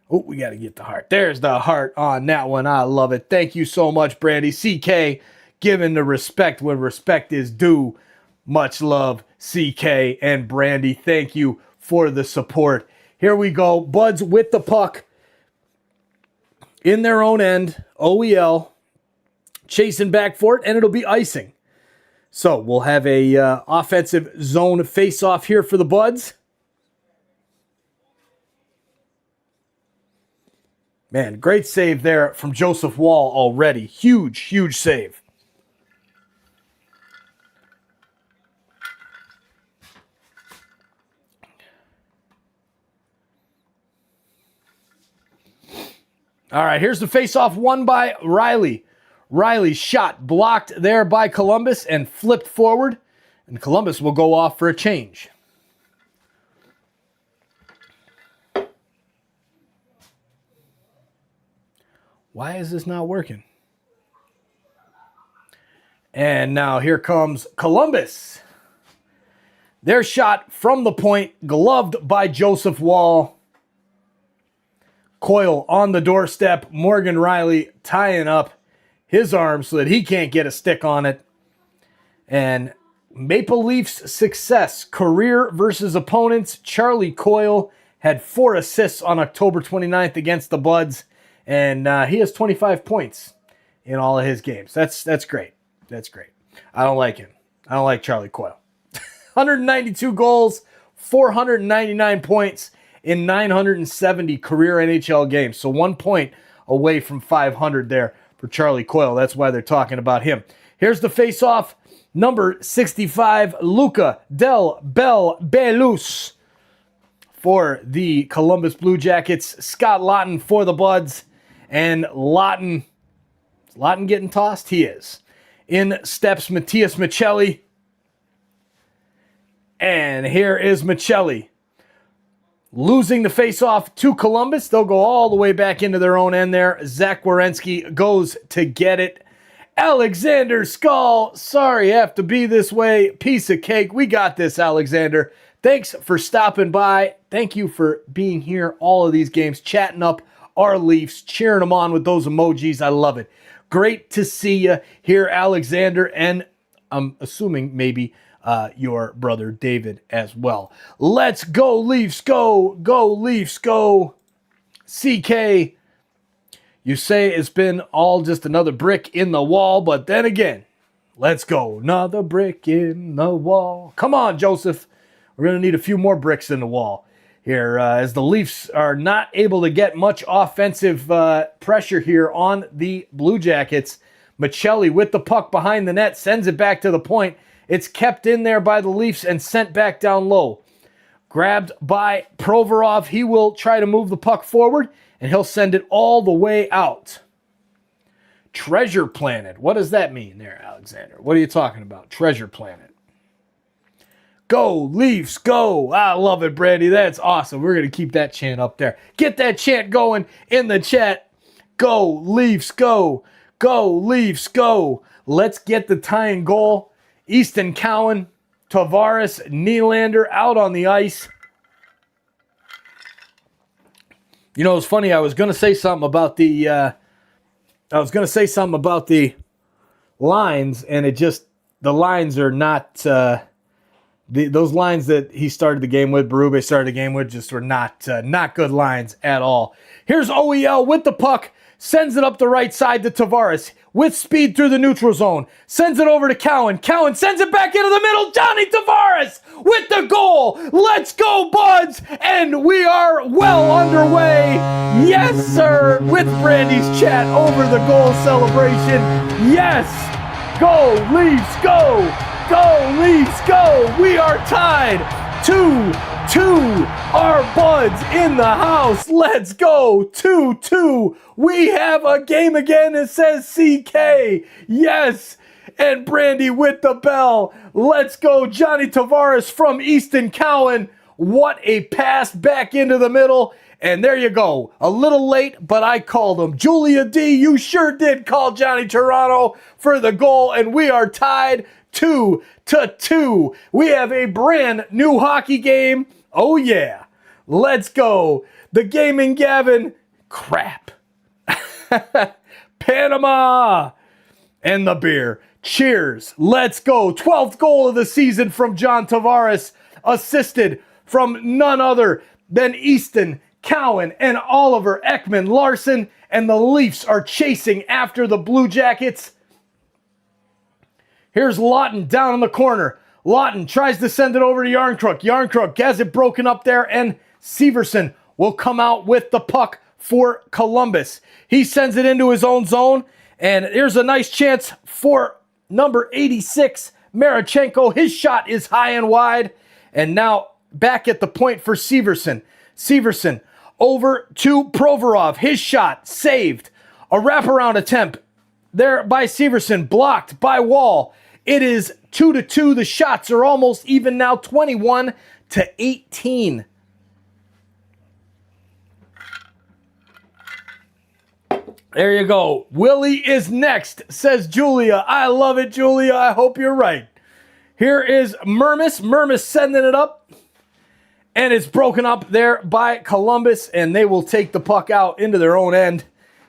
Oh, we got to get the heart. There's the heart on that one. I love it. Thank you so much, Brandy. CK, giving the respect when respect is due. Much love, CK and Brandy. Thank you for the support. Here we go. Buds with the puck in their own end. OEL chasing back for it, and it'll be icing. So we'll have a offensive zone face-off here for the Buds. Man, great save there from Joseph Wall already. Huge, huge save. All right, here's the face-off won by Riley. Riley's shot blocked there by Columbus and flipped forward, and Columbus will go off for a change. Why is this not working? And now here comes Columbus. Their shot from the point, gloved by Joseph Wall. Coyle on the doorstep. Morgan Riley tying up his arm so that he can't get a stick on it. And Maple Leafs success, career versus opponents. Charlie Coyle had 4 assists on October 29th against the Buds. And he has 25 points in all of his games. That's great. That's great. I don't like him. I don't like Charlie Coyle. 192 goals, 499 points in 970 career NHL games. So 1 point away from 500 there for Charlie Coyle. That's why they're talking about him. Here's the face-off. Number 65, Luca Del Belus for the Columbus Blue Jackets. Scott Laughton for the Buds. And Laughton getting tossed? He is. In steps Matthias Michelli. And here is Michelli. Losing the face-off to Columbus. They'll go all the way back into their own end there. Zach Werenski goes to get it. Alexander Skull. Sorry, have to be this way. Piece of cake. We got this, Alexander. Thanks for stopping by. Thank you for being here all of these games, chatting up our Leafs, cheering them on with those emojis. I love it. Great to see you here, Alexander, and I'm assuming maybe your brother David as well. Let's go, Leafs, go. Go, Leafs, go. CK, you say it's been all just another brick in the wall, but then again, let's go. Another brick in the wall. Come on, Joseph. We're going to need a few more bricks in the wall here as the Leafs are not able to get much offensive pressure here on the Blue Jackets. Michelli with the puck behind the net, sends it back to the point. It's kept in there by the Leafs and sent back down low. Grabbed by Provorov. He will try to move the puck forward, and he'll send it all the way out. Treasure Planet. What does that mean there, Alexander? What are you talking about? Treasure Planet. Go, Leafs, go. I love it, Brandy. That's awesome. We're going to keep that chant up there. Get that chant going in the chat. Go, Leafs, go. Go, Leafs, go. Let's get the tying goal. Easton Cowan, Tavares, Nylander out on the ice. You know, it's funny. I was going to say something about the lines, and the lines are not those lines that he started the game with, Berube started the game with, just were not good lines at all. Here's OEL with the puck. Sends it up the right side to Tavares with speed through the neutral zone. Sends it over to Cowan. Cowan sends it back into the middle. Johnny Tavares with the goal. Let's go, Buds. And we are well underway. Yes, sir. With Brandy's chat over the goal celebration. Yes. Go, Leafs, go. Go, Leafs, go. We are tied 2-2. Our Buds in the house. Let's go. 2-2. We have a game again. It says CK. Yes. And Brandy with the bell. Let's go. Johnny Tavares from Easton Cowan. What a pass back into the middle. And there you go. A little late, but I called him. Julia D, you sure did call Johnny Toronto for the goal, and we are tied 2-2. We have a brand new hockey game. Oh, yeah. Let's go. The Gaming Gavin. Crap. Panama. And the beer. Cheers. Let's go. 12th goal of the season from John Tavares. Assisted from none other than Easton Cowan and Oliver Ekman Larson. And the Leafs are chasing after the Blue Jackets. Here's Lawton down in the corner. Lawton tries to send it over to Yarncrook. Yarncrook has it broken up there, and Severson will come out with the puck for Columbus. He sends it into his own zone, and here's a nice chance for number 86, Marichenko. His shot is high and wide, and now back at the point for Severson. Severson over to Provorov. His shot saved. A wraparound attempt there by Severson, blocked by Wall. It is 2-2. The shots are almost even now, 21-18. There you go. Willie is next, says Julia. I love it, Julia. I hope you're right. Here is Mermis. Mermis sending it up. And it's broken up there by Columbus, and they will take the puck out into their own end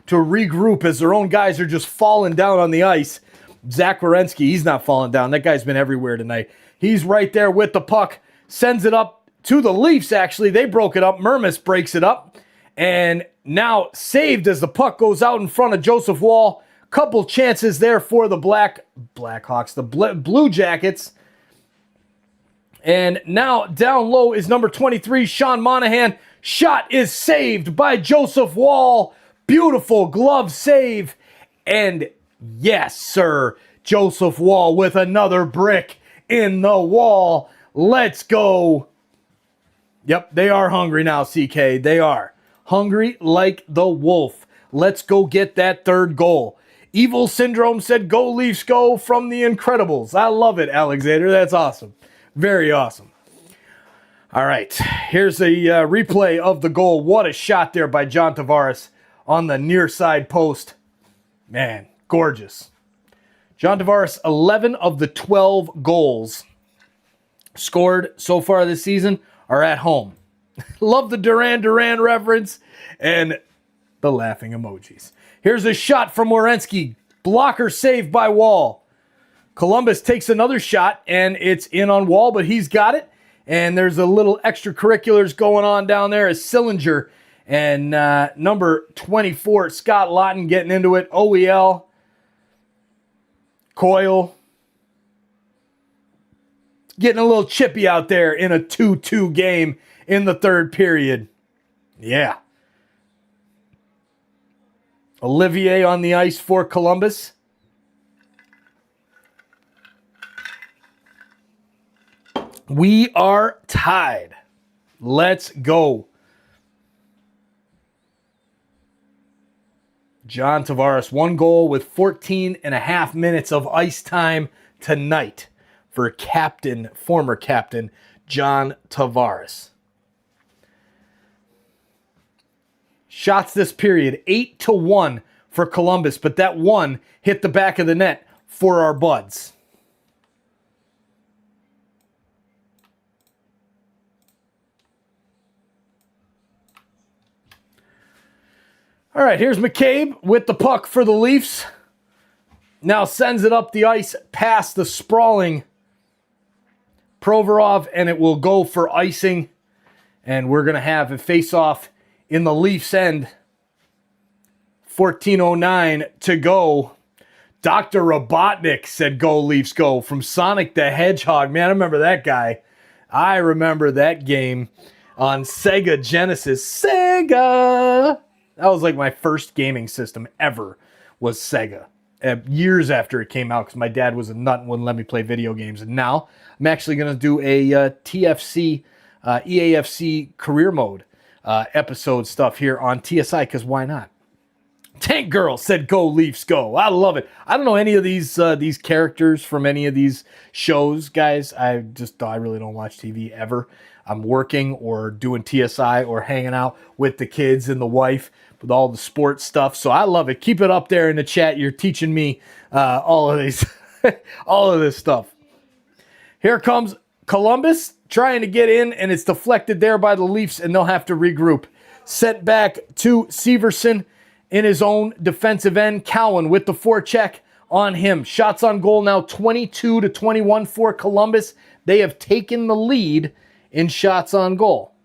to regroup as their own guys are just falling down on the ice. Zach Werenski, he's not falling down. That guy's been everywhere tonight. He's right there with the puck, sends it up to the Leafs, actually. They broke it up. Mermis breaks it up, and now saved as the puck goes out in front of Joseph Wall. Couple chances there for the Blackhawks, the Blue Jackets. And now down low is number 23, Sean Monahan. Shot is saved by Joseph Wall. Beautiful glove save. And yes, sir, Joseph Wall with another brick in the wall. Let's go. Yep, they are hungry now, CK. They are hungry like the wolf. Let's go get that third goal. Evil Syndrome said, "Go Leafs, go," from the Incredibles. I love it, Alexander. That's awesome. Very awesome. All right, here's a replay of the goal. What a shot there by John Tavares on the near side post. Man, gorgeous. John Tavares, 11 of the 12 goals scored so far this season are at home. Love the Duran Duran reference and the laughing emojis. Here's a shot from Werenski. Blocker saved by Wall. Columbus takes another shot, and it's in on Wall, but he's got it. And there's a little extracurriculars going on down there as Sillinger and number 24, Scott Lawton, getting into it. OEL. Coyle. Getting a little chippy out there in a 2-2 game in the third period. Yeah. Olivier on the ice for Columbus. We are tied. Let's go. John Tavares, 1 goal with 14 and a half minutes of ice time tonight for former captain, John Tavares. Shots this period, 8-1 for Columbus, but that one hit the back of the net for our buds. All right, here's McCabe with the puck for the Leafs. Now sends it up the ice past the sprawling Provorov, and it will go for icing. And we're going to have a face-off in the Leafs' end. 14:09 to go. Dr. Robotnik said, "Go Leafs, go," from Sonic the Hedgehog. Man, I remember that guy. I remember that game on Sega Genesis. Sega! That was like my first gaming system ever, was Sega. Years after it came out, because my dad was a nut and wouldn't let me play video games. And now I'm actually going to do a TFC, EAFC career mode episode stuff here on TSI, because why not? Tank Girl said, "Go Leafs, go!" I love it. I don't know any of these characters from any of these shows, guys. I really don't watch TV ever. I'm working or doing TSI or hanging out with the kids and the wife with all the sports stuff. So I love it. Keep it up there in the chat. You're teaching me all of these, all of this stuff. Here comes Columbus trying to get in, and it's deflected there by the Leafs, and they'll have to regroup. Sent back to Severson in his own defensive end. Cowan with the forecheck on him. Shots on goal now 22-21 for Columbus. They have taken the lead in shots on goal.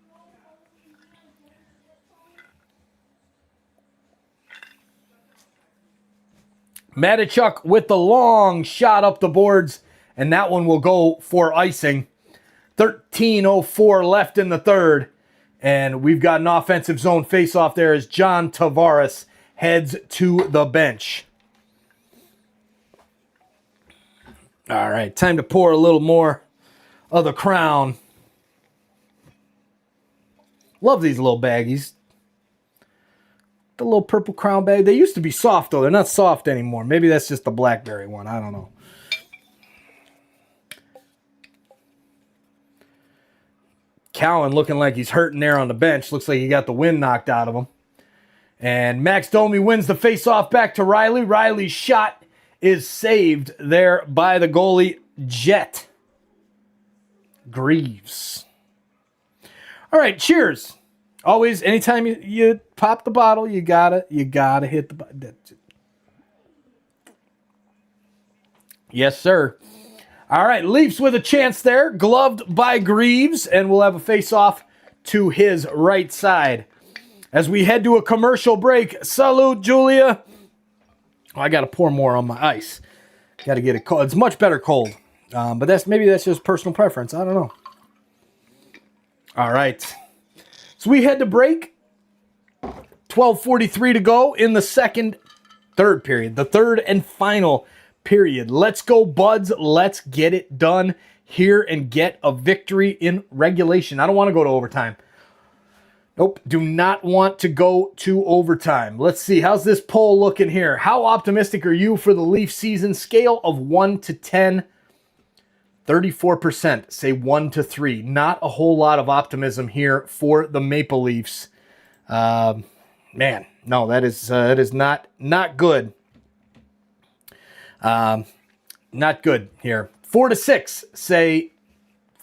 Matichuk with the long shot up the boards, and that one will go for icing. 13:04 left in the third, and we've got an offensive zone face-off there as John Tavares heads to the bench. All right, time to pour a little more of the Crown. Love these little baggies. The little purple Crown bag. They used to be soft, though. They're not soft anymore. Maybe that's just the blackberry one. I don't know. Cowan looking like he's hurting there on the bench. Looks like he got the wind knocked out of him. And Max Domi wins the face-off back to Riley. Riley's shot is saved there by the goalie, Jet Greaves. All right, cheers. Always, anytime you pop the bottle, you gotta hit the button. Yes, sir. All right, Leafs with a chance there, gloved by Greaves, and we'll have a face-off to his right side. As we head to a commercial break, salute, Julia. Oh, I got to pour more on my ice. Got to get it cold. It's much better cold, but maybe that's just personal preference. I don't know. All right, so we head to break. 12:43 to go in the third period, the third and final period. Let's go, buds. Let's get it done here and get a victory in regulation. I don't want to go to overtime. Nope, do not want to go to overtime. Let's see, how's this poll looking here? How optimistic are you for the Leafs season? Scale of 1 to 10, 34% say 1 to 3. Not a whole lot of optimism here for the Maple Leafs. Man, no, that is not good. Not good here. 4 to 6 say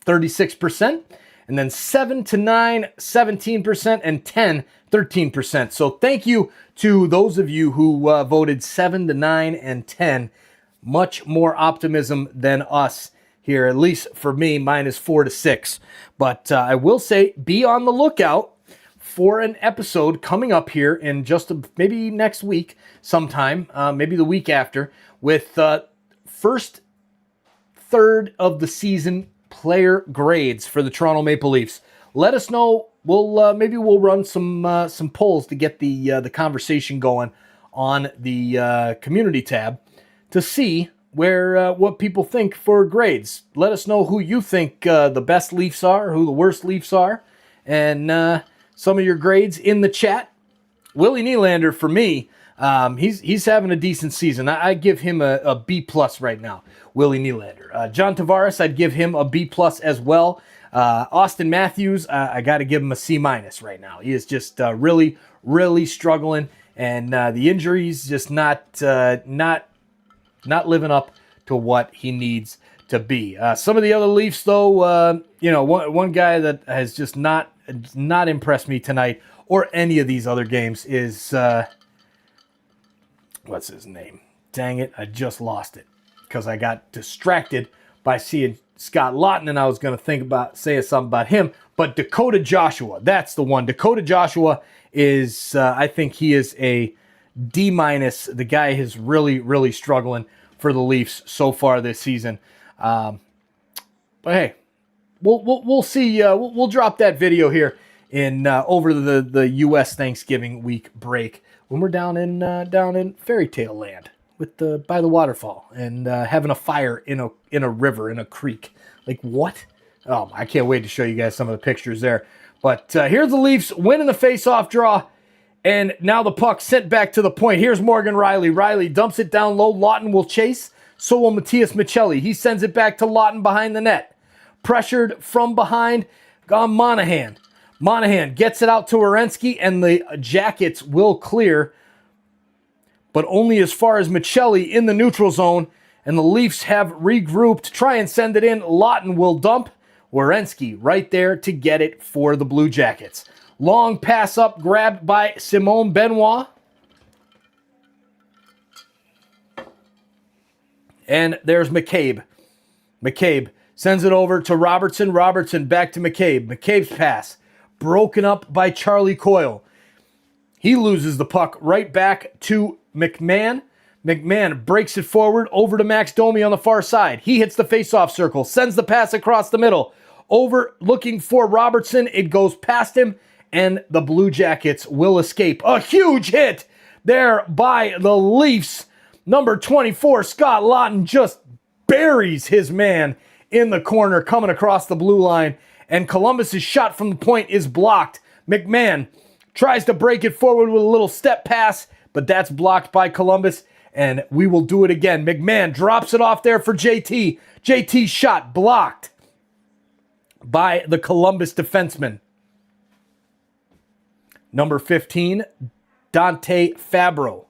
36%. And then 7 to 9, 17%, and 10, 13%. So thank you to those of you who voted 7 to 9 and 10. Much more optimism than us here, at least for me. Mine is 4 to 6. But I will say, be on the lookout for an episode coming up here in maybe next week sometime, maybe the week after, with first third of the season player grades for the Toronto Maple Leafs. Let us know. Maybe we'll run some polls to get the conversation going on the community tab to see what people think for grades. Let us know who you think the best Leafs are, who the worst Leafs are, and some of your grades in the chat. Willie Nylander, for me, he's having a decent season. I give him a B+ right now. Willie Nylander. John Tavares, I'd give him a B+ as well. Austin Matthews, I got to give him a C- right now. He is just really, really struggling, and the injuries just not living up to what he needs to be. Some of the other Leafs, though, one guy that has just not impressed me tonight or any of these other games is what's his name? Dang it, I just lost it because I got distracted by seeing Scott Laughton, and I was going to say something about him. But Dakota Joshua, that's the one. Dakota Joshua is, I think he is a D-. The guy is really, really struggling for the Leafs so far this season. But hey, we'll see. We'll drop that video here in over the U.S. Thanksgiving week break when we're down in Fairy Tale Land by the waterfall and having a fire in a river, in a creek. Like, what? Oh, I can't wait to show you guys some of the pictures there. But here's the Leafs winning the face-off draw And now the puck sent back to the point. Here's Morgan Rielly. Rielly dumps it down low. Lawton will chase. So will Matias Michelli. He sends it back to Lawton behind the net. Pressured from behind. Gone Monahan. Monahan gets it out to Werenski, and the Jackets will clear, but only as far as Michelli in the neutral zone. And the Leafs have regrouped. Try and send it in. Lawton will dump. Werenski right there to get it for the Blue Jackets. Long pass up, grabbed by Simone Benoit. And there's McCabe. McCabe sends it over to Robertson. Robertson back to McCabe. McCabe's pass broken up by Charlie Coyle. He loses the puck right back to McMahon. McMahon breaks it forward over to Max Domi on the far side. He hits the faceoff circle, sends the pass across the middle. Over looking for Robertson. It goes past him, and the Blue Jackets will escape. A huge hit there by the Leafs. Number 24, Scott Lawton, just buries his man in the corner coming across the blue line, and Columbus's shot from the point is blocked. McMahon tries to break it forward with a little step pass, but that's blocked by Columbus, and we will do it again. McMahon drops it off there for JT. JT's shot blocked by the Columbus defenseman. Number 15, Dante Fabro.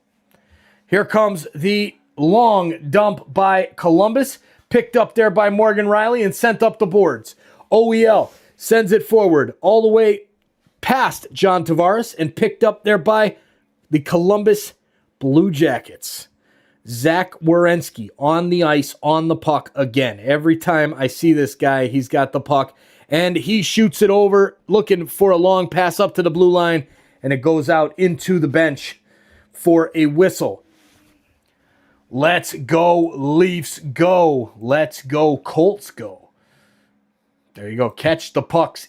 Here comes the long dump by Columbus, picked up there by Morgan Rielly and sent up the boards. OEL sends it forward all the way past John Tavares and picked up there by the Columbus Blue Jackets. Zach Werenski on the ice, on the puck again. Every time I see this guy, he's got the puck, and he shoots it over, looking for a long pass up to the blue line, and it goes out into the bench for a whistle. Let's go, Leafs, go. Let's go, Colts, go. There you go. Catch the puck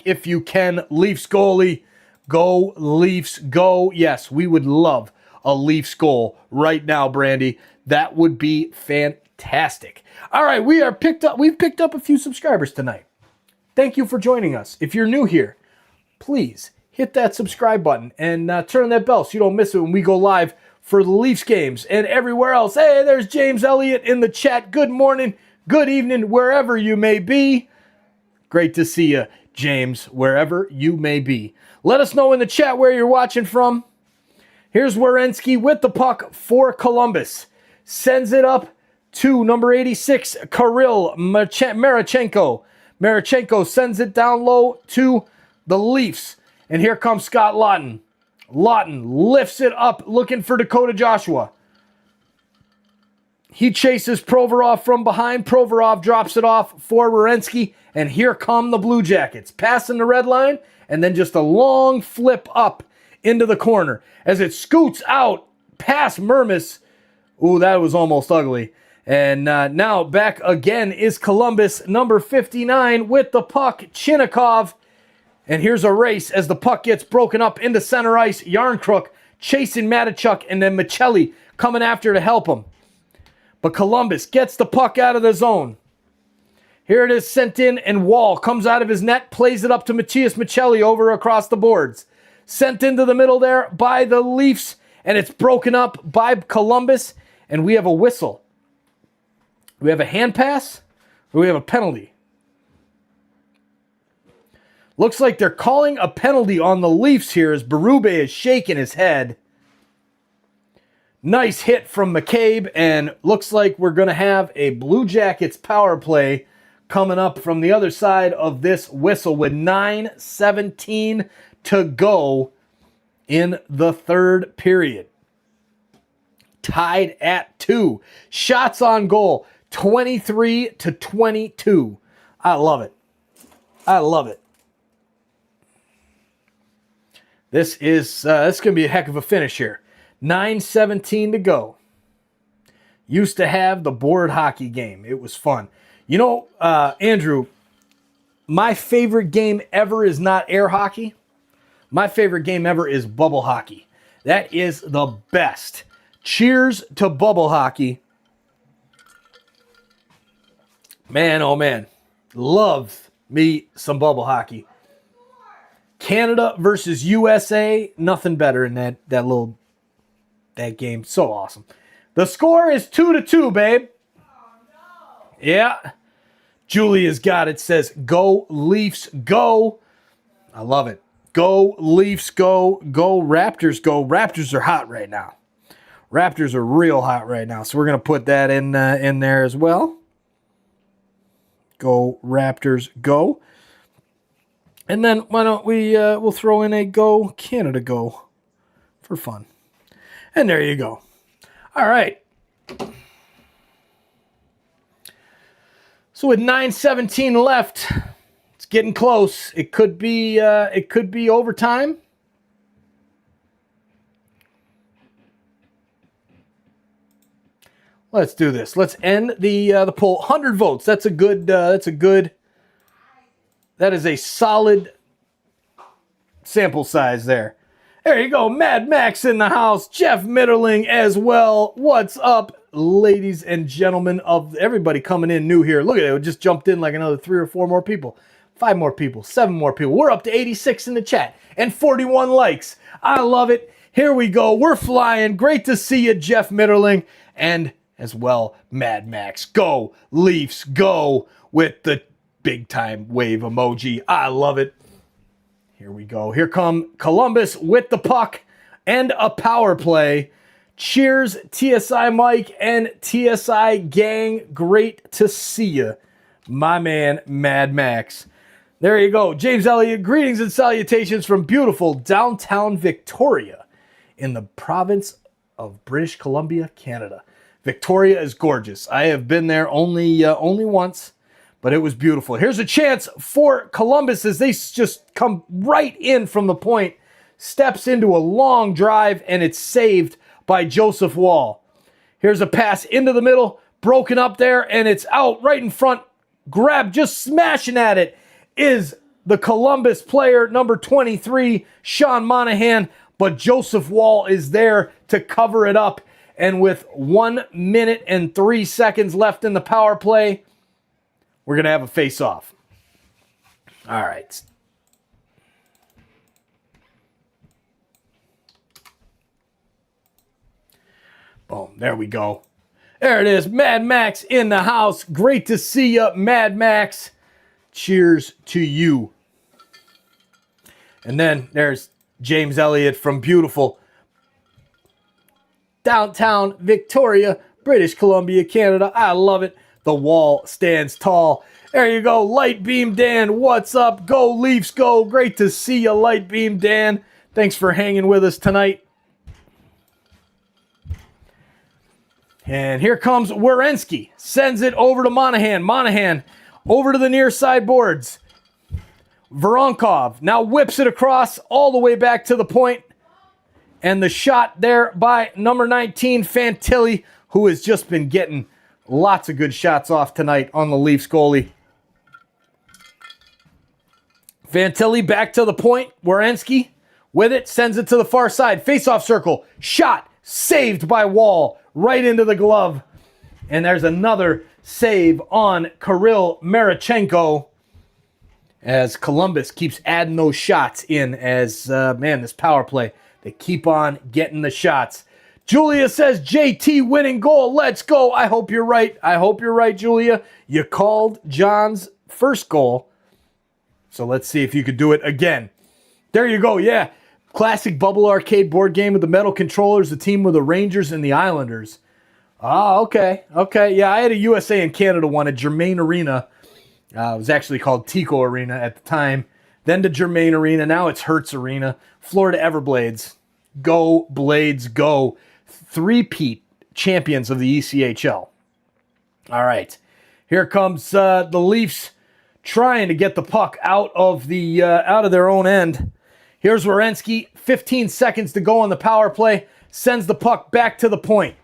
if you can. Leafs goalie, go, Leafs, go. Yes, we would love a Leafs goal right now, Brandy. That would be fantastic. All right, we've picked up a few subscribers tonight. Thank you for joining us. If you're new here, please hit that subscribe button and turn on that bell so you don't miss it when we go live for the Leafs games and everywhere else. Hey, there's James Elliott in the chat. Good morning, good evening, wherever you may be. Great to see you, James, wherever you may be. Let us know in the chat where you're watching from. Here's Werenski with the puck for Columbus. Sends it up to number 86, Kirill Marichenko. Marichenko sends it down low to the Leafs. And here comes Scott Lawton. Lawton lifts it up, looking for Dakota Joshua. He chases Provorov from behind. Provorov drops it off for Werenski. And here come the Blue Jackets. Passing the red line, and then just a long flip up into the corner as it scoots out past Mermis. Ooh, that was almost ugly. And now back again is Columbus, number 59 with the puck, Chinnikov. And here's a race as the puck gets broken up into center ice. Yarncrook chasing Matichuk, and then Michelli coming after to help him. But Columbus gets the puck out of the zone. Here it is sent in, and Wall comes out of his net, plays it up to Matias Michelli over across the boards. Sent into the middle there by the Leafs, and it's broken up by Columbus, and we have a whistle. We have a hand pass, or we have a penalty. Looks like they're calling a penalty on the Leafs here as Berube is shaking his head. Nice hit from McCabe, and looks like we're going to have a Blue Jackets power play coming up from the other side of this whistle with 9:17 to go in the third period. Tied at 2. Shots on goal, 23-22. I love it. I love it. This is going to be a heck of a finish here. 9:17 to go. Used to have the board hockey game. It was fun. You know, Andrew, my favorite game ever is not air hockey. My favorite game ever is bubble hockey. That is the best. Cheers to bubble hockey. Man, oh man. Love me some bubble hockey. Canada versus USA. Nothing better in that game. So awesome. The score is 2-2, babe. Oh, no. Yeah. Julia's got it. Says, go Leafs, go. I love it. Go Leafs, go. Go Raptors, go. Raptors are hot right now. Raptors are real hot right now. So we're going to put that in there as well. Go Raptors, go. And then why don't we'll throw in a go Canada, go for fun. And there you go. All right. So with 9:17 left, it's getting close. It could be overtime. Let's do this. Let's end the poll. 100 votes. That is a solid sample size there. There you go. Mad Max in the house. Jeff Mitterling as well. What's up, ladies and gentlemen of everybody coming in new here? Look at it. It just jumped in like another 3 or 4 more people. 5 more people. 7 more people. We're up to 86 in the chat and 41 likes. I love it. Here we go. We're flying. Great to see you, Jeff Mitterling. And as well, Mad Max. Go, Leafs, go with the big time wave emoji. I love it. Here we go. Here come Columbus with the puck and a power play. Cheers, TSI Mike and TSI gang. Great to see you, my man, Mad Max. There you go. James Elliott, greetings and salutations from beautiful downtown Victoria in the province of British Columbia, Canada. Victoria is gorgeous. I have been there only once, but it was beautiful. Here's a chance for Columbus as they just come right in from the point, steps into a long drive, and it's saved by Joseph Wall. Here's a pass into the middle, broken up there, and it's out right in front. Grab, just smashing at it, is the Columbus player, number 23, Sean Monahan, but Joseph Wall is there to cover it up. And with 1 minute and 3 seconds left in the power play, we're going to have a face-off. All right. Boom. There we go. There it is. Mad Max in the house. Great to see you, Mad Max. Cheers to you. And then there's James Elliott from beautiful downtown Victoria, British Columbia, Canada. I love it. The wall stands tall. There you go. Light Beam Dan, what's up? Go Leafs, go. Great to see you, Light Beam Dan. Thanks for hanging with us tonight. And here comes Werenski. Sends it over to Monahan. Monahan over to the near side boards. Voronkov now whips it across all the way back to the point. And the shot there by number 19, Fantilli, who has just been getting lots of good shots off tonight on the Leafs goalie. Fantilli back to the point. Werenski with it, sends it to the far side. Face-off circle. Shot saved by Wall right into the glove. And there's another save on Kirill Marichenko as Columbus keeps adding those shots in as, this power play. They keep on getting the shots. Julia says, JT winning goal. Let's go. I hope you're right. I hope you're right, Julia. You called John's first goal. So let's see if you could do it again. There you go. Yeah. Classic bubble arcade board game with the metal controllers. The team were the Rangers and the Islanders. Oh, okay. Okay. Yeah, I had a USA and Canada one at Germain Arena. It was actually called Tico Arena at the time. Then to Germain Arena. Now it's Hertz Arena. Florida Everblades. Go, Blades, go. 3-peat champions of the ECHL. All right. Here comes the Leafs trying to get the puck out of their own end. Here's Werenski. 15 seconds to go on the power play. Sends the puck back to the point.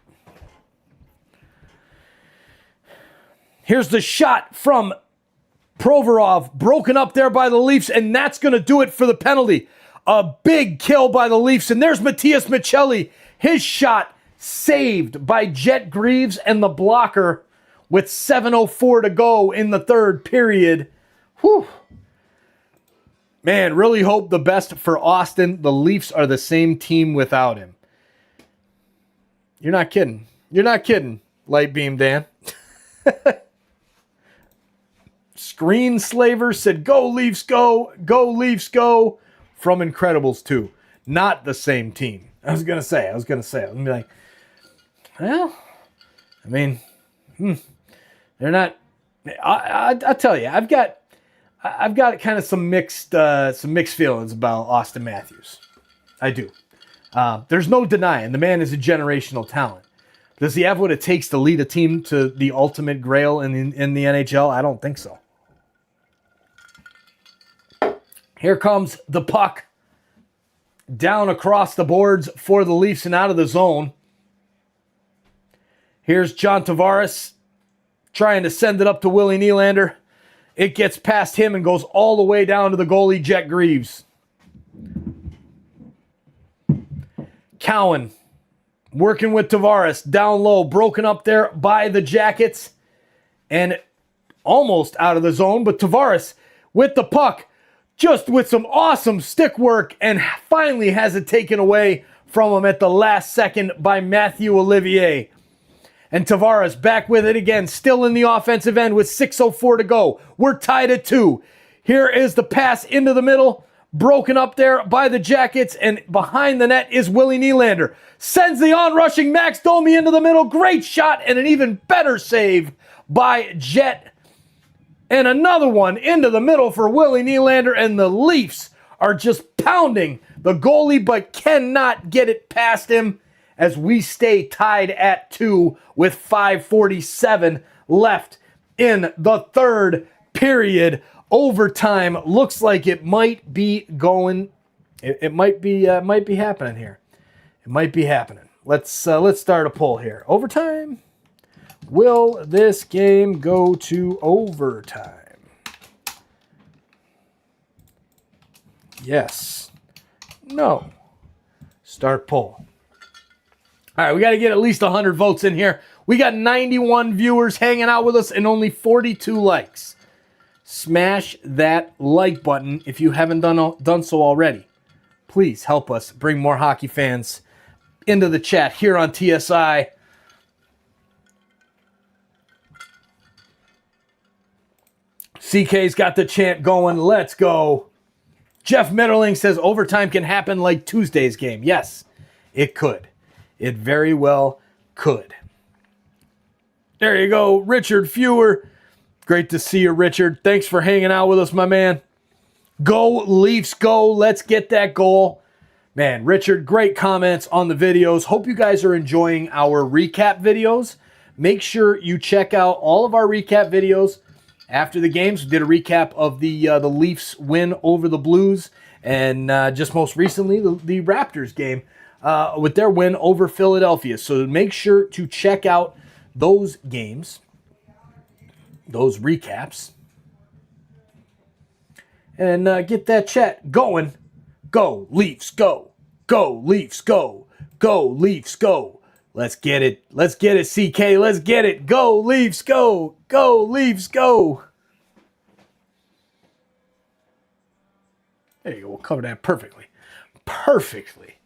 Here's the shot from Provorov, broken up there by the Leafs, and that's going to do it for the penalty. A big kill by the Leafs, and there's Matias Michelli. His shot saved by Jet Greaves and the blocker with 7:04 to go in the third period. Whew. Man, really hope the best for Austin. The Leafs are the same team without him. You're not kidding. You're not kidding, Light Beam Dan. Screenslaver said, go Leafs, go. Go Leafs, go. From Incredibles 2. Not the same team. I was going to say. I'm going to be like, well, I mean, they're not. I'll tell you, I've got kind of some mixed feelings about Austin Matthews. I do. There's no denying the man is a generational talent. Does he have what it takes to lead a team to the ultimate grail in the NHL? I don't think so. Here comes the puck down across the boards for the Leafs and out of the zone. Here's John Tavares trying to send it up to Willie Nylander. It gets past him and goes all the way down to the goalie, Jet Greaves. Cowan working with Tavares down low, broken up there by the Jackets and almost out of the zone, but Tavares with the puck, just with some awesome stick work, and finally has it taken away from him at the last second by Matthew Olivier. And Tavares back with it again, still in the offensive end with 6:04 to go. We're tied at 2. Here is the pass into the middle, broken up there by the Jackets, and behind the net is Willie Nylander. Sends the on-rushing Max Domi into the middle. Great shot and an even better save by Jet. And another one into the middle for Willie Nylander, and the Leafs are just pounding the goalie but cannot get it past him as we stay tied at 2 with 5:47 left in the third period. Overtime looks like it might be going. It might be happening here. It might be happening. Let's start a poll here. Overtime. Will this game go to overtime? Yes. No. Start poll. All right, we got to get at least 100 votes in here. We got 91 viewers hanging out with us and only 42 likes. Smash that like button if you haven't done so already. Please help us bring more hockey fans into the chat here on TSI. CK's got the chant going. Let's go. Jeff Metterling says overtime can happen like Tuesday's game. Yes, it could. It very well could. There you go, Richard Fewer. Great to see you, Richard. Thanks for hanging out with us, my man. Go, Leafs, go. Let's get that goal. Man, Richard, great comments on the videos. Hope you guys are enjoying our recap videos. Make sure you check out all of our recap videos. After the games, we did a recap of the Leafs win over the Blues, and just most recently, the Raptors game with their win over Philadelphia. So make sure to check out those games, those recaps, and get that chat going. Go, Leafs, go. Go, Leafs, go. Go, Leafs, go. Let's get it. Let's get it, CK. Let's get it. Go, Leafs, go. Go, Leafs, go. There you go. We'll cover that perfectly. Perfectly.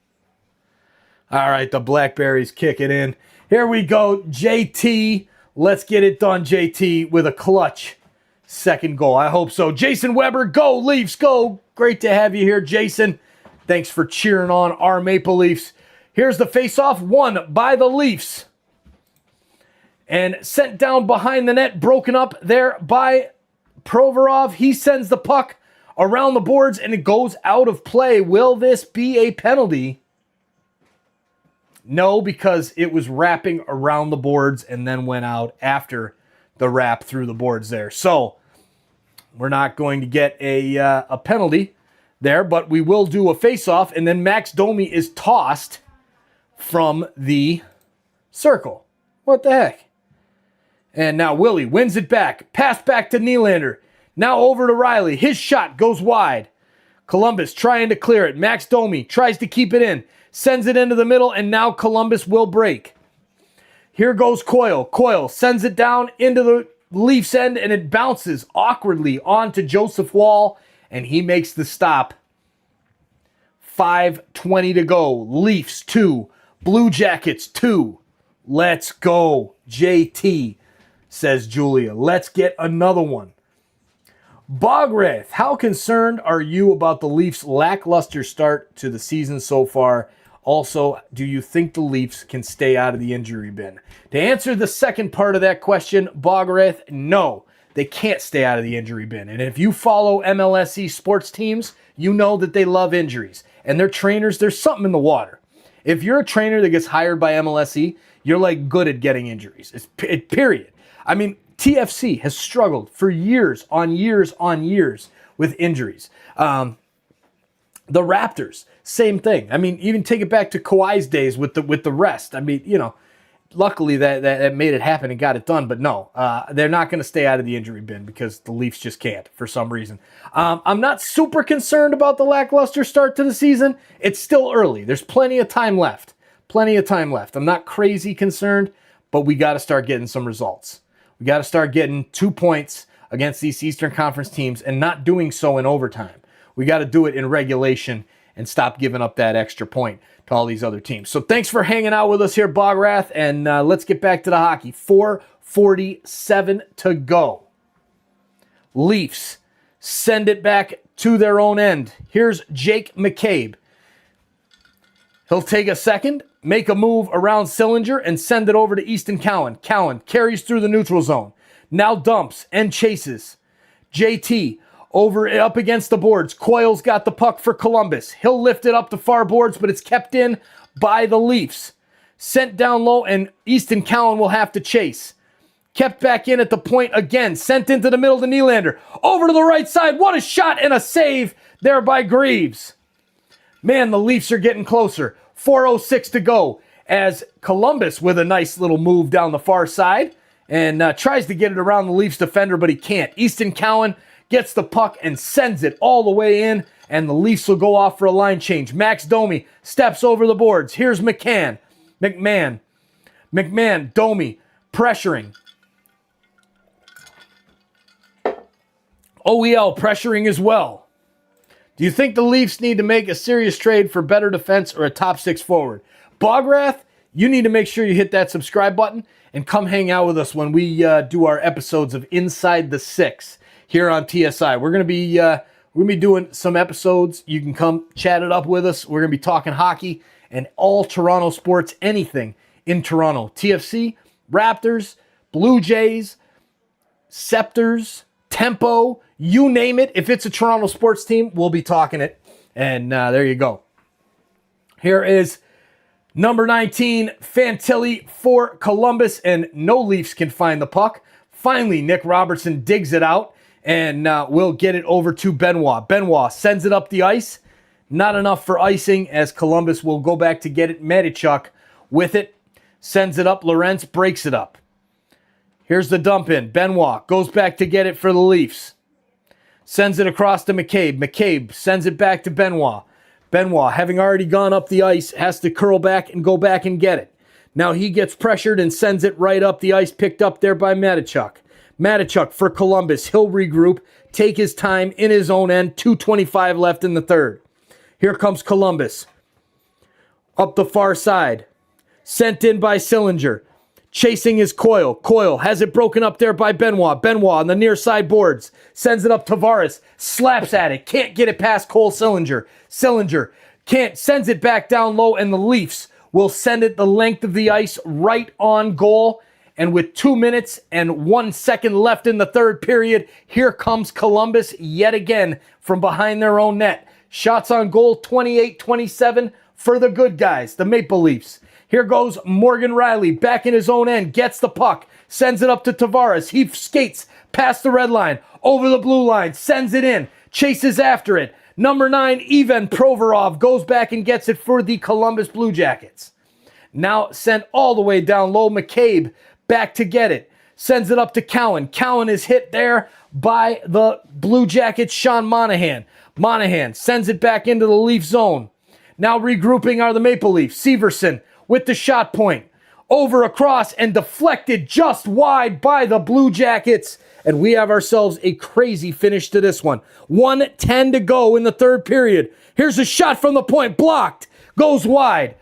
All right, the Blackberries kick it in. Here we go. JT. Let's get it done, JT, with a clutch second goal. I hope so. Jason Weber, go, Leafs, go. Great to have you here, Jason. Thanks for cheering on our Maple Leafs. Here's the faceoff, won by the Leafs. And sent down behind the net, broken up there by Provorov. He sends the puck around the boards, and it goes out of play. Will this be a penalty? No, because it was wrapping around the boards and then went out after the wrap through the boards there. So we're not going to get a penalty there, but we will do a face-off, and then Max Domi is tossed from the circle. What the heck? And now Willie wins it back. Pass back to Nylander. Now over to Riley. His shot goes wide. Columbus trying to clear it. Max Domi tries to keep it in. Sends it into the middle, and now Columbus will break. Here goes Coyle. Coyle sends it down into the Leafs end, and it bounces awkwardly onto Joseph Wall, and he makes the stop. 5:20 to go. Leafs 2, Blue Jackets 2. Let's go, JT, says Julia. Let's get another one. Bogreth, how concerned are you about the Leafs' lackluster start to the season so far? Also, do you think the Leafs can stay out of the injury bin? To answer the second part of that question, Bogreth, no, they can't stay out of the injury bin. And if you follow MLSE sports teams, you know that they love injuries. And their trainers, there's something in the water. If you're a trainer that gets hired by MLSE, you're like good at getting injuries. Period. I mean, TFC has struggled for years on years on years with injuries. The Raptors, same thing. I mean, even take it back to Kawhi's days with the rest. I mean, you know, luckily that made it happen and got it done. But no, they're not going to stay out of the injury bin because the Leafs just can't for some reason. I'm not super concerned about the lackluster start to the season. It's still early. There's plenty of time left. Plenty of time left. I'm not crazy concerned, but we got to start getting some results. We got to start getting 2 points against these Eastern Conference teams and not doing so in overtime. We got to do it in regulation and stop giving up that extra point to all these other teams. So thanks for hanging out with us here, Bograth, and let's get back to the hockey. 4:47 to go. Leafs send it back to their own end. Here's Jake McCabe. He'll take a second, make a move around Sillinger, and send it over to Easton Cowan. Cowan carries through the neutral zone. Now dumps and chases. JT up against the boards. Coyle's got the puck for Columbus. He'll lift it up the far boards, but it's kept in by the Leafs. Sent down low, and Easton Cowan will have to chase. Kept back in at the point again. Sent into the middle to Nylander. Over to the right side. What a shot and a save there by Greaves. Man, the Leafs are getting closer. 4:06 to go as Columbus with a nice little move down the far side and tries to get it around the Leafs defender, but he can't. Easton Cowan gets the puck and sends it all the way in, and the Leafs will go off for a line change. Max Domi steps over the boards. Here's McMahon, Domi pressuring. OEL pressuring as well. Do you think the Leafs need to make a serious trade for better defense or a top six forward? Bograth, you need to make sure you hit that subscribe button and come hang out with us when we do our episodes of Inside the Six here on TSI. We're gonna be doing some episodes. You can come chat it up with us. We're gonna be talking hockey and all Toronto sports, anything in Toronto. TFC, Raptors, Blue Jays, Scepters, Tempo, you name it. If it's a Toronto sports team, we'll be talking it. And there you go. Here is number 19, Fantilli for Columbus, and no Leafs can find the puck. Finally, Nick Robertson digs it out, and we'll get it over to Benoit. Benoit sends it up the ice. Not enough for icing, as Columbus will go back to get it. Medichuk with it. Sends it up. Lorentz breaks it up. Here's the dump in. Benoit goes back to get it for the Leafs. Sends it across to McCabe. McCabe sends it back to Benoit. Benoit, having already gone up the ice, has to curl back and go back and get it. Now he gets pressured and sends it right up the ice, picked up there by Medichuk. Medichuk for Columbus. He'll regroup, take his time in his own end. 2:25 left in the third. Here comes Columbus. Up the far side. Sent in by Sillinger. Chasing is Coyle. Coyle has it broken up there by Benoit. Benoit on the near side boards. Sends it up Tavares. Slaps at it. Can't get it past Cole Sillinger. Sillinger can't. Sends it back down low, and the Leafs will send it the length of the ice right on goal. And with 2 minutes and 1 second left in the third period, here comes Columbus yet again from behind their own net. Shots on goal, 28-27 for the good guys, the Maple Leafs. Here goes Morgan Riley back in his own end, gets the puck, sends it up to Tavares. He skates past the red line, over the blue line, sends it in, chases after it. Number 9, Ivan Provorov goes back and gets it for the Columbus Blue Jackets. Now sent all the way down low. McCabe back to get it. Sends it up to Cowan. Cowan is hit there by the Blue Jackets' Sean Monahan. Monahan sends it back into the Leaf zone. Now regrouping are the Maple Leafs. Severson with the shot point. Over across and deflected just wide by the Blue Jackets and we have ourselves a crazy finish to this one. 1:10 to go in the third period. Here's a shot from the point, blocked, goes wide,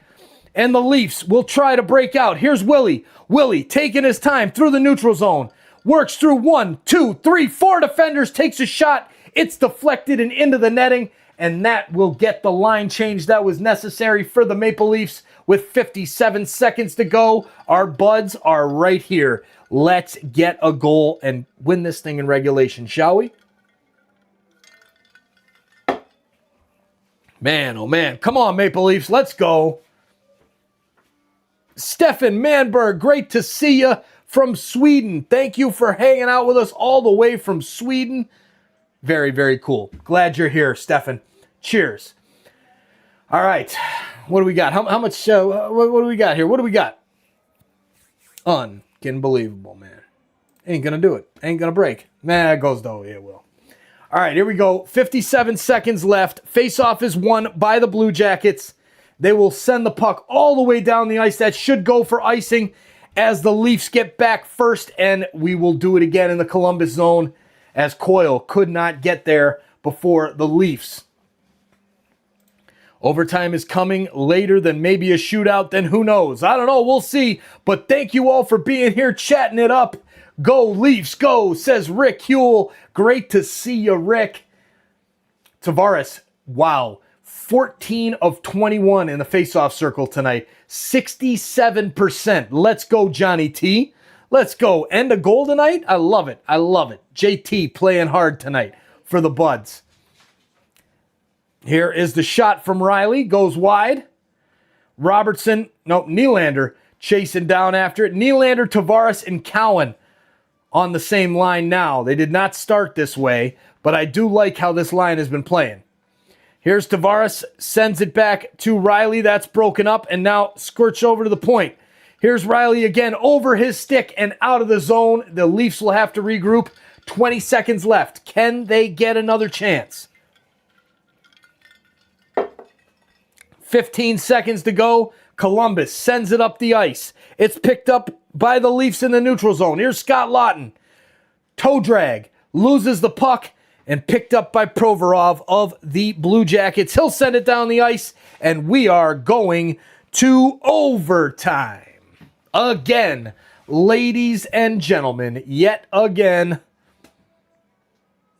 and the Leafs will try to break out. Here's Willie. Willie taking his time through the neutral zone. Works through 1, 2, 3, 4 defenders, takes a shot. It's deflected and into the netting, and that will get the line change that was necessary for the Maple Leafs with 57 seconds to go. Our buds are right here. Let's get a goal and win this thing in regulation, shall we? Man, oh man. Come on, Maple Leafs. Let's go. Stefan Manberg, great to see you from Sweden. Thank you for hanging out with us all the way from Sweden. Very, very cool. Glad you're here, Stefan. Cheers. All right. What do we got? How much, what do we got here? What do we got? Unbelievable, man. Ain't going to do it. Ain't going to break. Nah, it goes though. It will. All right, here we go. 57 seconds left. Face-off is won by the Blue Jackets. They will send the puck all the way down the ice. That should go for icing as the Leafs get back first, and we will do it again in the Columbus zone as Coyle could not get there before the Leafs. Overtime is coming later than maybe a shootout, then who knows? I don't know, we'll see. But thank you all for being here, chatting it up. Go Leafs, go, says Rick Huell. Great to see you, Rick. Tavares, wow. 14 of 21 in the faceoff circle tonight. 67%. Let's go, Johnny T. Let's go. And a goal tonight? I love it. I love it. JT playing hard tonight for the Buds. Here is the shot from Riley. Goes wide. Nylander chasing down after it. Nylander, Tavares, and Cowan on the same line now. They did not start this way, but I do like how this line has been playing. Here's Tavares, sends it back to Riley. That's broken up, and now squirts over to the point. Here's Riley again, over his stick and out of the zone. The Leafs will have to regroup. 20 seconds left. Can they get another chance? 15 seconds to go. Columbus sends it up the ice. It's picked up by the Leafs in the neutral zone. Here's Scott Laughton. Toe drag. Loses the puck. And picked up by Provorov of the Blue Jackets. He'll send it down the ice, and we are going to overtime. Again, ladies and gentlemen, yet again.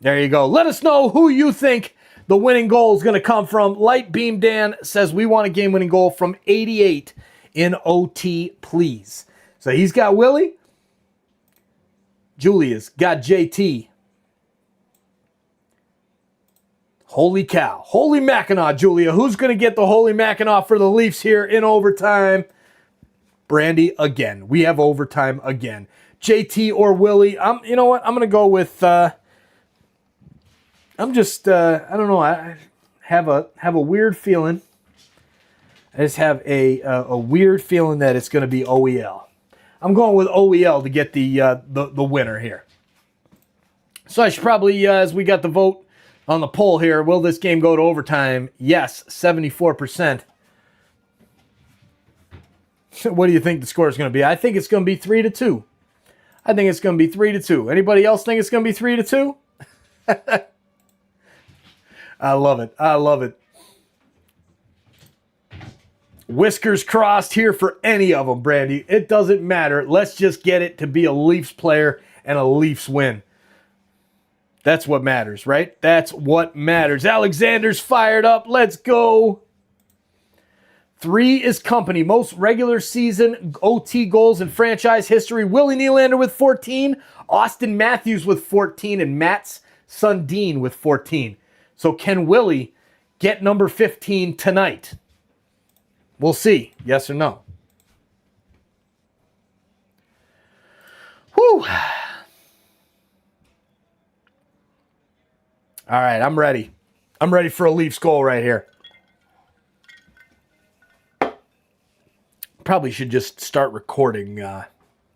There you go. Let us know who you think the winning goal is going to come from. Light Beam Dan says we want a game-winning goal from 88 in OT, please. So he's got Willie. Julia's got JT. Holy cow. Holy Mackinac, Julia. Who's going to get the Holy Mackinac for the Leafs here in overtime? Brandy again. We have overtime again. JT or Willie. You know what? I'm going to go with... I don't know. I have a weird feeling. I just have a weird feeling that it's going to be OEL. I'm going with OEL to get the winner here. So I should probably, as we got the vote on the poll here, will this game go to overtime? Yes, 74%. What do you think the score is going to be? I think it's going to be 3-2. I think it's going to be 3-2. Anybody else think it's going to be 3-2? I love it. I love it. Whiskers crossed here for any of them, Brandy. It doesn't matter. Let's just get it to be a Leafs player and a Leafs win. That's what matters, right? That's what matters. Alexander's fired up. Let's go. 3 is company. Most regular season OT goals in franchise history. Willie Nylander with 14. Austin Matthews with 14. And Mats Sundin with 14. So can Willie get number 15 tonight? We'll see. Yes or no? Whew. All right, I'm ready. I'm ready for a Leafs goal right here. Probably should just start recording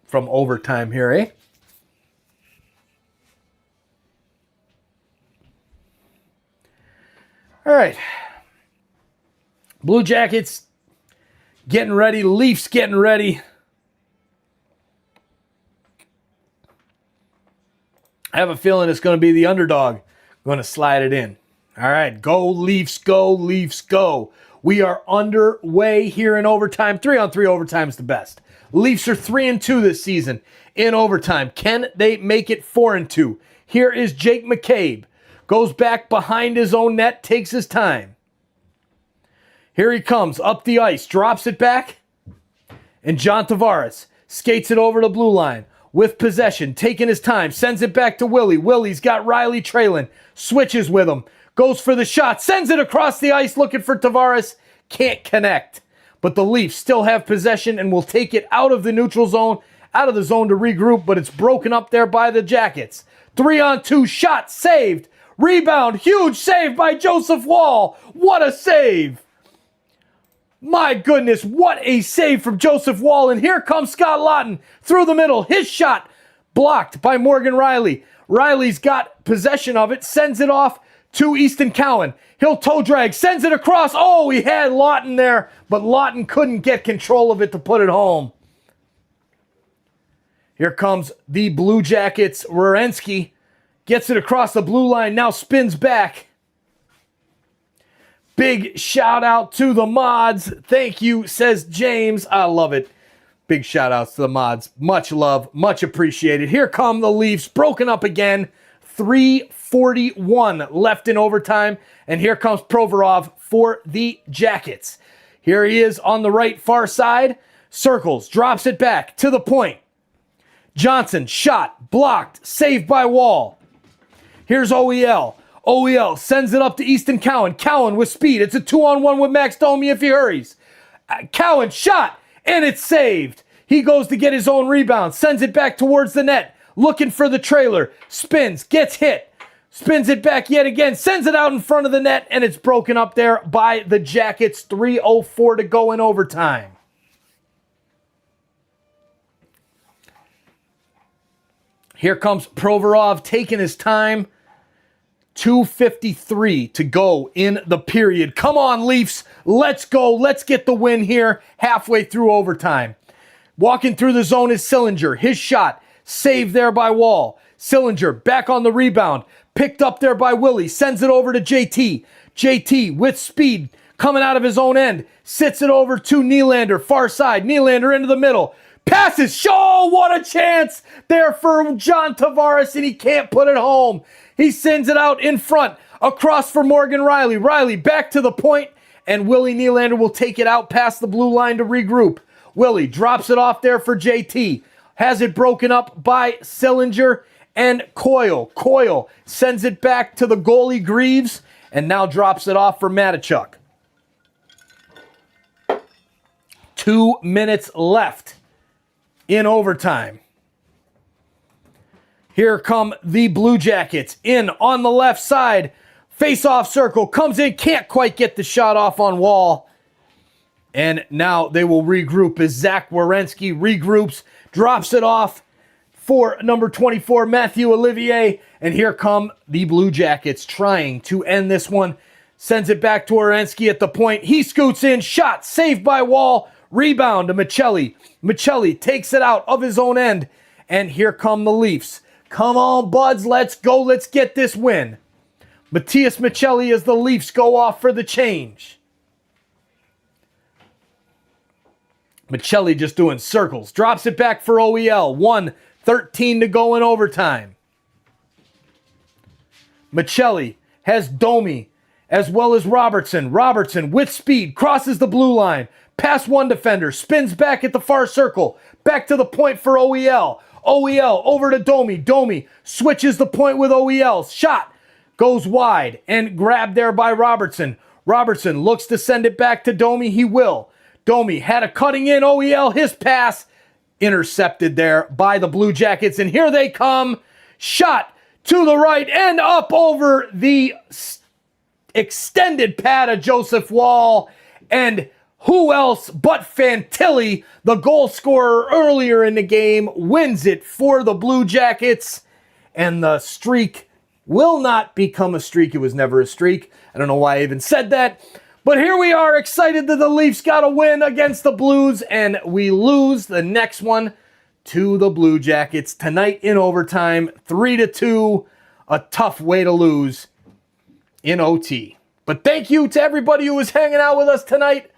from overtime here, eh? All right. Blue Jackets getting ready. Leafs getting ready. I have a feeling it's going to be the underdog going to slide it in. All right, go Leafs, go Leafs, go. We are underway here in overtime. 3-on-3 overtime is the best. Leafs are 3-2 this season in overtime. Can they make it 4-2? Here is Jake McCabe. Goes back behind his own net, takes his time. Here he comes, up the ice, drops it back. And John Tavares skates it over the blue line with possession, taking his time, sends it back to Willie. Willie's got Riley trailing, switches with him, goes for the shot, sends it across the ice looking for Tavares, can't connect. But the Leafs still have possession and will take it out of the neutral zone, out of the zone to regroup, but it's broken up there by the Jackets. 3-on-2 shot saved. Rebound, huge save by Joseph Woll. What a save. My goodness, what a save from Joseph Woll. And here comes Scott Laughton through the middle. His shot blocked by Morgan Riley. Riley's got possession of it, sends it off to Easton Cowan. He'll toe drag, sends it across. Oh, he had Laughton there, but Laughton couldn't get control of it to put it home. Here comes the Blue Jackets. Werenski gets it across the blue line, now spins back. Big shout out to the mods. Thank you, says James. I love it. Big shout outs to the mods. Much love, much appreciated. Here come the Leafs, broken up again. 3:41 left in overtime. And here comes Provorov for the Jackets. Here he is on the right far side. Circles, drops it back to the point. Johnson, shot, blocked, saved by Woll. Here's OEL. OEL sends it up to Easton Cowan. Cowan with speed. It's a 2-on-1 with Max Domi if he hurries. Cowan shot, and it's saved. He goes to get his own rebound. Sends it back towards the net. Looking for the trailer. Spins, gets hit. Spins it back yet again. Sends it out in front of the net, and it's broken up there by the Jackets. 3:04 to go in overtime. Here comes Provorov taking his time. 2:53 to go in the period. Come on, Leafs. Let's go. Let's get the win here halfway through overtime. Walking through the zone is Sillinger. His shot saved there by Woll. Sillinger back on the rebound. Picked up there by Willie. Sends it over to JT. JT with speed coming out of his own end. Sits it over to Nylander. Far side. Nylander into the middle. Passes. Oh, what a chance there for John Tavares, and he can't put it home. He sends it out in front, across for Morgan Riley. Riley back to the point, and Willie Nylander will take it out past the blue line to regroup. Willie drops it off there for JT. Has it broken up by Sillinger and Coyle. Coyle sends it back to the goalie Greaves, and now drops it off for Matechuk. 2 minutes left in overtime. Here come the Blue Jackets in on the left side. Face-off circle, comes in, can't quite get the shot off on Woll. And now they will regroup as Zach Werenski regroups, drops it off for number 24, Matthew Olivier. And here come the Blue Jackets trying to end this one. Sends it back to Werenski at the point. He scoots in, shot, saved by Woll. Rebound to Michelli. Michelli takes it out of his own end. And here come the Leafs. Come on, buds, let's go. Let's get this win. Matthias Michelli as the Leafs go off for the change. Michelli just doing circles. Drops it back for OEL. 1:13 to go in overtime. Michelli has Domi as well as Robertson. Robertson with speed crosses the blue line. Past one defender. Spins back at the far circle. Back to the point for OEL. OEL over to Domi. Domi switches the point with OEL. Shot goes wide and grabbed there by Robertson. Robertson looks to send it back to Domi. He will. Domi had a cutting in OEL. His pass intercepted there by the Blue Jackets. And here they come. Shot to the right and up over the extended pad of Joseph Woll. And who else but Fantilli, the goal scorer earlier in the game, wins it for the Blue Jackets. And the streak will not become a streak. It was never a streak. I don't know why I even said that. But here we are, excited that the Leafs got a win against the Blues, and we lose the next one to the Blue Jackets tonight in overtime, 3-2, a tough way to lose in OT. But thank you to everybody who was hanging out with us tonight.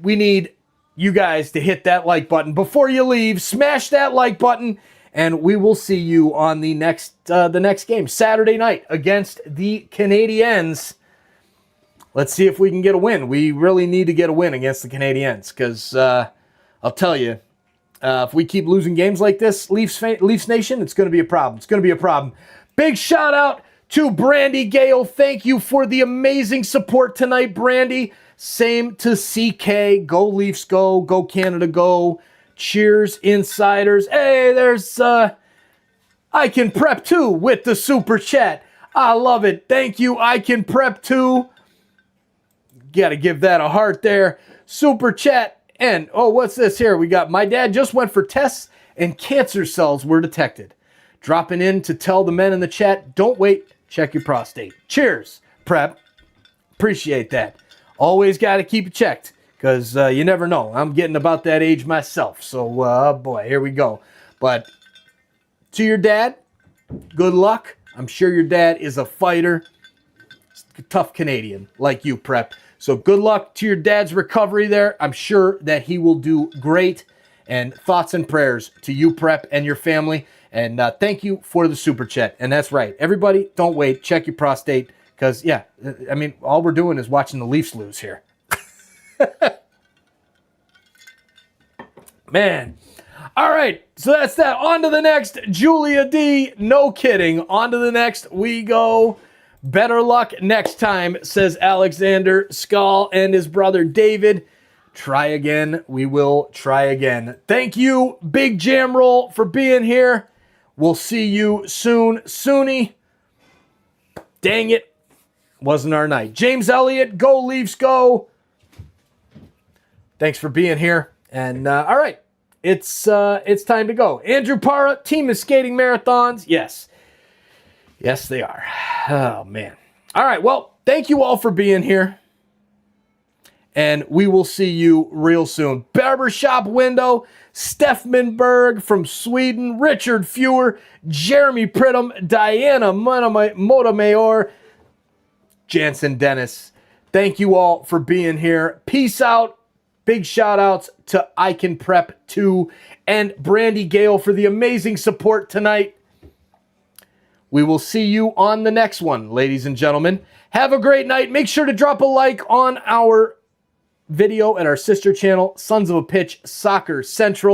We need you guys to hit that like button. Before you leave, smash that like button, and we will see you on the next game, Saturday night against the Canadiens. Let's see if we can get a win. We really need to get a win against the Canadiens because I'll tell you, if we keep losing games like this, Leafs Nation, it's going to be a problem. It's going to be a problem. Big shout out to Brandy Gale. Thank you for the amazing support tonight, Brandy. Same to CK. Go Leafs, go. Go Canada, go. Cheers, insiders. Hey, there's I Can Prep Too with the super chat. I love it. Thank you, I Can Prep Too. Got to give that a heart there. Super chat. And, oh, what's this here? We got, my dad just went for tests and cancer cells were detected. Dropping in to tell the men in the chat, don't wait, check your prostate. Cheers, Prep. Appreciate that. Always got to keep it checked because you never know. I'm getting about that age myself. So, boy, here we go. But to your dad, good luck. I'm sure your dad is a fighter. A tough Canadian like you, Prep. So good luck to your dad's recovery there. I'm sure that he will do great. And thoughts and prayers to you, Prep, and your family. And thank you for the super chat. And that's right. Everybody, don't wait. Check your prostate. Because, yeah, I mean, all we're doing is watching the Leafs lose here. Man. All right. So that's that. On to the next. Julia D. No kidding. On to the next. We go. Better luck next time, says Alexander Skull and his brother David. Try again. We will try again. Thank you, Big Jam Roll, for being here. We'll see you soon. Soonie. Dang it. Wasn't our night. James Elliott, go Leafs, go. Thanks for being here. And all right, it's time to go. Andrew Parra, team is skating marathons. Yes. Yes, they are. Oh, man. All right, well, thank you all for being here. And we will see you real soon. Barbershop Window, Steffmanberg from Sweden, Richard Fewer, Jeremy Pridham, Diana Motomayor, Jansen Dennis. Thank you all for being here. Peace out. Big shout outs to I Can Prep Too and Brandy Gale for the amazing support tonight. We will see you on the next one, ladies and gentlemen. Have a great night. Make sure to drop a like on our video at our sister channel, Sons of a Pitch Soccer Central.